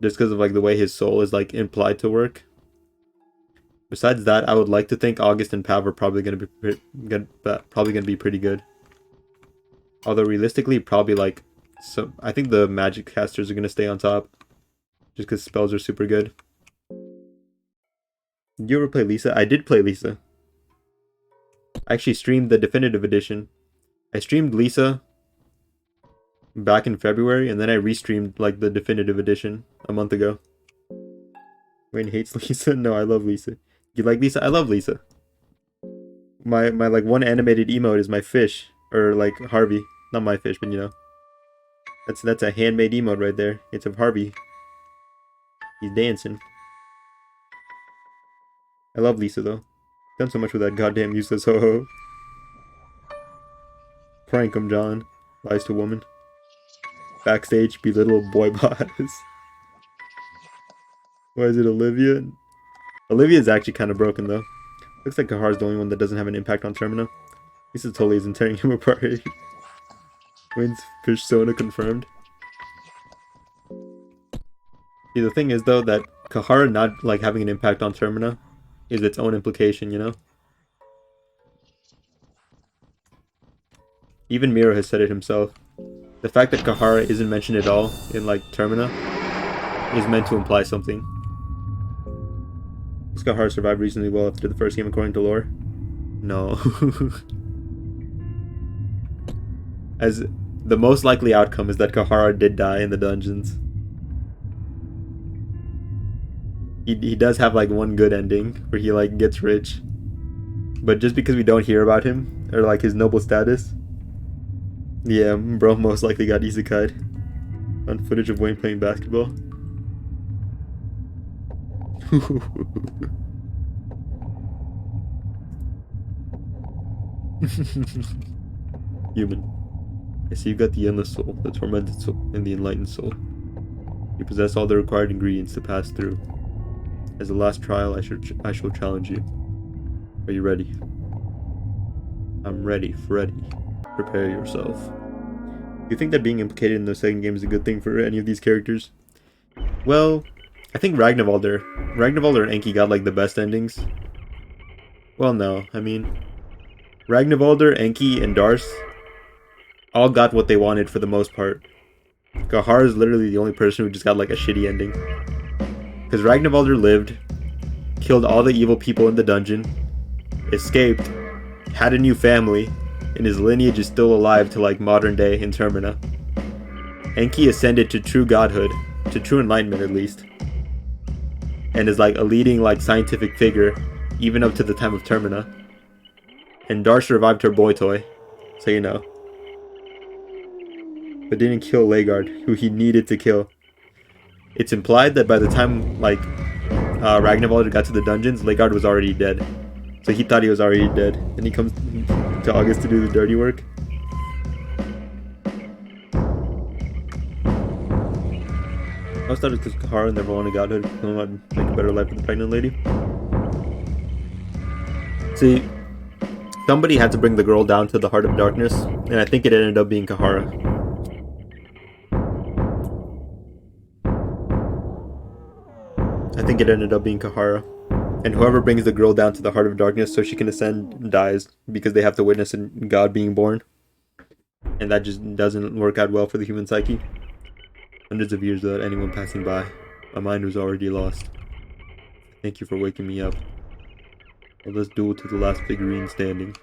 Just because of like the way his soul is like implied to work. Besides that, I would like to think August and Pav are probably gonna be pretty good. Although realistically, probably like I think the magic casters are gonna stay on top, just because spells are super good. Did you ever play Lisa? I did play Lisa. I actually streamed the definitive edition. I streamed Lisa back in February, and then I restreamed like the definitive edition a month ago. Wayne hates Lisa? No, I love Lisa. You like Lisa? I love Lisa. My like one animated emote is my fish, or like Harvey. Not my fish, but you know. That's a handmade emote right there. It's of Harvey. He's dancing. I love Lisa though. Done so much with that goddamn useless ho-ho. Prank him, John. Lies to woman. Backstage, belittle boy boss. Why is it Olivia? Olivia's actually kind of broken though. Looks like Kahar's the only one that doesn't have an impact on Termina. Lisa totally isn't tearing him apart. Wins fish Sona confirmed. See, the thing is though that Kahara not like having an impact on Termina is its own implication, you know? Even Miro has said it himself. The fact that Kahara isn't mentioned at all in like Termina is meant to imply something. Does Kahara survive reasonably well after the first game according to lore? No. As the most likely outcome is that Kahara did die in the dungeons. He does have like one good ending where he like gets rich. But just because we don't hear about him or like his noble status, yeah, bro most likely got isekai'd on footage of Wayne playing basketball. Human. I see you got the endless soul, the tormented soul, and the enlightened soul. You possess all the required ingredients to pass through. As a last trial, I shall challenge you. Are you ready? I'm ready, Freddy. Prepare yourself. Do you think that being implicated in the second game is a good thing for any of these characters? Well, I think Ragnvaldr and Enki got like the best endings. Well, no, I mean, Ragnvaldr, Enki, and Dars all got what they wanted for the most part. Kahara is literally the only person who just got like a shitty ending. Because Ragnvaldr lived, killed all the evil people in the dungeon, escaped, had a new family, and his lineage is still alive to like modern day in Termina. Enki ascended to true godhood, to true enlightenment at least, and is like a leading like scientific figure even up to the time of Termina. And Dar survived her boy toy, so you know. But didn't kill Leigard, who he needed to kill. It's implied that by the time like Ragnvaldr got to the dungeons, Leigard was already dead. So he thought he was already dead. And he comes to August to do the dirty work. I always thought it was because Kahara never wanted godhood. He'll not make a better life for the pregnant lady. See, somebody had to bring the girl down to the heart of darkness, and I think it ended up being Kahara. And whoever brings the girl down to the heart of darkness so she can ascend dies because they have to witness a god being born. And that just doesn't work out well for the human psyche. Hundreds of years without anyone passing by. My mind was already lost. Thank you for waking me up. Well, let's duel to the last figurine standing.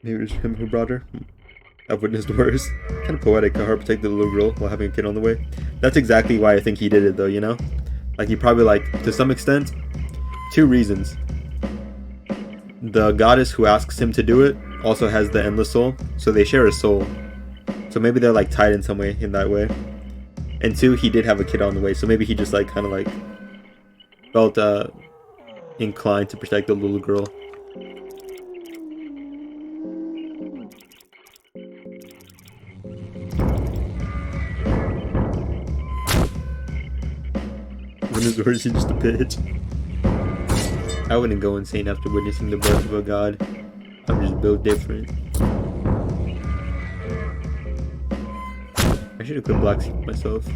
Maybe it was him who brought her? I've witnessed worse. Kind of poetic. Kahara protected the little girl while having a kid on the way. That's exactly why I think he did it though, you know? Like he probably like, to some extent, two reasons. The goddess who asks him to do it also has the endless soul, so they share a soul. So maybe they're like tied in some way, in that way. And two, he did have a kid on the way, so maybe he just like kind of like felt inclined to protect the little girl. Or is he just a bitch? I wouldn't go insane after witnessing the birth of a god. I'm just built different. I should have quit black myself.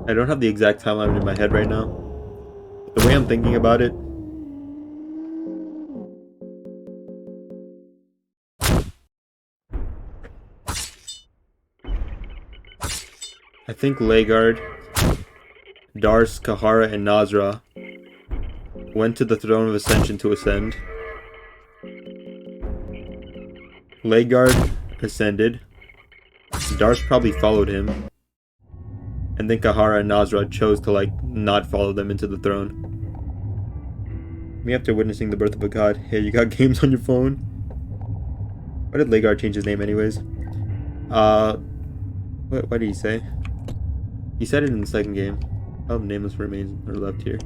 I don't have the exact timeline in my head right now. But the way I'm thinking about it, I think Leigard, Dars, Kahara, and Nazra went to the Throne of Ascension to ascend. Leigard ascended. Dars probably followed him. And then Kahara and Nazra chose to like not follow them into the throne. Me after witnessing the birth of a god. Hey, you got games on your phone? Why did Leigard change his name anyways? What did he say? He said it in the second game. Oh, nameless remains are left here.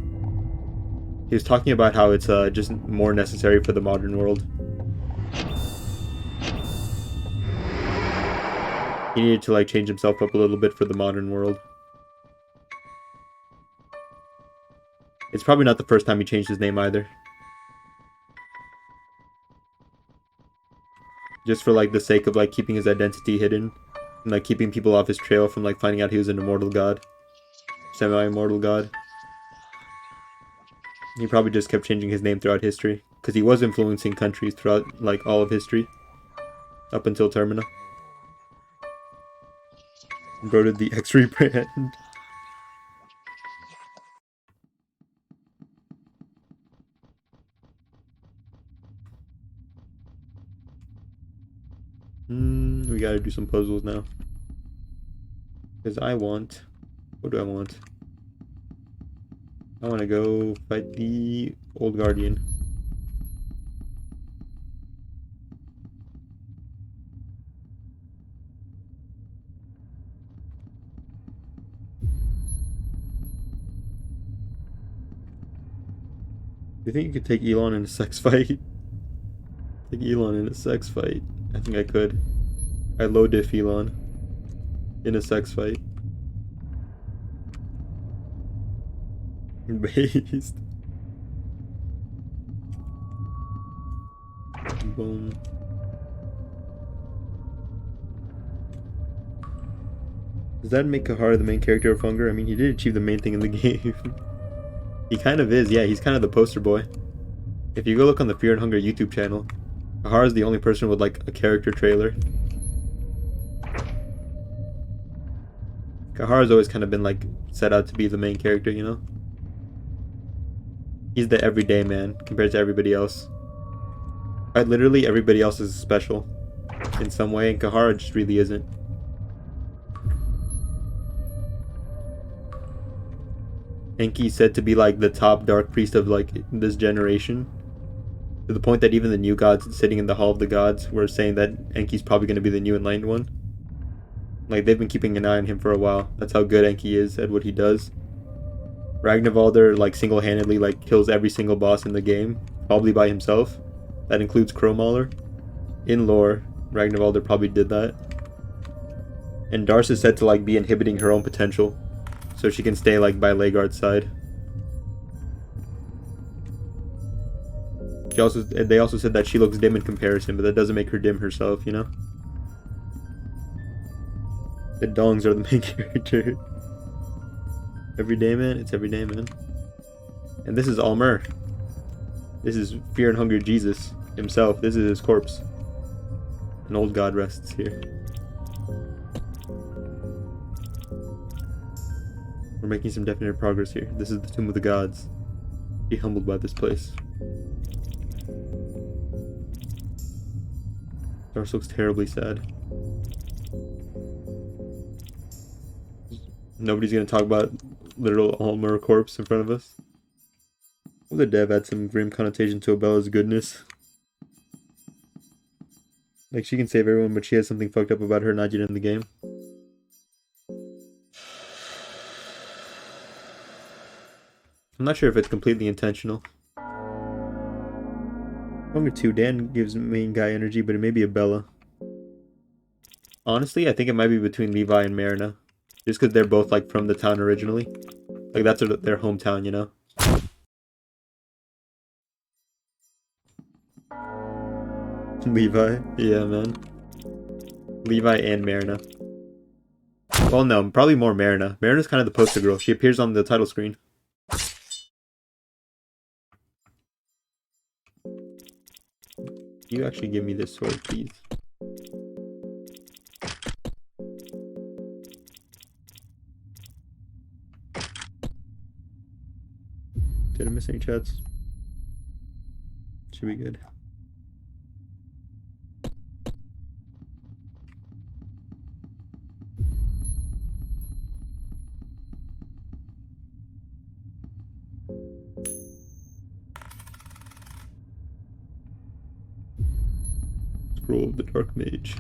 He was talking about how it's just more necessary for the modern world. He needed to like change himself up a little bit for the modern world. It's probably not the first time he changed his name either. Just for like the sake of like keeping his identity hidden and like keeping people off his trail from like finding out he was an immortal god. Semi-immortal god. He probably just kept changing his name throughout history because he was influencing countries throughout like all of history up until Termina. Bro did the X-rebrand. We gotta do some puzzles now. Because I want... What do I want? I want to go fight the Old Guardian. Do you think you could take Elon in a sex fight? Take Elon in a sex fight. I think I could. I low diff Elon in a sex fight. Based. Boom. Does that make Kahara the main character of Hunger? I mean, he did achieve the main thing in the game. He kind of is, yeah, he's kind of the poster boy. If you go look on the Fear and Hunger YouTube channel, Kahara's the only person with like a character trailer. Kahara's always kind of been like set out to be the main character, you know? He's the everyday man compared to everybody else. Quite literally, everybody else is special in some way, and Kahara just really isn't. Enki's said to be like the top dark priest of like this generation. To the point that even the new gods sitting in the Hall of the Gods were saying that Enki's probably going to be the new enlightened one. Like, they've been keeping an eye on him for a while. That's how good Enki is at what he does. Ragnvaldr, like, single-handedly, like, kills every single boss in the game. Probably by himself. That includes Crowmauler. In lore, Ragnvaldr probably did that. And Darce is said to, like, be inhibiting her own potential. So she can stay, like, by Leigard's side. They also said that she looks dim in comparison, but that doesn't make her dim herself, you know? The dongs are the main character. Everyday man? It's everyday man. And this is Almer. This is Fear and Hunger Jesus himself. This is his corpse. An old god rests here. We're making some definite progress here. This is the Tomb of the Gods. Be humbled by this place. Darce looks terribly sad. Nobody's gonna talk about literal Almer corpse in front of us. Well, the dev add some grim connotation to Abella's goodness. Like, she can save everyone, but she has something fucked up about her not yet in the game. I'm not sure if it's completely intentional. Hunger 2, Dan gives main guy energy, but it may be Abella. Honestly, I think it might be between Levi and Marina. Just because they're both, like, from the town originally. Like, that's their hometown, you know? Levi? Yeah, man. Levi and Marina. Well, no, probably more Marina. Marina's kind of the poster girl. She appears on the title screen. You actually give me this sword, please. Did I miss any chats? Should be good. Scroll of the Dark Mage.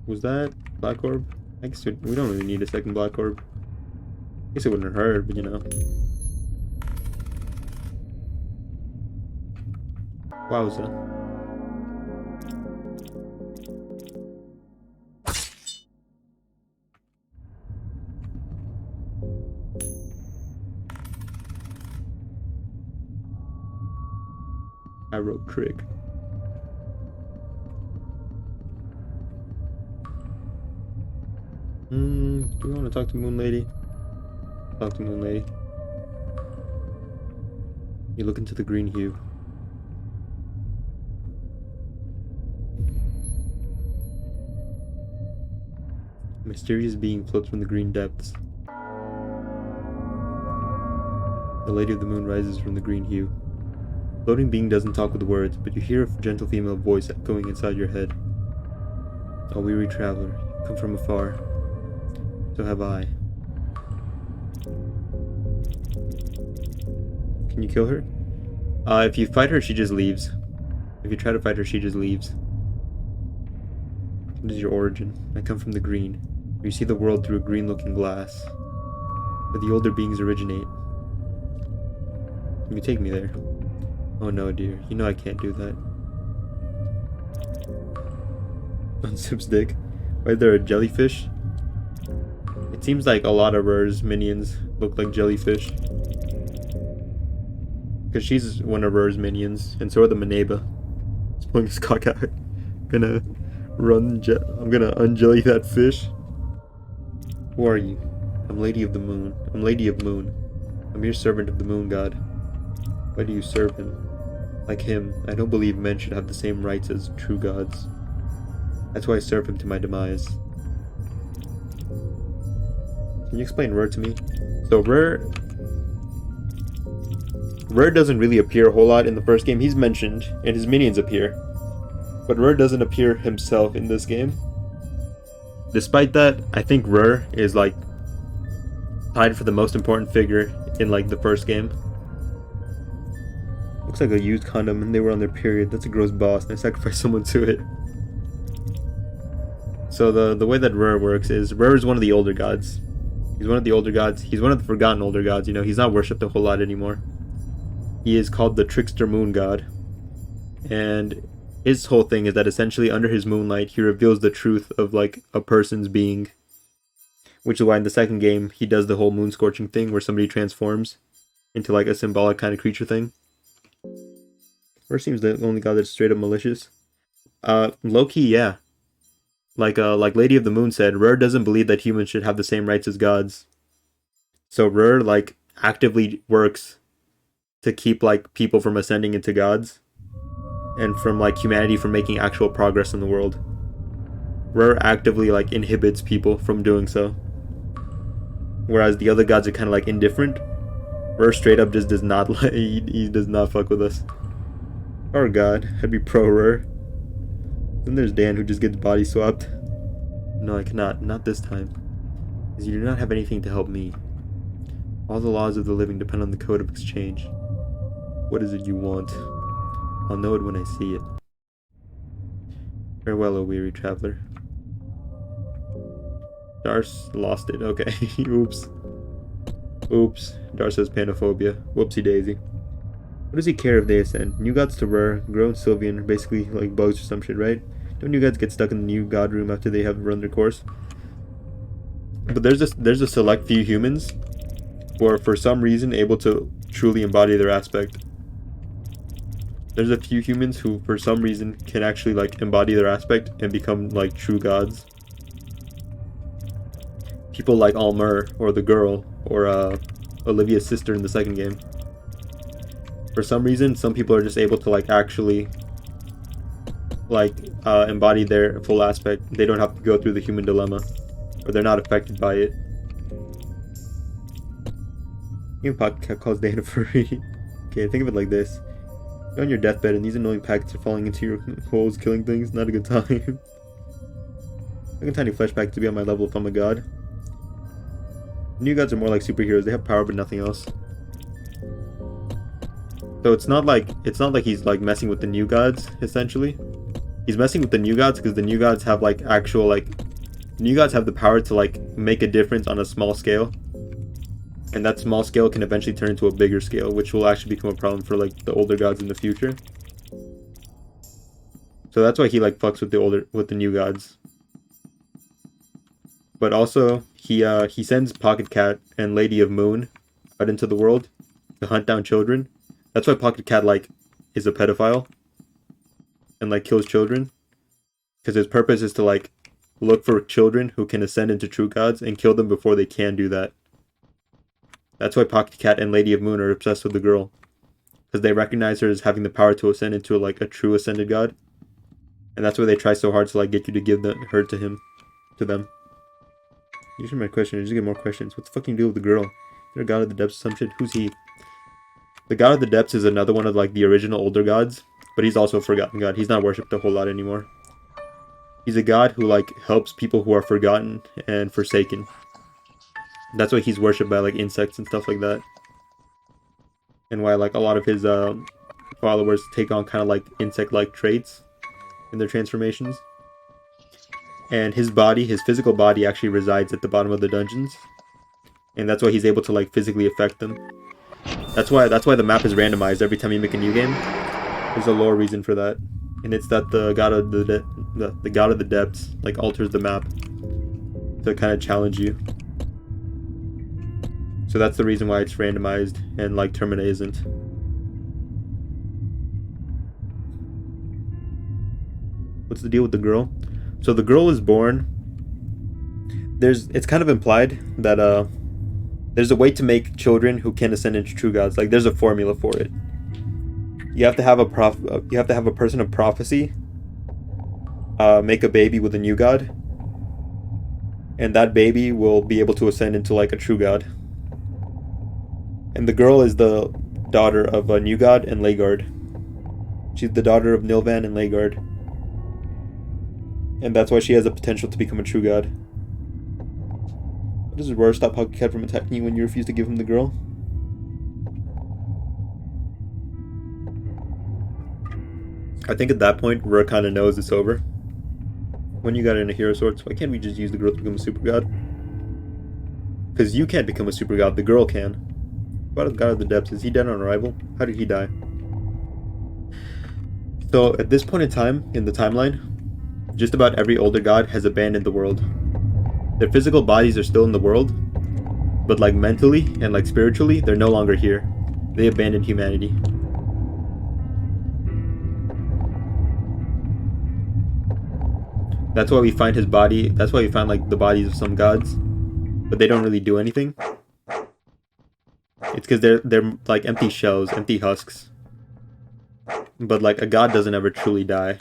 Was that Black Orb? I guess we don't really need a second Black Orb. I guess it wouldn't hurt, but you know. Wowza. I wrote Trig. Do we want to talk to Moon Lady? Talk to Moon Lady. You look into the green hue. A mysterious being floats from the green depths. The Lady of the Moon rises from the green hue. The floating being doesn't talk with words, but you hear a gentle female voice echoing inside your head. O weary traveler, you come from afar. So have I. Can you kill her? If you fight her, she just leaves. If you try to fight her, she just leaves. What is your origin? I come from the green, where you see the world through a green-looking glass, where the older beings originate. Can you take me there? Oh no, dear. You know I can't do that. On Sip's dick. Why is there a jellyfish? It seems like a lot of Rur's minions look like jellyfish. Because she's one of Rur's minions, and so are the Maneba. He's pulling his cock out. I'm gonna unjelly that fish. Who are you? I'm Lady of the Moon. I'm Lady of Moon. I'm your servant of the Moon God. Why do you serve him? Like him, I don't believe men should have the same rights as true gods. That's why I serve him to my demise. Can you explain Rur to me? So Rur doesn't really appear a whole lot in the first game. He's mentioned, and his minions appear. But Rur doesn't appear himself in this game. Despite that, I think Rur is like tied for the most important figure in like the first game. Looks like a used condom and they were on their period. That's a gross boss and I sacrificed someone to it. So the way that Rur works is Rur is one of the older gods. He's one of the older gods. He's one of the forgotten older gods, you know. He's not worshipped a whole lot anymore. He is called the Trickster Moon God. And his whole thing is that essentially under his moonlight, he reveals the truth of like a person's being. Which is why in the second game, he does the whole moon scorching thing where somebody transforms into like a symbolic kind of creature thing. Rur seems the only god that's straight up malicious. Low-key, yeah. Like Lady of the Moon said, Rur doesn't believe that humans should have the same rights as gods. So Rur like actively works to keep like people from ascending into gods and from like humanity from making actual progress in the world. Rur actively like inhibits people from doing so. Whereas the other gods are kind of like indifferent. Rur straight up just does not like he does not fuck with us. Oh god, I'd be pro Rur. Then there's Dan who just gets body swapped. No, I cannot. Not this time. Because you do not have anything to help me. All the laws of the living depend on the code of exchange. What is it you want? I'll know it when I see it. Farewell, O weary traveler. Dars lost it. Okay. Oops. Oops. Dars has panophobia. Whoopsie daisy. What does he care if they ascend? New gods to Rur, grown Sylvian, basically like bugs or some shit, right? Don't new gods get stuck in the new god room after they have run their course? But there's a select few humans who are for some reason able to truly embody their aspect. There's a few humans who for some reason can actually like embody their aspect and become like true gods. People like Almer or the girl or Olivia's sister in the second game. For some reason, some people are just able to like actually like embody their full aspect. They don't have to go through the human dilemma, or they're not affected by it. Even Pocket Cat calls Dana furry. Okay, think of it like this: you're on your deathbed, and these annoying packets are falling into your holes, killing things. Not a good time. I can tiny flesh packets to be on my level if I'm a god. New gods are more like superheroes. They have power, but nothing else. So it's not like he's like messing with the new gods, essentially. He's messing with the new gods because the new gods have like actual like new gods have the power to like make a difference on a small scale. And that small scale can eventually turn into a bigger scale, which will actually become a problem for like the older gods in the future. So that's why he like fucks with the new gods. But also he sends Pocket Cat and Lady of Moon out into the world to hunt down children. That's why Pocket Cat like is a pedophile and like kills children, because his purpose is to like look for children who can ascend into true gods and kill them before they can do that. That's why Pocket Cat and Lady of Moon are obsessed with the girl, because they recognize her as having the power to ascend into like a true ascended god, and that's why they try so hard to like get you to give her to them. You should my question. I just get more questions. What the fuck can you do with the girl? Is there a god of the depths or some shit? Who's he? The god of the depths is another one of like the original older gods, but he's also a forgotten god. He's not worshipped a whole lot anymore. He's a god who like helps people who are forgotten and forsaken. That's why he's worshipped by like insects and stuff like that. And why like a lot of his followers take on kind of like insect-like traits in their transformations. And his body, his physical body, actually resides at the bottom of the dungeons, and that's why he's able to like physically affect them. That's why the map is randomized every time you make a new game. There's a lore reason for that, and it's that the god of the god of the depths like alters the map to kind of challenge you. So that's the reason why it's randomized, and like Termina isn't. What's the deal with the girl? So the girl is born. It's kind of implied that there's a way to make children who can ascend into true gods. Like there's a formula for it. You have to have a person of prophecy make a baby with a new god, and that baby will be able to ascend into like a true god. And the girl is the daughter of a new god and Leygard. She's the daughter of Nilvan and Leygard. And that's why she has the potential to become a true god. What does Aurora stop Pocket Cat from attacking you when you refuse to give him the girl? I think at that point, Aurora kind of knows it's over. When you got in a Hero Swords, why can't we just use the girl to become a super god? Because you can't become a super god, the girl can. What about the God of the Depths? Is he dead on arrival? How did he die? So at this point in time, in the timeline, just about every older god has abandoned the world. Their physical bodies are still in the world, but like mentally and like spiritually, they're no longer here. They abandoned humanity. That's why we find his body, that's why we find like the bodies of some gods, but they don't really do anything. It's because they're like empty shells, empty husks. But like a god doesn't ever truly die.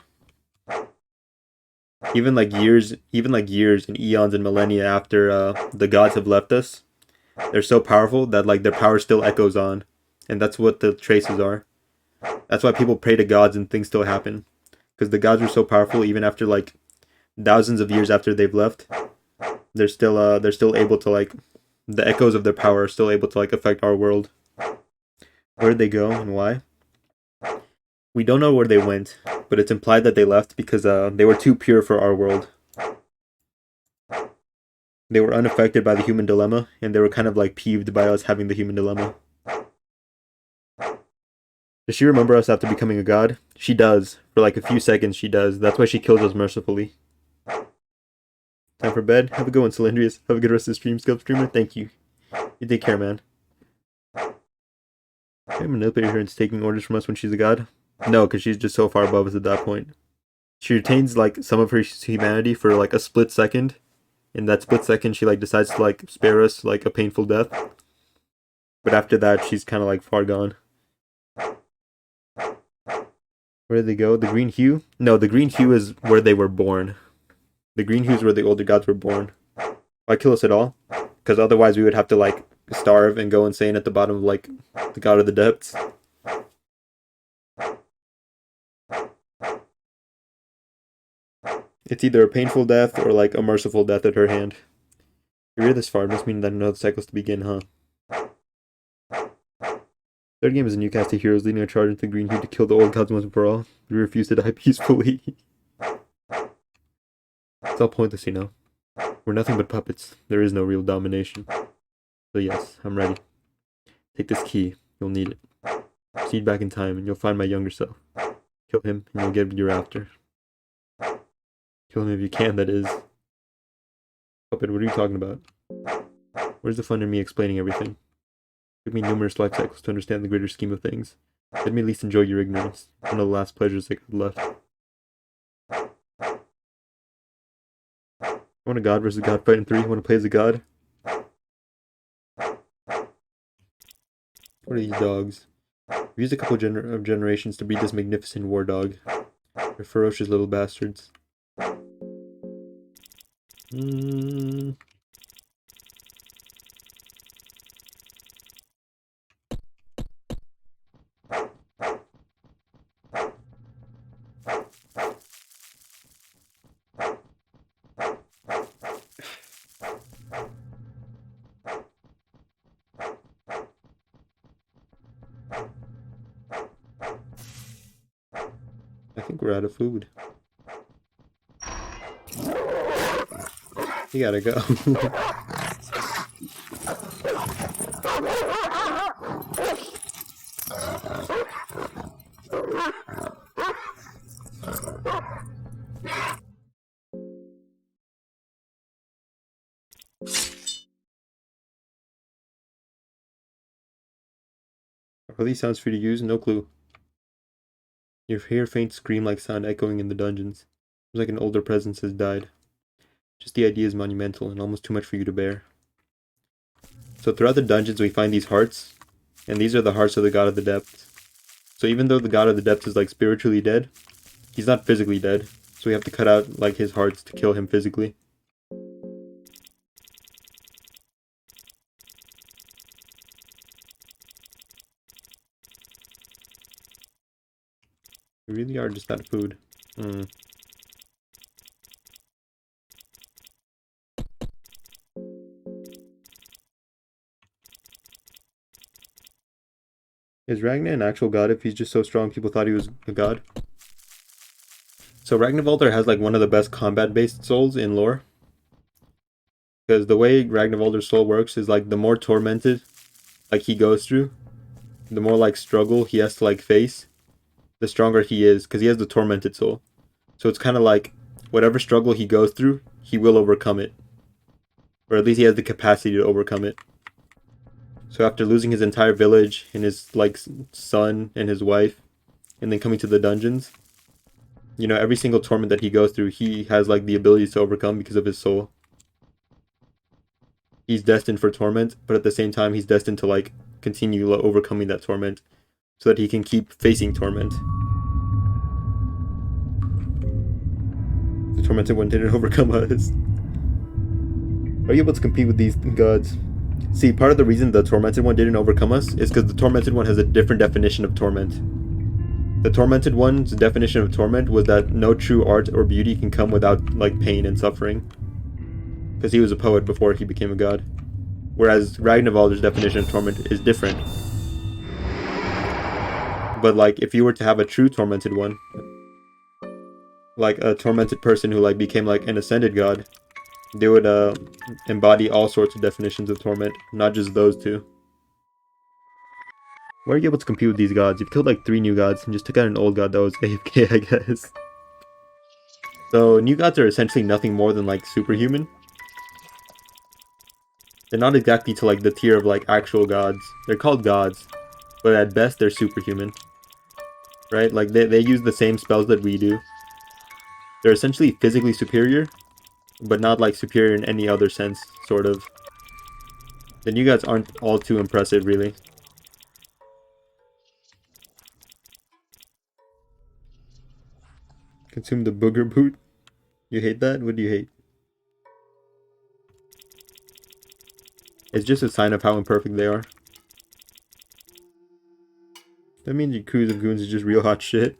Even like years and eons and millennia after the gods have left us, they're so powerful that like their power still echoes on, and that's what the traces are. That's why people pray to gods and things still happen, because the gods were so powerful even after like thousands of years after they've left. They're still able to like, the echoes of their power are still able to like affect our world. Where did they go and why? We don't know where they went, but it's implied that they left because they were too pure for our world. They were unaffected by the human dilemma, and they were kind of like peeved by us having the human dilemma. Does she remember us after becoming a god? She does. For like a few seconds she does. That's why she kills us mercifully. Time for bed. Have a good one, Cylindrius. Have a good rest of the stream, Scope Streamer. Thank you. You take care, man. Can I manipulate her into taking orders from us when she's a god? No, because she's just so far above us at that point. She retains like some of her humanity for like a split second. In that split second, she like decides to like spare us like a painful death. But after that, she's kind of like far gone. Where did they go? The green hue? No, the green hue is where they were born. The green hue is where the older gods were born. Why kill us at all? Because otherwise we would have to like starve and go insane at the bottom of like the God of the Depths. It's either a painful death or like a merciful death at her hand. If you're this far, it must mean that another cycle's to begin, huh? Third game is a new cast of heroes leading a charge into the green hue to kill the old gods once and for all. We refuse to die peacefully. It's all pointless, you know. We're nothing but puppets. There is no real domination. So yes, I'm ready. Take this key. You'll need it. Proceed back in time and you'll find my younger self. Kill him and you'll get what you're after. Kill him if you can, that is. Puppet, what are you talking about? Where's the fun in me explaining everything? It took me numerous life cycles to understand the greater scheme of things. Let me at least enjoy your ignorance. One of the last pleasures I got left. I want a god versus god fight in 3. I want to play as a god. What are these dogs? We've used a couple of generations to breed this magnificent war dog. They're ferocious little bastards. I think we're out of food. You gotta go. Are these sounds free to use? No clue. You hear faint scream-like sound echoing in the dungeons. It's like an older presence has died. Just the idea is monumental and almost too much for you to bear. So throughout the dungeons we find these hearts, and these are the hearts of the God of the Depths. So even though the God of the Depths is like spiritually dead, he's not physically dead. So we have to cut out like his hearts to kill him physically. We really are just out of food. Is Ragnar an actual god if he's just so strong people thought he was a god? So Ragnarvaldur has like one of the best combat-based souls in lore. Because the way Ragnarvaldur's soul works is like the more tormented like he goes through, the more like struggle he has to like face, the stronger he is because he has the tormented soul. So it's kind of like whatever struggle he goes through, he will overcome it. Or at least he has the capacity to overcome it. So after losing his entire village and his like son and his wife, and then coming to the dungeons, you know, every single torment that he goes through, he has like the abilities to overcome because of his soul. He's destined for torment, but at the same time, he's destined to like continue overcoming that torment, so that he can keep facing torment. The tormented one didn't overcome us. Are you able to compete with these gods? See, part of the reason the tormented one didn't overcome us is because the tormented one has a different definition of torment. The tormented one's definition of torment was that no true art or beauty can come without like pain and suffering. Because he was a poet before he became a god. Whereas Ragnarvaldur's definition of torment is different. But like, if you were to have a true tormented one, like a tormented person who like became like an ascended god, they would embody all sorts of definitions of torment, not just those two. Why are you able to compete with these gods? You've killed like 3 new gods and just took out an old god that was AFK, I guess. So new gods are essentially nothing more than like superhuman. They're not exactly to like the tier of like actual gods. They're called gods, but at best they're superhuman. Right? Like they use the same spells that we do. They're essentially physically superior, but not like superior in any other sense, sort of. The new gods aren't all too impressive, really. Consume the booger boot? You hate that? What do you hate? It's just a sign of how imperfect they are. That means your crews of goons is just real hot shit.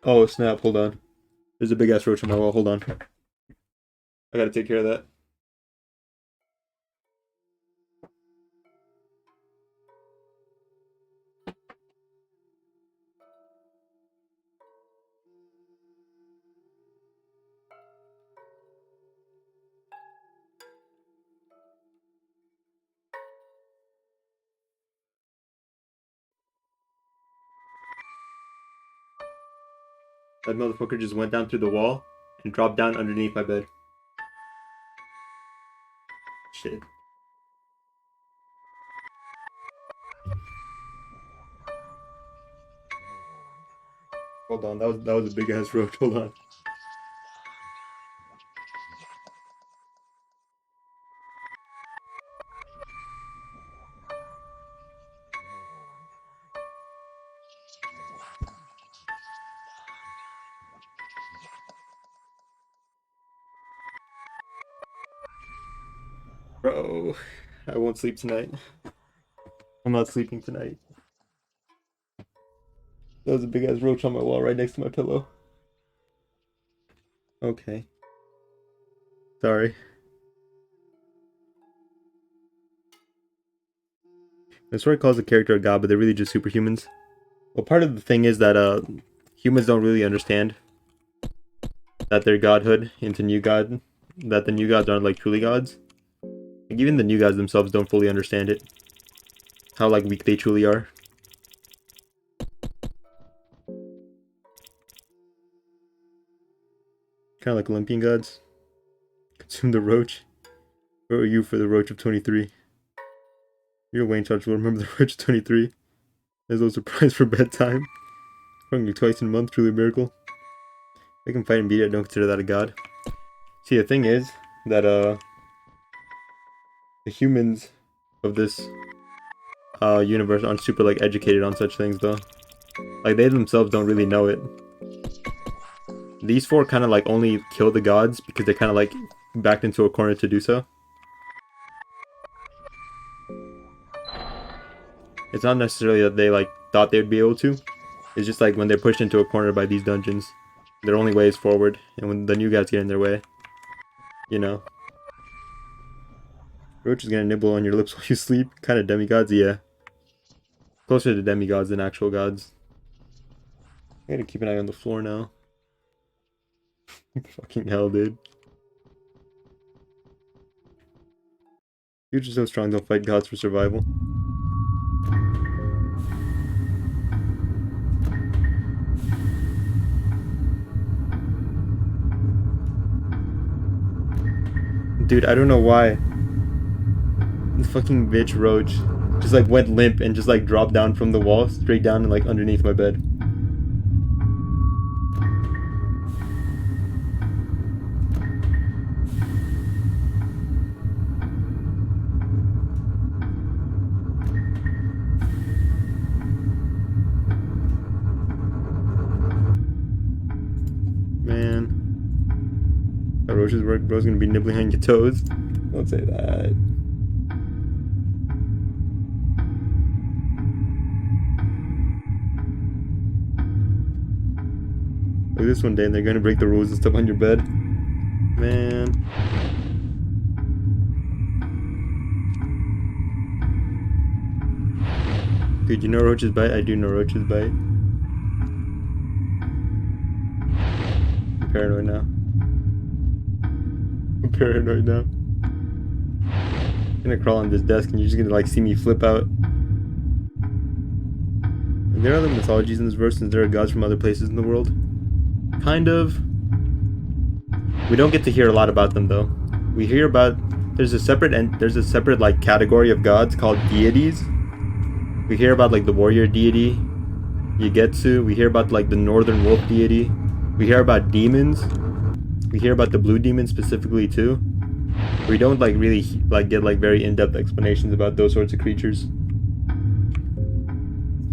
Oh snap, hold on. There's a big ass roach on my wall, hold on. I gotta take care of that. That motherfucker just went down through the wall and dropped down underneath my bed. Shit. Hold on, that was a big ass roach. Hold on. Bro, I won't sleep tonight. I'm not sleeping tonight. There was a big ass roach on my wall right next to my pillow. Okay. Sorry. That's why it calls the character a god, but they're really just superhumans. Well, part of the thing is that humans don't really understand that their godhood into new god, that the new gods aren't like truly gods. Like even the new gods themselves don't fully understand it. How like weak they truly are. Kind of like Olympian gods. Consume the roach. Where are you for the roach of 23? Your Wayne Charge will remember the roach of 23. There's no surprise for bedtime. Hungry twice in a month, truly a miracle. I can fight and beat it, I don't consider that a god. See, the thing is that the humans of this universe aren't super like educated on such things though. Like they themselves don't really know it. These four kind of like only kill the gods because they kind of like backed into a corner to do so. It's not necessarily that they like thought they would be able to. It's just like when they're pushed into a corner by these dungeons, their only way is forward, and when the new guys get in their way, you know. Roach is gonna nibble on your lips while you sleep. Kind of demigods, yeah. Closer to demigods than actual gods. I gotta keep an eye on the floor now. Fucking hell, dude. You're just so strong, don't fight gods for survival. Dude, I don't know why. This fucking bitch roach just like went limp and just like dropped down from the wall straight down and like underneath my bed. Man. That roach's work, bro's gonna be nibbling on your toes. Don't say that. Like this one day and they're gonna break the rules and stuff on your bed. Man. Dude, you know roaches bite? I do know roaches bite. I'm paranoid now. I'm paranoid now. I'm gonna crawl on this desk and you're just gonna like see me flip out. And there are other mythologies in this verse since there are gods from other places in the world. Kind of. We don't get to hear a lot about them though. We hear about there's a separate like category of gods called deities. We hear about like the warrior deity, Yagetsu. We hear about like the northern wolf deity. We hear about demons. We hear about the blue demon specifically too. We don't like really like get like very in-depth explanations about those sorts of creatures.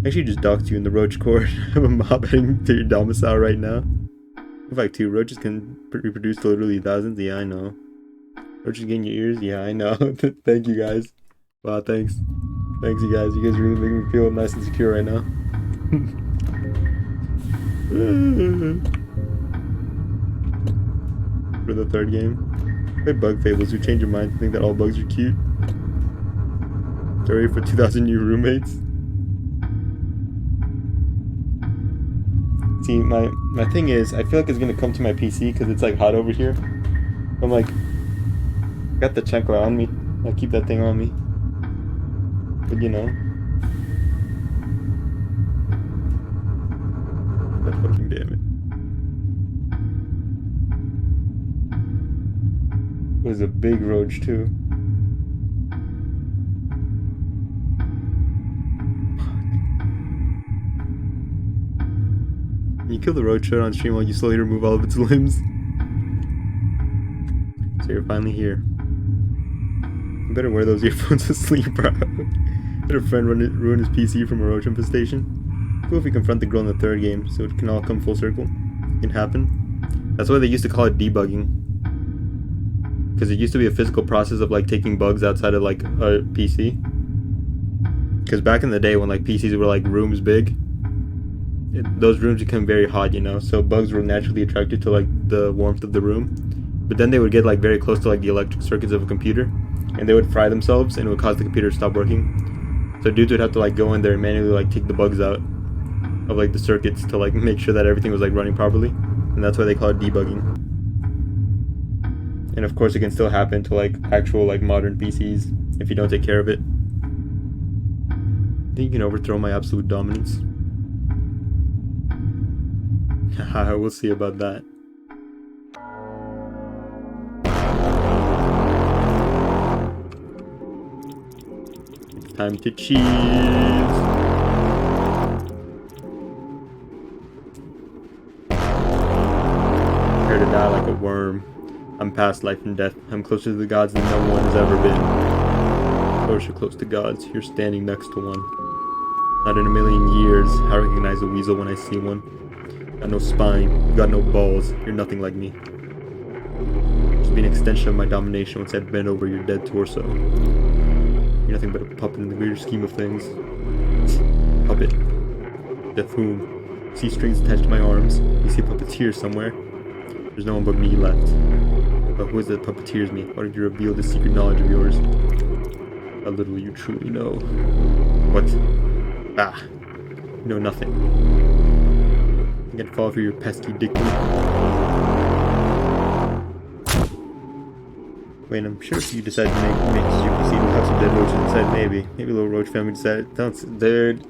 I actually just docked you in the roach court. I have a mob heading to your domicile right now. In fact, too, roaches can reproduce to literally thousands. Yeah, I know. Roaches get in your ears. Yeah, I know. Thank you guys. Wow, thanks. Thanks, you guys. You guys really make me feel nice and secure right now. For the third game. Play Bug Fables. You change your mind to think that all bugs are cute. Get ready for 2,000 new roommates. See, my thing is, I feel like it's gonna come to my PC because it's like hot over here. I'm like, got the chancla on me. I'll keep that thing on me. But you know. God fucking damn it. It was a big roach too. You kill the roach on stream while you slowly remove all of its limbs? So you're finally here. You better wear those earphones to sleep, bro. Had a friend ruin his PC from a roach infestation. Cool if we confront the girl in the third game, so it can all come full circle. It can happen. That's why they used to call it debugging. Because it used to be a physical process of like taking bugs outside of like a PC. Because back in the day when like PCs were like rooms big, those rooms become very hot, you know, so bugs were naturally attracted to like the warmth of the room. But then they would get like very close to like the electric circuits of a computer, and they would fry themselves, and it would cause the computer to stop working. So dudes would have to like go in there and manually like take the bugs out of like the circuits to like make sure that everything was like running properly, and that's why they call it debugging. And of course it can still happen to like actual like modern PCs if you don't take care of it. I think you can overthrow my absolute dominance. Haha, we'll see about that. It's time to cheese. Prepare to die like a worm. I'm past life and death. I'm closer to the gods than no one has ever been. Closer, close to gods. You're standing next to one. Not in a million years. I recognize a weasel when I see one. Got no spine. You got no balls. You're nothing like me. Just be an extension of my domination once I bend over your dead torso. You're nothing but a puppet in the greater scheme of things. Puppet. Death whom? See strings attached to my arms. You see puppeteer somewhere. There's no one but me left. But who is it that puppeteers me? Why did you reveal this secret knowledge of yours? How little you truly know. What? Ah. You know nothing. I can fall for your pesky dick. Wait, I'm sure if you decide to make a super seed, we'll have some dead roaches inside, maybe. Maybe a little roach family decided. Don't, dude.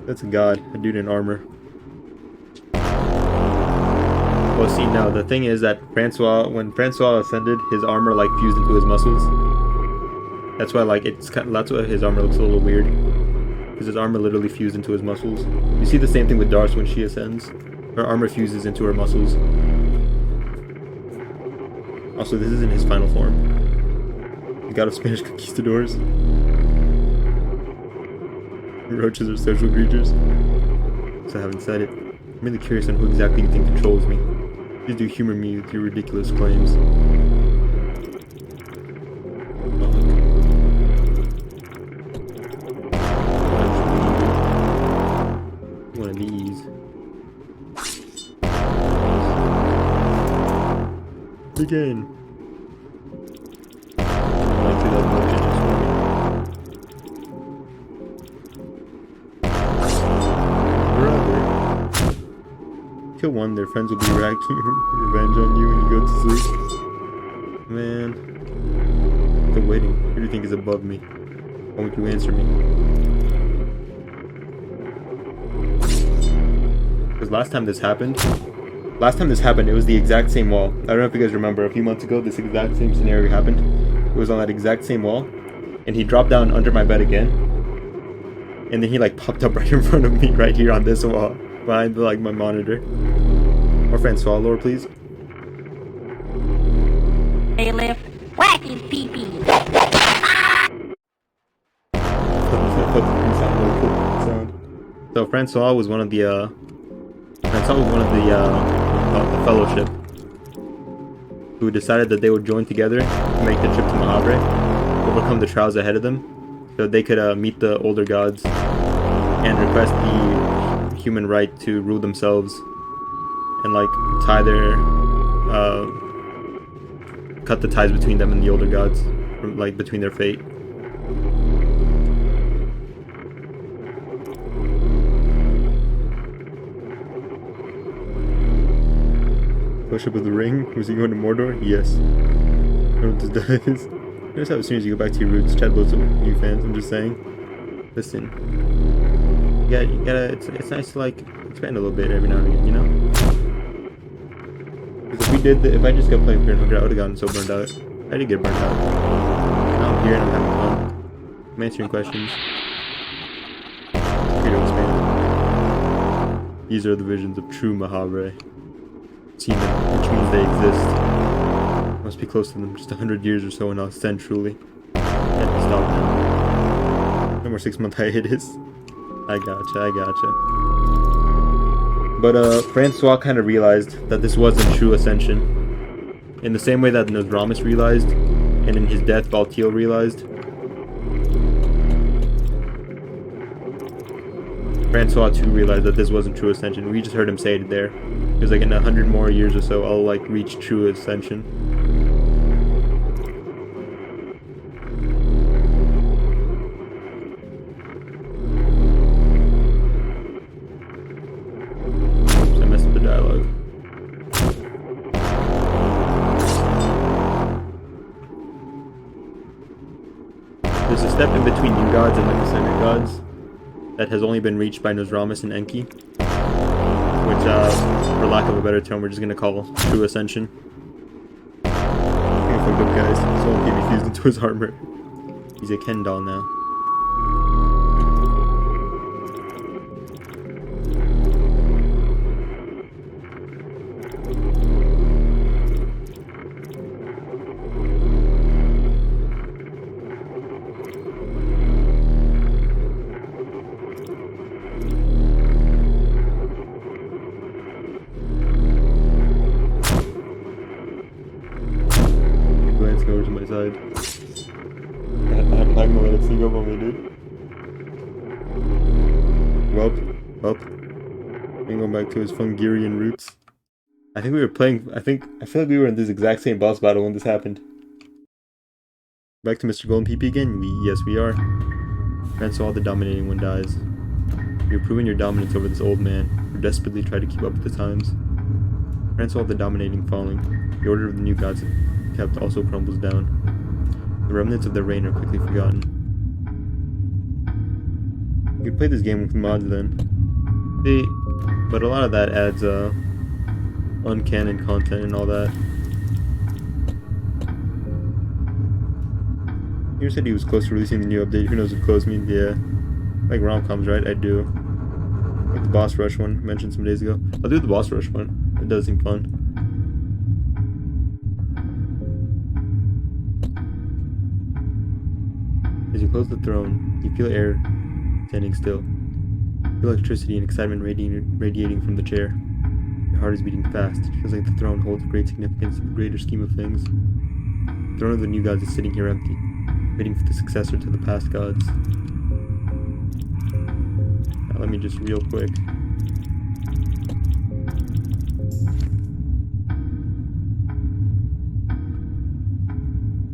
That's a god. A dude in armor. Well, see, now, the thing is that when Francois ascended, his armor, like, fused into his muscles. That's why, like, that's why his armor looks a little weird. Because his armor literally fused into his muscles. You see the same thing with Darce when she ascends. Her armor fuses into her muscles. Also, this isn't his final form. The god of Spanish conquistadors. Roaches are social creatures. So I haven't said it. I'm really curious on who exactly you think controls me. Please do humor me with your ridiculous claims. One of these. Again. Kill one, their friends will be racking revenge on you when you go to sleep. Man. Still waiting. Who do you think is above me? Why won't you answer me? Because last time this happened, it was the exact same wall. I don't know if you guys remember, a few months ago, this exact same scenario happened. It was on that exact same wall. And he dropped down under my bed again. And then he like popped up right in front of me, right here on this wall. Behind like my monitor. More Francois lore, please. Bailiff, whack his pee-pee. So Francois was one of the the fellowship who decided that they would join together to make the trip to Mahabre, overcome the trials ahead of them, so they could meet the older gods and request the human right to rule themselves and like tie their cut the ties between them and the older gods, like between their fate. Worship of the Ring? Was he going to Mordor? Yes. I don't know what this does. Notice how as soon as you go back to your roots, chat loads of new fans, I'm just saying. Listen. You gotta, it's nice to like expand a little bit every now and again, you know? Because if I just kept playing Fear and Hunger, I would've gotten so burned out. I did get burned out. Now I'm here and I'm having fun. I'm answering questions. It's free to expand. These are the visions of true Mahavre. Seen them, which means they exist. Must be close to them, just 100 years or so, and I'll ascend truly. Can't be stopped now. No more 6-month hiatus. I gotcha. But Francois kind of realized that this wasn't true ascension. In the same way that Nozdramus realized, and in his death Valtiel realized. Francois too realized that this wasn't true ascension. We just heard him say it there. He was like, in 100 more years or so, I'll like reach true ascension. Oops, I messed up the dialogue. There's a step in between new gods and like ascended gods that has only been reached by Nozdramus and Enki, which, for lack of a better term, we're just gonna call true ascension. I fucked up, guys. Someone gave me fused into his armor. He's a Ken doll now. Over to my side. I'm not gonna let it sneak up on me, dude. Welp. And going back to his Fungirian roots. I think we were playing. I feel like we were in this exact same boss battle when this happened. Back to Mr. Golden PP again? Yes, we are. Francois, the dominating one, dies. You're proving your dominance over this old man who desperately tried to keep up with the times. Francois, the dominating, falling. The order of the new gods kept also crumbles down. The remnants of their reign are quickly forgotten. You could play this game with mods then. See, but a lot of that adds uncanon content and all that. You said he was close to releasing the new update. Who knows what close means? Yeah. Like rom-coms, right? I do. Like the boss rush one I mentioned some days ago. I'll do the boss rush one. It does seem fun. As you close the throne, you feel air standing still. You feel electricity and excitement radiating from the chair. Your heart is beating fast. It feels like the throne holds great significance in the greater scheme of things. The throne of the new gods is sitting here empty, waiting for the successor to the past gods. Now let me just real quick.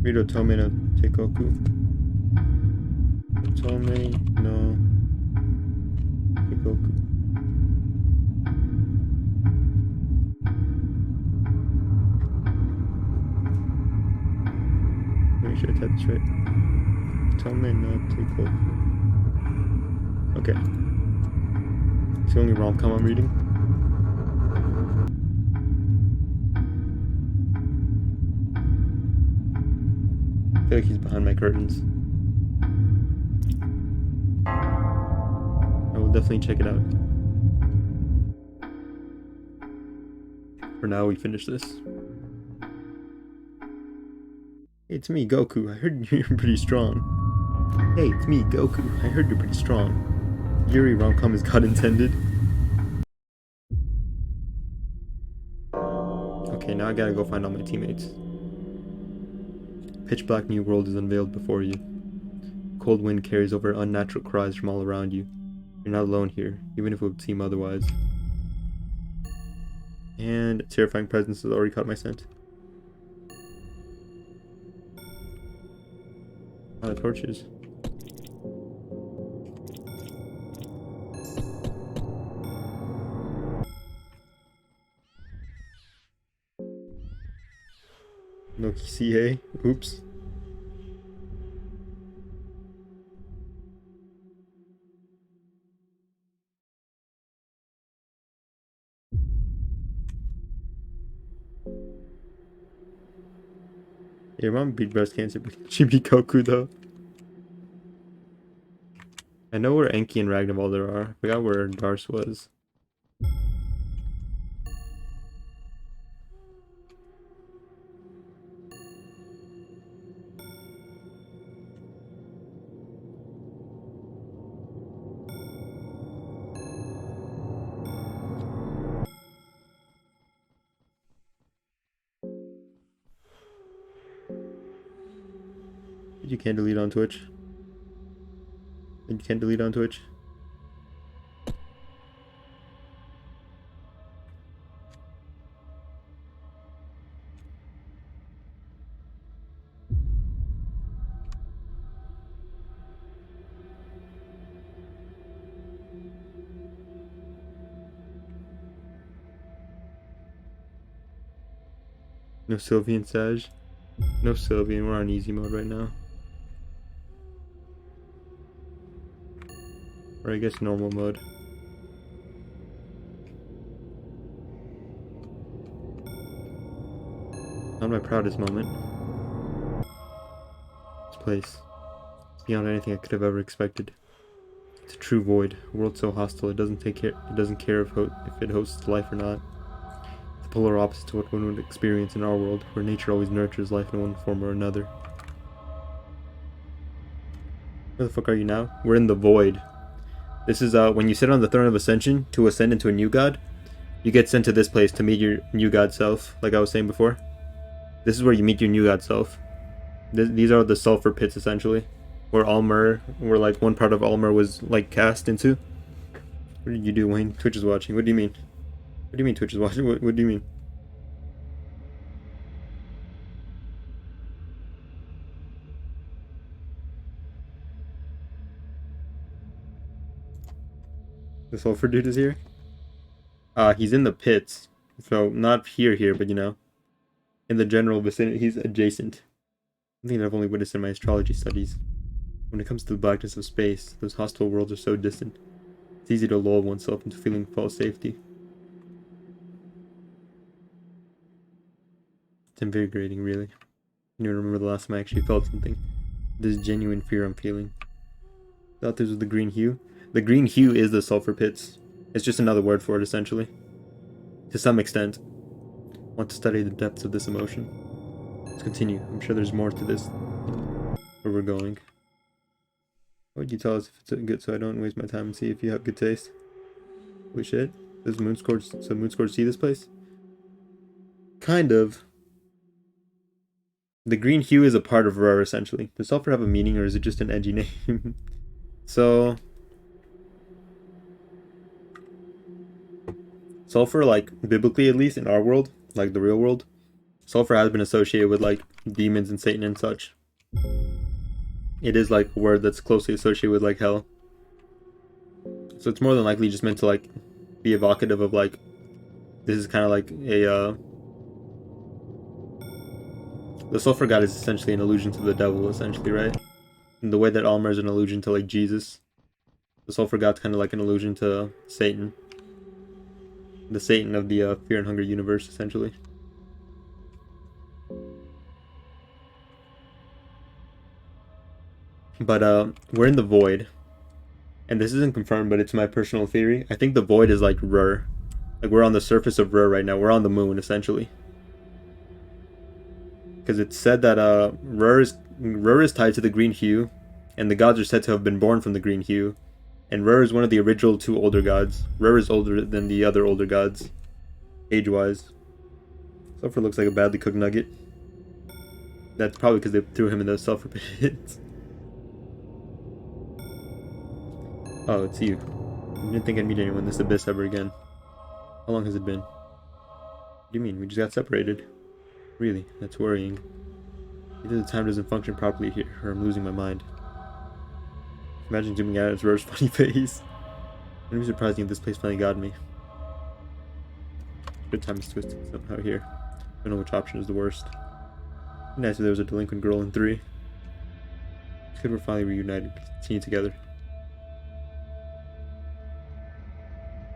Rito Tome no Teikoku. Tome no Teikoku. Make sure I type this right. Tome no Teikoku. Okay. It's the only rom-com I'm reading. I feel like he's behind my curtains. I will definitely check it out. For now, we finish this. Hey, it's me, Goku. I heard you're pretty strong. Hey, it's me, Goku. I heard you're pretty strong. Yuri rom-com is God intended. Okay, now I gotta go find all my teammates. Pitch black new world is unveiled before you. Cold wind carries over unnatural cries from all around you. You're not alone here, even if it would seem otherwise. And a terrifying presence has already caught my scent. A lot of torches. No Kisihei. Oops. Your mom beat breast cancer, but she beat Goku though. I know where Enki and Ragnvaldr are. I forgot where Dars was. You can't delete on Twitch. You can't delete on Twitch. No Sylvian Sage. No Sylvian, we're on easy mode right now. Or I guess normal mode. Not my proudest moment. This place. It's beyond anything I could have ever expected. It's a true void. A world so hostile it doesn't care if it hosts life or not. The polar opposite to what one would experience in our world, where nature always nurtures life in one form or another. Where the fuck are you now? We're in the void. This is when you sit on the throne of ascension to ascend into a new god, you get sent to this place to meet your new god self, like I was saying before. This is where you meet your new god self. These are the sulfur pits, essentially, where like one part of Almer was like cast into. What did you do, Wayne? Twitch is watching. What do you mean? What do you mean Twitch is watching? What do you mean? The sulfur dude is here? He's in the pits. So, not here, but you know. In the general vicinity, he's adjacent. Something that I've only witnessed in my astrology studies. When it comes to the blackness of space, those hostile worlds are so distant. It's easy to lull oneself into feeling false safety. It's invigorating, really. I don't even remember the last time I actually felt something. This genuine fear I'm feeling. Thought this was the green hue? The green hue is the sulfur pits. It's just another word for it, essentially. To some extent. I want to study the depths of this emotion. Let's continue. I'm sure there's more to this. Where we're going. What would you tell us if it's good so I don't waste my time and see if you have good taste? Holy shit. Does Moonscourge see this place? Kind of. The green hue is a part of Rur, essentially. Does sulfur have a meaning, or is it just an edgy name? So... sulfur, like, biblically at least, in our world, like the real world, sulfur has been associated with, like, demons and Satan and such. It is, like, a word that's closely associated with, like, hell. So it's more than likely just meant to, like, be evocative of, like, this is kind of like a, the sulfur god is essentially an allusion to the devil, essentially, right? In the way that Almer is an allusion to, like, Jesus. The sulfur god's kind of like an allusion to Satan. The Satan of the Fear and Hunger universe, essentially. But, we're in the void. And this isn't confirmed, but it's my personal theory. I think the void is like Rur. Like, we're on the surface of Rur right now. We're on the moon, essentially. Because it's said that Rur is tied to the green hue, and the gods are said to have been born from the green hue. And Rur is one of the original two older gods. Rur is older than the other older gods, age-wise. Sulfur looks like a badly cooked nugget. That's probably because they threw him in the sulfur pits. Oh, it's you. I didn't think I'd meet anyone in this abyss ever again. How long has it been? What do you mean? We just got separated. Really? That's worrying. Either the time doesn't function properly here, or I'm losing my mind. Imagine zooming out at Rur's funny face. Wouldn't be surprising if this place finally got me. Good time is twisted somehow here. I don't know which option is the worst. It'd be nice if there was a delinquent girl in 3. It's good we're finally reunited, continue together.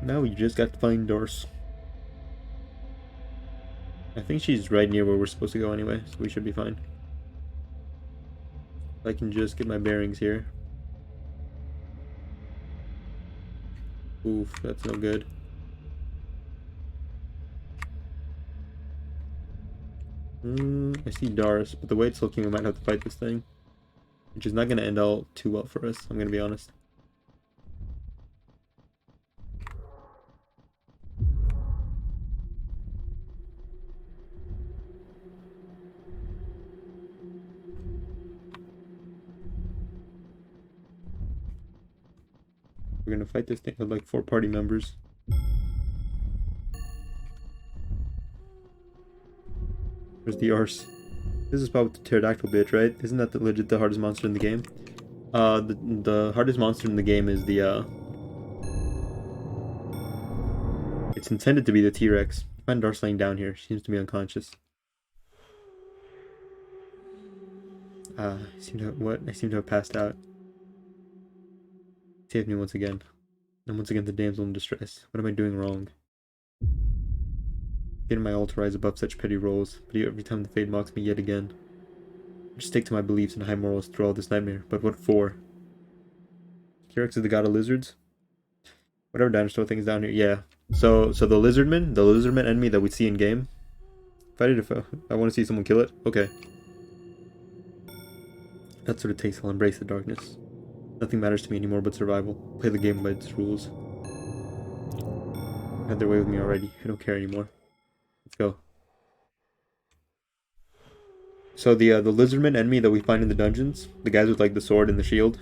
Now we just got to find Doris. I think she's right near where we're supposed to go anyway, so we should be fine. If I can just get my bearings here. Oof, that's no good. I see Doris, but the way it's looking, we might have to fight this thing. Which is not going to end all too well for us, I'm going to be honest. We're gonna fight this thing with like 4 party members. Where's the arse? This is probably the pterodactyl bitch, right? Isn't that legit the hardest monster in the game? The hardest monster in the game is the it's intended to be the T-Rex. I find Darce laying down here. She seems to be unconscious. I seem to have passed out. Save me once again. And once again the damsel in distress. What am I doing wrong? Getting my all to rise above such petty roles, but every time the fate mocks me yet again. I just stick to my beliefs and high morals through all this nightmare, but what for? T-Rex is the god of lizards? Whatever dinosaur thing is down here, yeah. So the lizardman enemy that we see in game. Fight it if I want to see someone kill it. Okay. That's what it takes. I'll embrace the darkness. Nothing matters to me anymore but survival. Play the game by its rules. Had their way with me already. I don't care anymore. Let's go. So the lizardman enemy that we find in the dungeons, the guys with like the sword and the shield.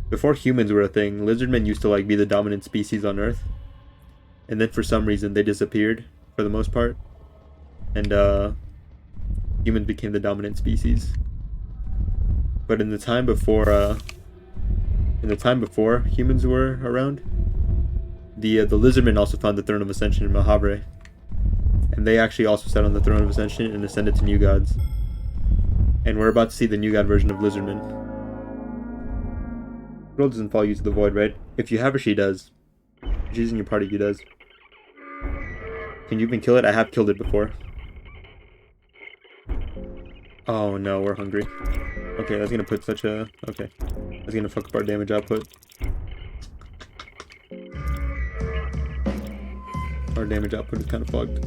Before humans were a thing, lizardmen used to like be the dominant species on Earth. And then for some reason they disappeared for the most part. And humans became the dominant species. But in the time before humans were around, the lizardmen also found the throne of ascension in Mahavre. And they actually also sat on the throne of ascension and ascended to new gods. And we're about to see the new god version of lizardmen. Girl doesn't follow you to the void, right? If you have her, she does. If she's in your party, she does. Can you even kill it? I have killed it before. Oh no, we're hungry. Okay, that's gonna put such a... Okay. That's gonna fuck up our damage output. Our damage output is kind of fucked.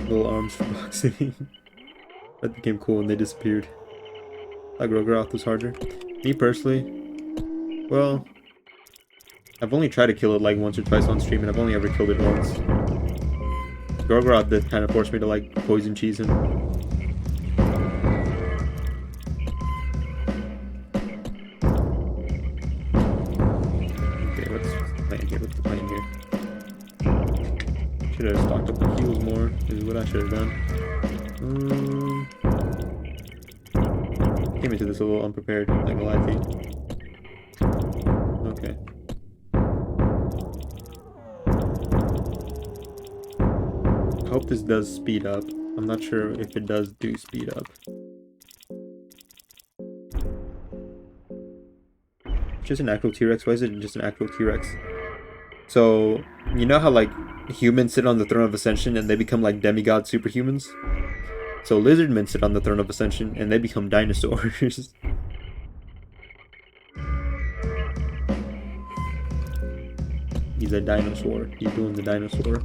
Little arms for boxing. That became cool when they disappeared. Like Rogroth was harder. Me personally, well, I've only tried to kill it like once or twice on stream, and I've only ever killed it once. Rogroth did kind of force me to like poison cheese him. Okay, what's the plan here? What's the plan here? Should have stocked up the heals more, is what I should have done. Came into this a little unprepared, not gonna lie to you. Okay. I hope this does speed up. I'm not sure if it does do speed up. Just an actual T-Rex? Why is it just an actual T-Rex? So, you know how like humans sit on the throne of ascension and they become like demigod superhumans? So lizardmen sit on the throne of ascension and they become dinosaurs. He's a dinosaur. He's doing the dinosaur.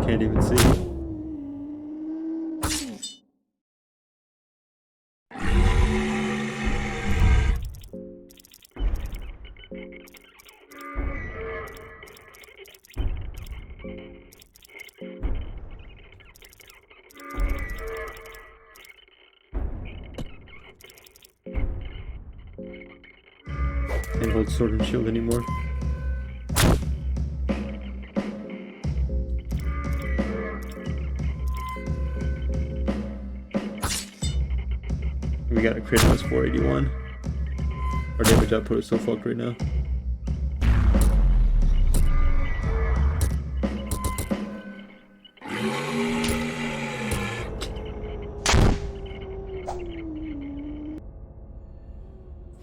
Can't even see. Can't hold sword and shield anymore. we got a crit plus 481. Our damage output is so fucked right now.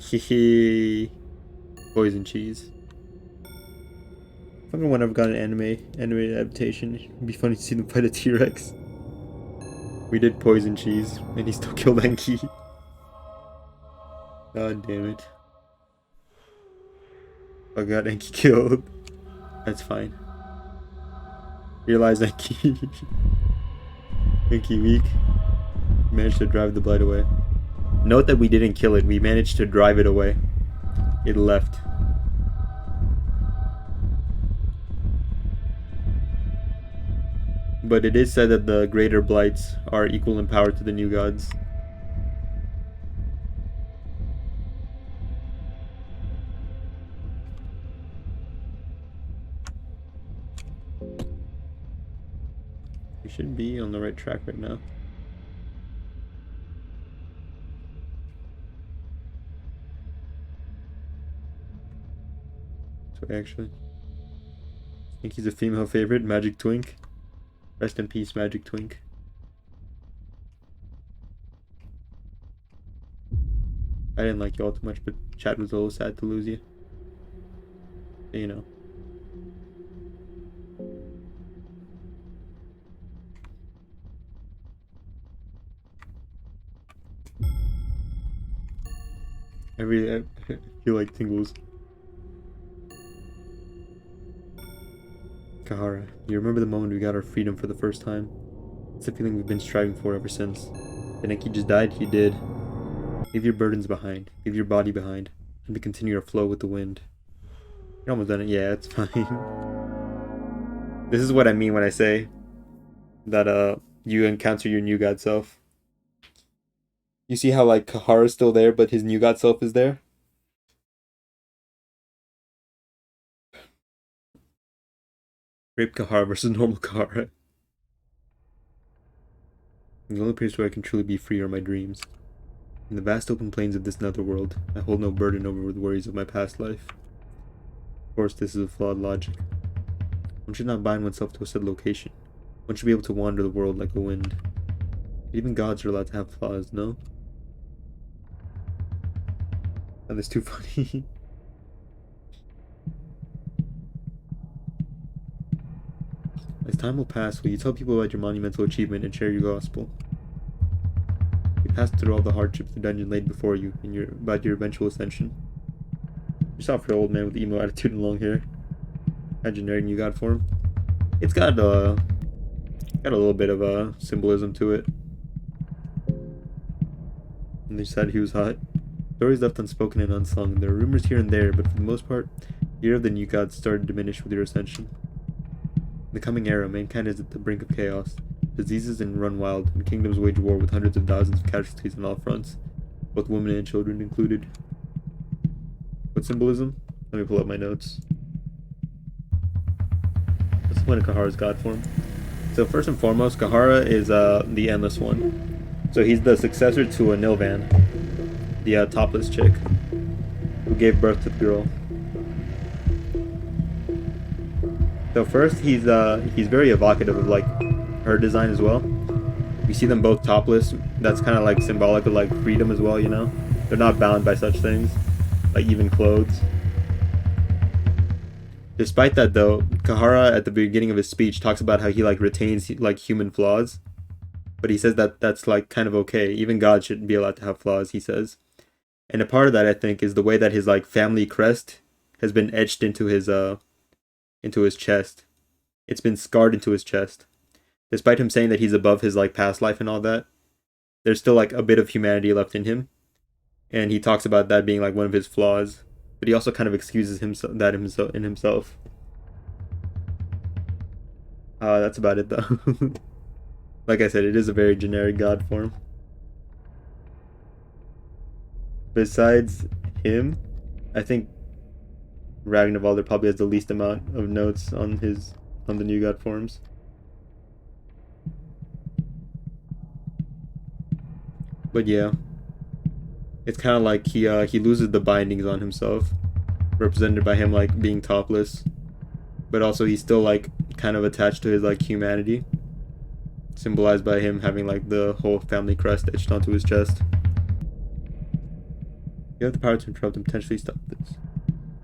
Hehe. Poison cheese. If everyone ever got an animated adaptation, it'd be funny to see them fight a T-Rex. We did poison cheese, and he still killed Enki. God damn it. I got Enki killed. That's fine. Realize Enki. Enki weak. Managed to drive the blight away. Note that we didn't kill it, we managed to drive it away. It left. But it is said that the greater blights are equal in power to the new gods. We should be on the right track right now. So actually, I think he's a female favorite, Magic Twink. Rest in peace, Magic Twink. I didn't like y'all too much, but chat was a little sad to lose you. But, you know. I feel like tingles. Kahara, you remember the moment we got our freedom for the first time? It's a feeling we've been striving for ever since. And Enki just died? He did. Leave your burdens behind. Leave your body behind. And we continue our flow with the wind. You're almost done it. Yeah, it's fine. This is what I mean when I say that you encounter your new god self. You see how like Kahara's still there, but his new god self is there? Rape Kahara versus normal Kahara. The only place where I can truly be free are my dreams. In the vast open plains of this netherworld, I hold no burden over the worries of my past life. Of course, this is a flawed logic. One should not bind oneself to a set location. One should be able to wander the world like a wind. Even gods are allowed to have flaws, no? Oh, that's too funny. As time will pass, will you tell people about your monumental achievement and share your gospel? You passed through all the hardships the dungeon laid before you, and about your eventual ascension. You saw for an old man with emo attitude and long hair. How generic you got for him. It's got a little bit of a symbolism to it. And they said he was hot. Stories left unspoken and unsung. There are rumors here and there, but for the most part, the ear of the new gods started to diminish with your ascension. In the coming era, mankind is at the brink of chaos. Diseases run wild, and kingdoms wage war with hundreds of thousands of casualties on all fronts, both women and children included. What symbolism? Let me pull up my notes. What's the point of Kahara's god form? So first and foremost, Kahara is the Endless One. So he's the successor to a Nilvan, the topless chick, who gave birth to the girl. So first, he's very evocative of like her design as well. We see them both topless. That's kind of like symbolic of like freedom as well, you know. They're not bound by such things, like even clothes. Despite that, though, Kahara at the beginning of his speech talks about how he like retains like human flaws, but he says that that's like kind of okay. Even God shouldn't be allowed to have flaws, he says. And a part of that, I think, is the way that his like family crest has been etched into his chest. It's been scarred into his chest. Despite him saying that he's above his like past life and all that, there's still like a bit of humanity left in him. And he talks about that being like one of his flaws. But he also kind of excuses himself. That's about it though. Like I said, it is a very generic god form. Besides him, I think Ragnvaldr probably has the least amount of notes on the new god forms. But yeah, It's kind of like he loses the bindings on himself, represented by him like being topless, but also he's still like kind of attached to his like humanity, symbolized by him having like the whole family crest etched onto his chest. You have the power to interrupt and potentially stop this.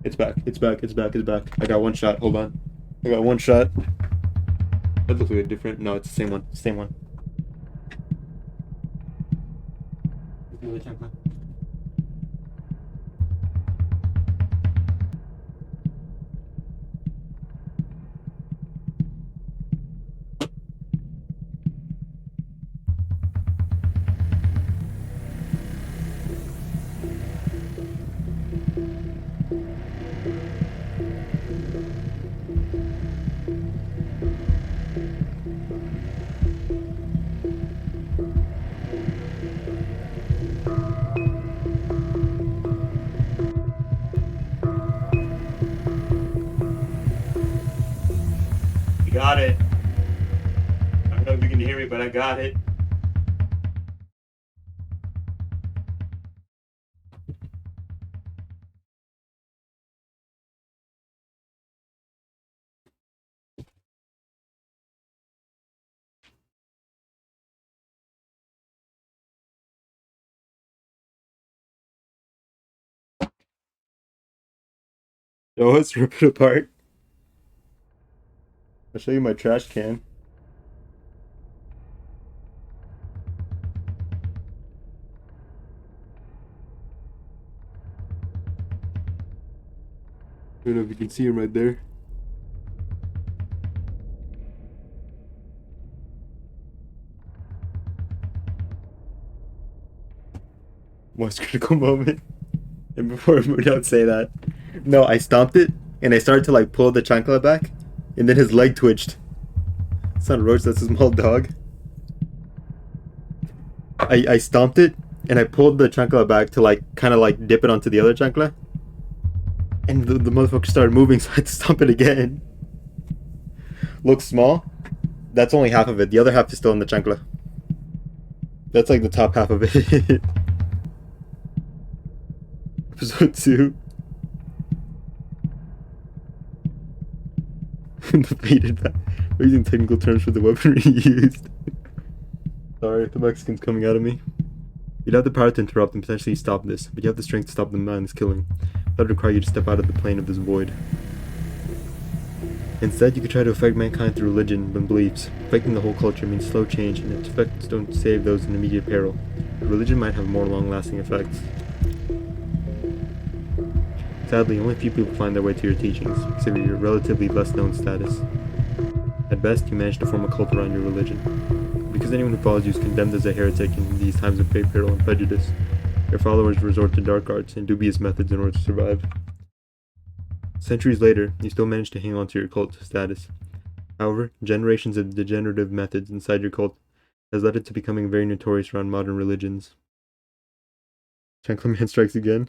It's back. It's back. It's back. It's back. I got one shot. Hold on. I got one shot. That looks weird. Different. No, it's the same one. Same one. Got it. I don't know if you can hear me, but I got it. Yo, let's rip it apart. I'll show you my trash can. I don't know if you can see him right there. Most critical moment. And before I don't say that. No, I stomped it and I started to like pull the chancla back, and then his leg twitched. It's not a roach, that's a small dog. I stomped it and I pulled the chancla back to like kind of like dip it onto the other chancla. And the motherfucker started moving, so I had to stomp it again. Looks small. That's only half of it. The other half is still in the chancla. That's like the top half of it. Episode 2. The faded back. We're using technical terms for the weaponry used. Sorry, the Mexican's coming out of me. You'd have the power to interrupt and potentially stop this, but you have the strength to stop the man's killing. That would require you to step out of the plane of this void. Instead, you could try to affect mankind through religion and beliefs. Affecting the whole culture means slow change, and its effects don't save those in immediate peril. But religion might have more long-lasting effects. Sadly, only few people find their way to your teachings, because of your relatively less-known status. At best, you manage to form a cult around your religion. Because anyone who follows you is condemned as a heretic in these times of great peril and prejudice, your followers resort to dark arts and dubious methods in order to survive. Centuries later, you still manage to hang on to your cult status. However, generations of degenerative methods inside your cult has led it to becoming very notorious around modern religions. Chancla Man strikes again.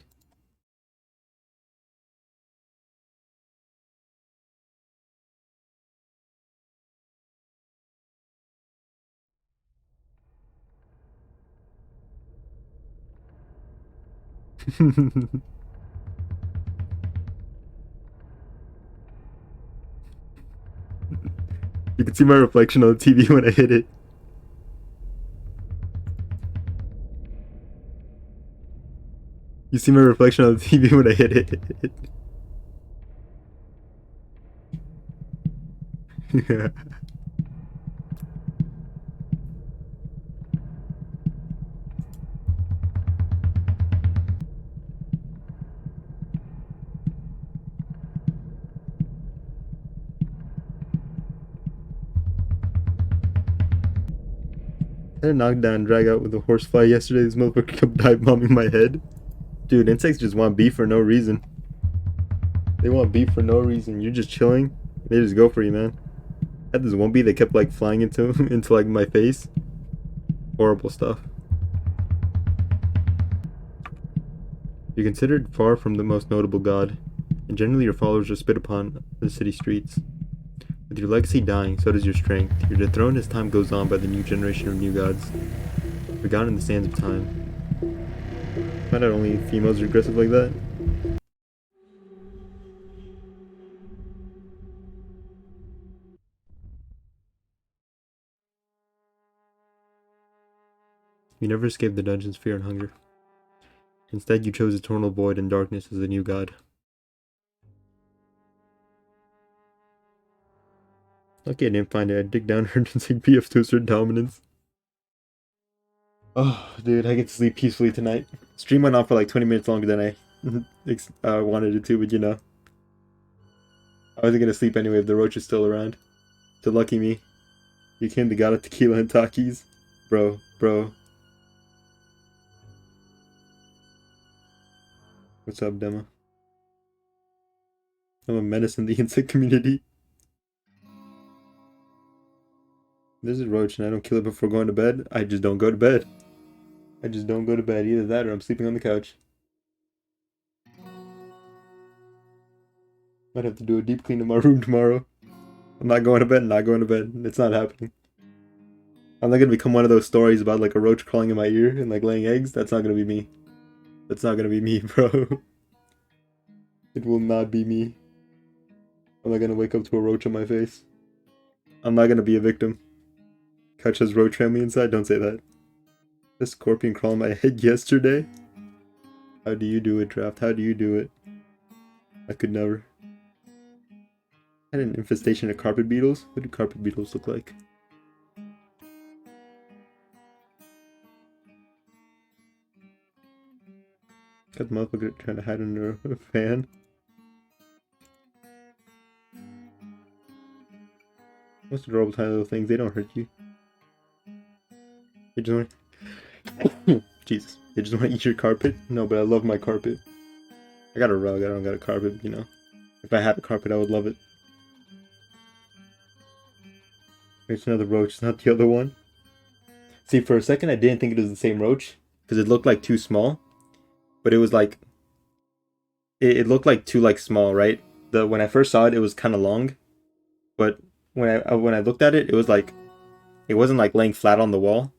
You can see my reflection on the TV when I hit it. You see my reflection on the TV when I hit it. Yeah. I had a knockdown drag out with a horsefly yesterday. This motherfucker kept dive bombing my head. Dude, insects just want beef for no reason. They want beef for no reason. You're just chilling, they just go for you, man. I had this one bee that kept like flying into like my face. Horrible stuff. You're considered far from the most notable god, and generally your followers are spit upon the city streets. With your legacy dying, so does your strength. You're dethroned as time goes on by the new generation of new gods, forgotten in the sands of time. Why not only females are aggressive like that? You never escaped the dungeon's fear and hunger. Instead, you chose eternal void and darkness as the new god. Lucky I didn't find it. I dig down her and sink BF to assert dominance. Oh, dude, I get to sleep peacefully tonight. Stream went on for like 20 minutes longer than I wanted it to, but you know. I wasn't gonna sleep anyway if the roach is still around. So lucky me. You came the god of tequila and Takis. Bro. What's up, Dema? I'm a menace in the insect community. There's a roach and I don't kill it before going to bed. I just don't go to bed. I just don't go to bed. Either that or I'm sleeping on the couch. Might have to do a deep clean in my room tomorrow. I'm not going to bed. It's not happening. I'm not gonna become one of those stories about like a roach crawling in my ear and like laying eggs. That's not gonna be me. That's not gonna be me, bro. It will not be me. I'm not gonna wake up to a roach on my face. I'm not gonna be a victim. Couch has roach family inside? Don't say that. The scorpion crawled in my head yesterday? How do you do it, Draft? How do you do it? I could never. I had an infestation of carpet beetles. What do carpet beetles look like? Got the motherfucker trying to hide under a fan. Most adorable tiny little things, they don't hurt you. They just want Jesus. They just want to eat your carpet? No, but I love my carpet. I got a rug, I don't got a carpet, you know. If I had a carpet, I would love it. There's another roach, it's not the other one. See, for a second I didn't think it was the same roach, because it looked like too small. But it was like... It looked like too like small, right? When I first saw it, it was kind of long. But when I looked at it, it was like... It wasn't like laying flat on the wall.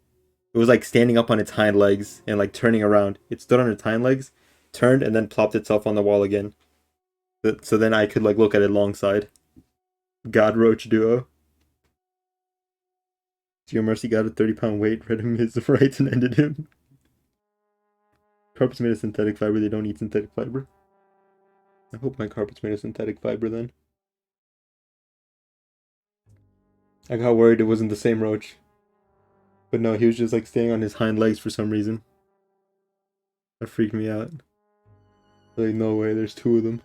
It was like standing up on its hind legs and like turning around. It stood on its hind legs, turned, and then plopped itself on the wall again. So then I could like look at it alongside. God Roach duo. Geo Mercy got a 30-pound weight, read him his rights, and ended him. Carpet's made of synthetic fiber, they don't eat synthetic fiber. I hope my carpet's made of synthetic fiber then. I got worried it wasn't the same roach. But no, he was just like standing on his hind legs for some reason. That freaked me out. Like, no way, there's two of them.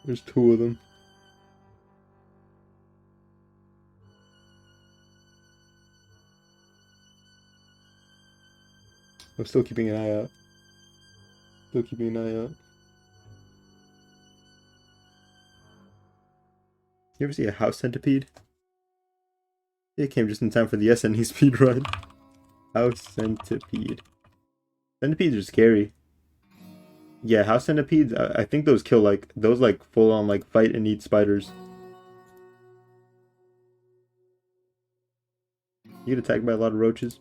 There's two of them. I'm still keeping an eye out. Still keeping an eye out. You ever see a house centipede? It came just in time for the SNE speedrun. House centipede. Centipedes are scary. Yeah, house centipedes, I think those kill like, those like full on like fight and eat spiders. You get attacked by a lot of roaches.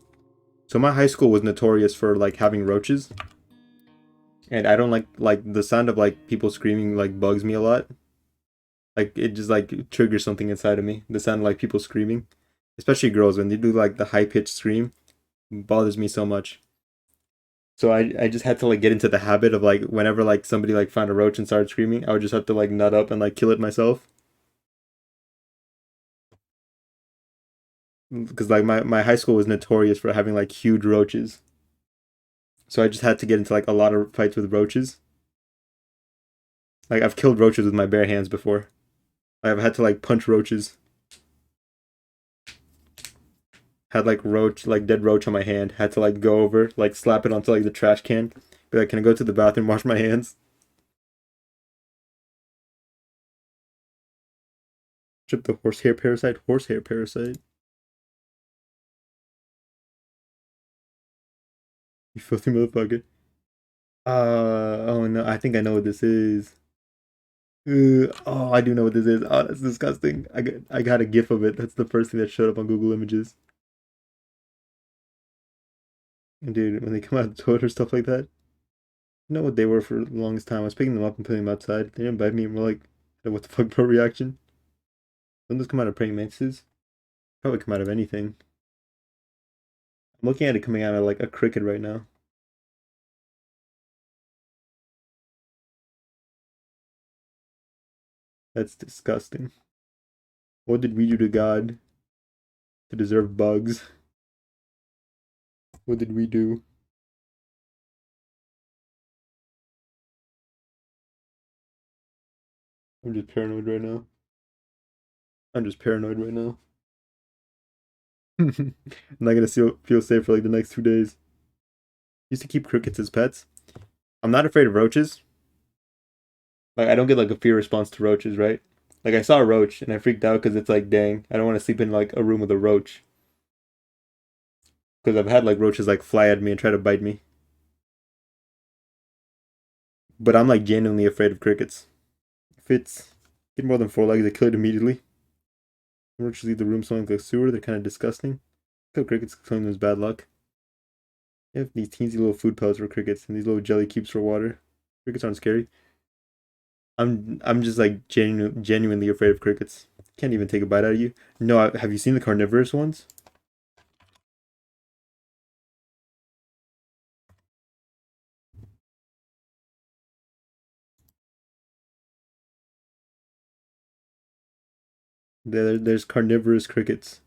So my high school was notorious for like having roaches. And I don't like the sound of like people screaming like bugs me a lot. Like it just like triggers something inside of me. The sound of like people screaming. Especially girls, when they do like the high pitched scream. It bothers me so much. So I just had to like get into the habit of like whenever like somebody like found a roach and started screaming, I would just have to like nut up and like kill it myself. Because like my high school was notorious for having like huge roaches. So I just had to get into like a lot of fights with roaches. Like I've killed roaches with my bare hands before. I've had to like punch roaches. Had like dead roach on my hand. Had to like go over, like slap it onto like the trash can. Be like, can I go to the bathroom, wash my hands? Trip the horsehair parasite. Horsehair parasite. You filthy motherfucker. Oh no, I think I know what this is. Oh, I do know what this is. Oh, that's disgusting. I got a gif of it. That's the first thing that showed up on Google Images. And dude, when they come out of the toilet or stuff like that, know what they were for the longest time. I was picking them up and putting them outside. They didn't bite me, and we're like, what the fuck, bro, reaction? Don't those come out of praying mantises? Probably come out of anything. I'm looking at it coming out of like a cricket right now. That's disgusting. What did we do to God to deserve bugs? What did we do? I'm just paranoid right now. I'm just paranoid right now. I'm not gonna feel safe for like the next 2 days. Used to keep crickets as pets. I'm not afraid of roaches. Like I don't get like a fear response to roaches, right? Like I saw a roach and I freaked out because it's like, dang, I don't want to sleep in like a room with a roach. Because I've had like roaches like fly at me and try to bite me. But I'm like genuinely afraid of crickets. If it's get more than 4 legs, I kill it immediately. Roaches leave the room smelling like a sewer. They're kind of disgusting. Kill crickets, claim them as bad luck. You have these teensy little food pellets for crickets and these little jelly cubes for water. Crickets aren't scary. I'm just like genuinely afraid of crickets. Can't even take a bite out of you. No, have you seen the carnivorous ones? There's carnivorous crickets.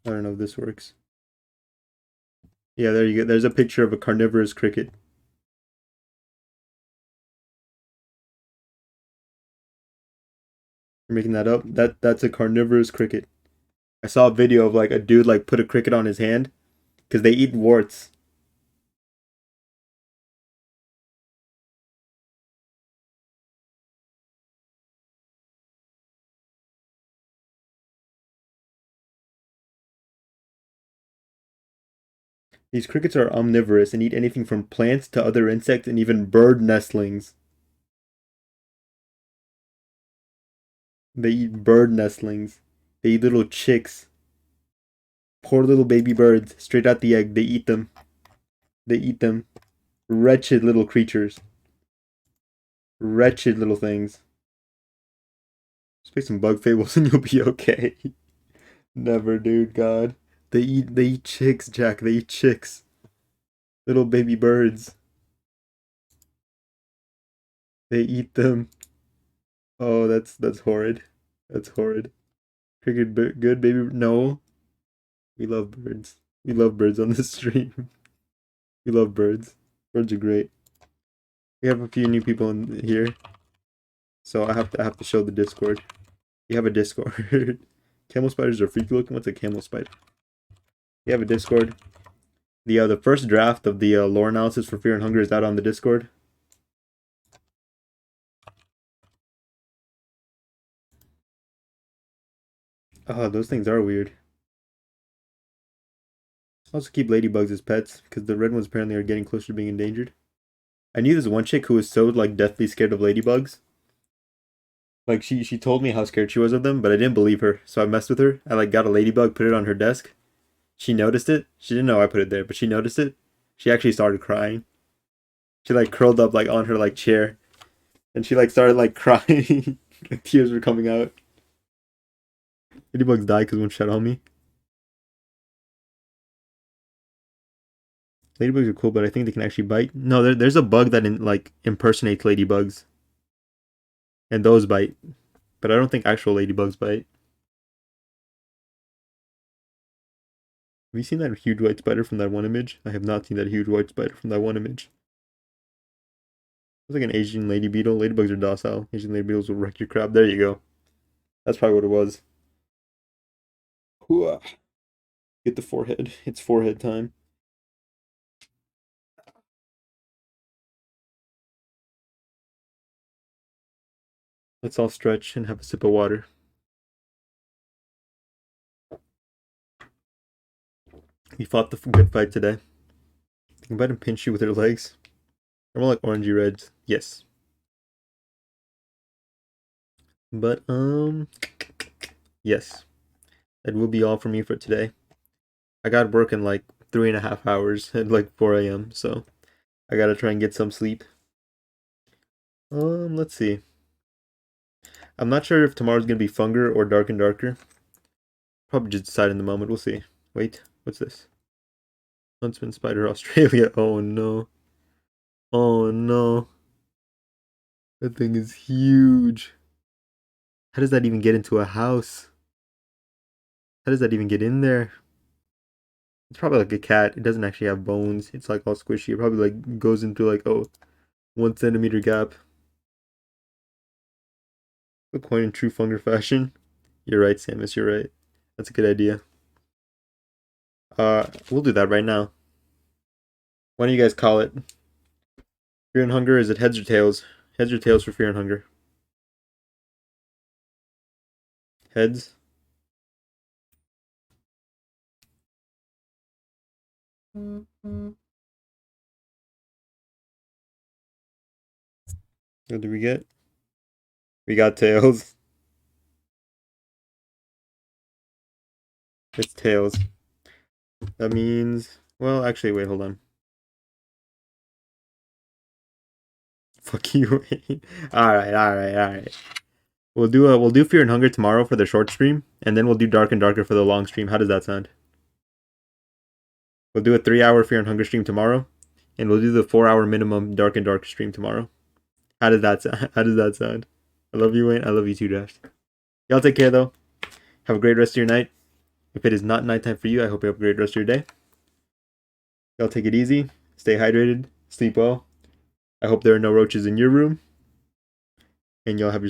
I don't know if this works. Yeah, there you go. There's a picture of a carnivorous cricket. You're making that up? That's a carnivorous cricket. I saw a video of like a dude like put a cricket on his hand because they eat warts. These crickets are omnivorous and eat anything from plants to other insects and even bird nestlings. They eat bird nestlings. They eat little chicks. Poor little baby birds, straight out the egg. They eat them. They eat them. Wretched little creatures. Wretched little things. Just make some bug fables and you'll be okay. Never, dude, God. They eat chicks, Jack. They eat chicks. Little baby birds. They eat them. Oh, that's horrid. That's horrid. Cricket good baby no. We love birds. We love birds on this stream. We love birds. Birds are great. We have a few new people in here. So I have to show the Discord. You have a Discord. Camel spiders are freaky looking. What's a camel spider? You have a Discord. The first draft of the lore analysis for Fear and Hunger is out on the Discord. Oh, those things are weird. Also keep ladybugs as pets because the red ones apparently are getting closer to being endangered. I knew this one chick who was so like deathly scared of ladybugs. Like she told me how scared she was of them, but I didn't believe her. So I messed with her. I like got a ladybug, put it on her desk. She noticed it. She didn't know I put it there, but she noticed it. She actually started crying. She like curled up like on her like chair, and she like started like crying. Tears were coming out. Ladybugs die because one shot on me. Ladybugs are cool, but I think they can actually bite. No, there's a bug that like impersonates ladybugs, and those bite. But I don't think actual ladybugs bite. Have you seen that huge white spider from that one image? I have not seen that huge white spider from that one image. It's like an Asian lady beetle. Ladybugs are docile. Asian lady beetles will wreck your crab. There you go. That's probably what it was. Hooah. Get the forehead. It's forehead time. Let's all stretch and have a sip of water. We fought the good fight today. Think about and pinch you with her legs. They're more like orangey reds. Yes. But yes. That will be all for me for today. I got work in like like 3.5 hours at like 4 a.m. So I gotta try and get some sleep. Let's see. I'm not sure if tomorrow's gonna be Funger or Dark and Darker. Probably just decide in the moment. We'll see. Wait, what's this? Huntsman Spider Australia. Oh no. Oh no. That thing is huge. How does that even get into a house? How does that even get in there? It's probably like a cat. It doesn't actually have bones. It's like all squishy. It probably like goes into like a 1 centimeter gap. A coin in true Funger fashion. You're right, Samus. You're right. That's a good idea. We'll do that right now. Why don't you guys call it? Fear and Hunger, is it heads or tails? Heads or tails for Fear and Hunger? Heads. What do we get? We got tails. It's tails. That means, well, actually, wait, hold on. Fuck you. All right. We'll do Fear and Hunger tomorrow for the short stream, and then we'll do Dark and Darker for the long stream. How does that sound? We'll do a 3-hour Fear and Hunger stream tomorrow, and we'll do the 4-hour minimum Dark and Darker stream tomorrow. How does that sound? How does that sound? I love you, Wayne. I love you too, Dash. Y'all take care though. Have a great rest of your night. If it is not nighttime for you, I hope you have a great rest of your day. Y'all take it easy. Stay hydrated. Sleep well. I hope there are no roaches in your room. And y'all have your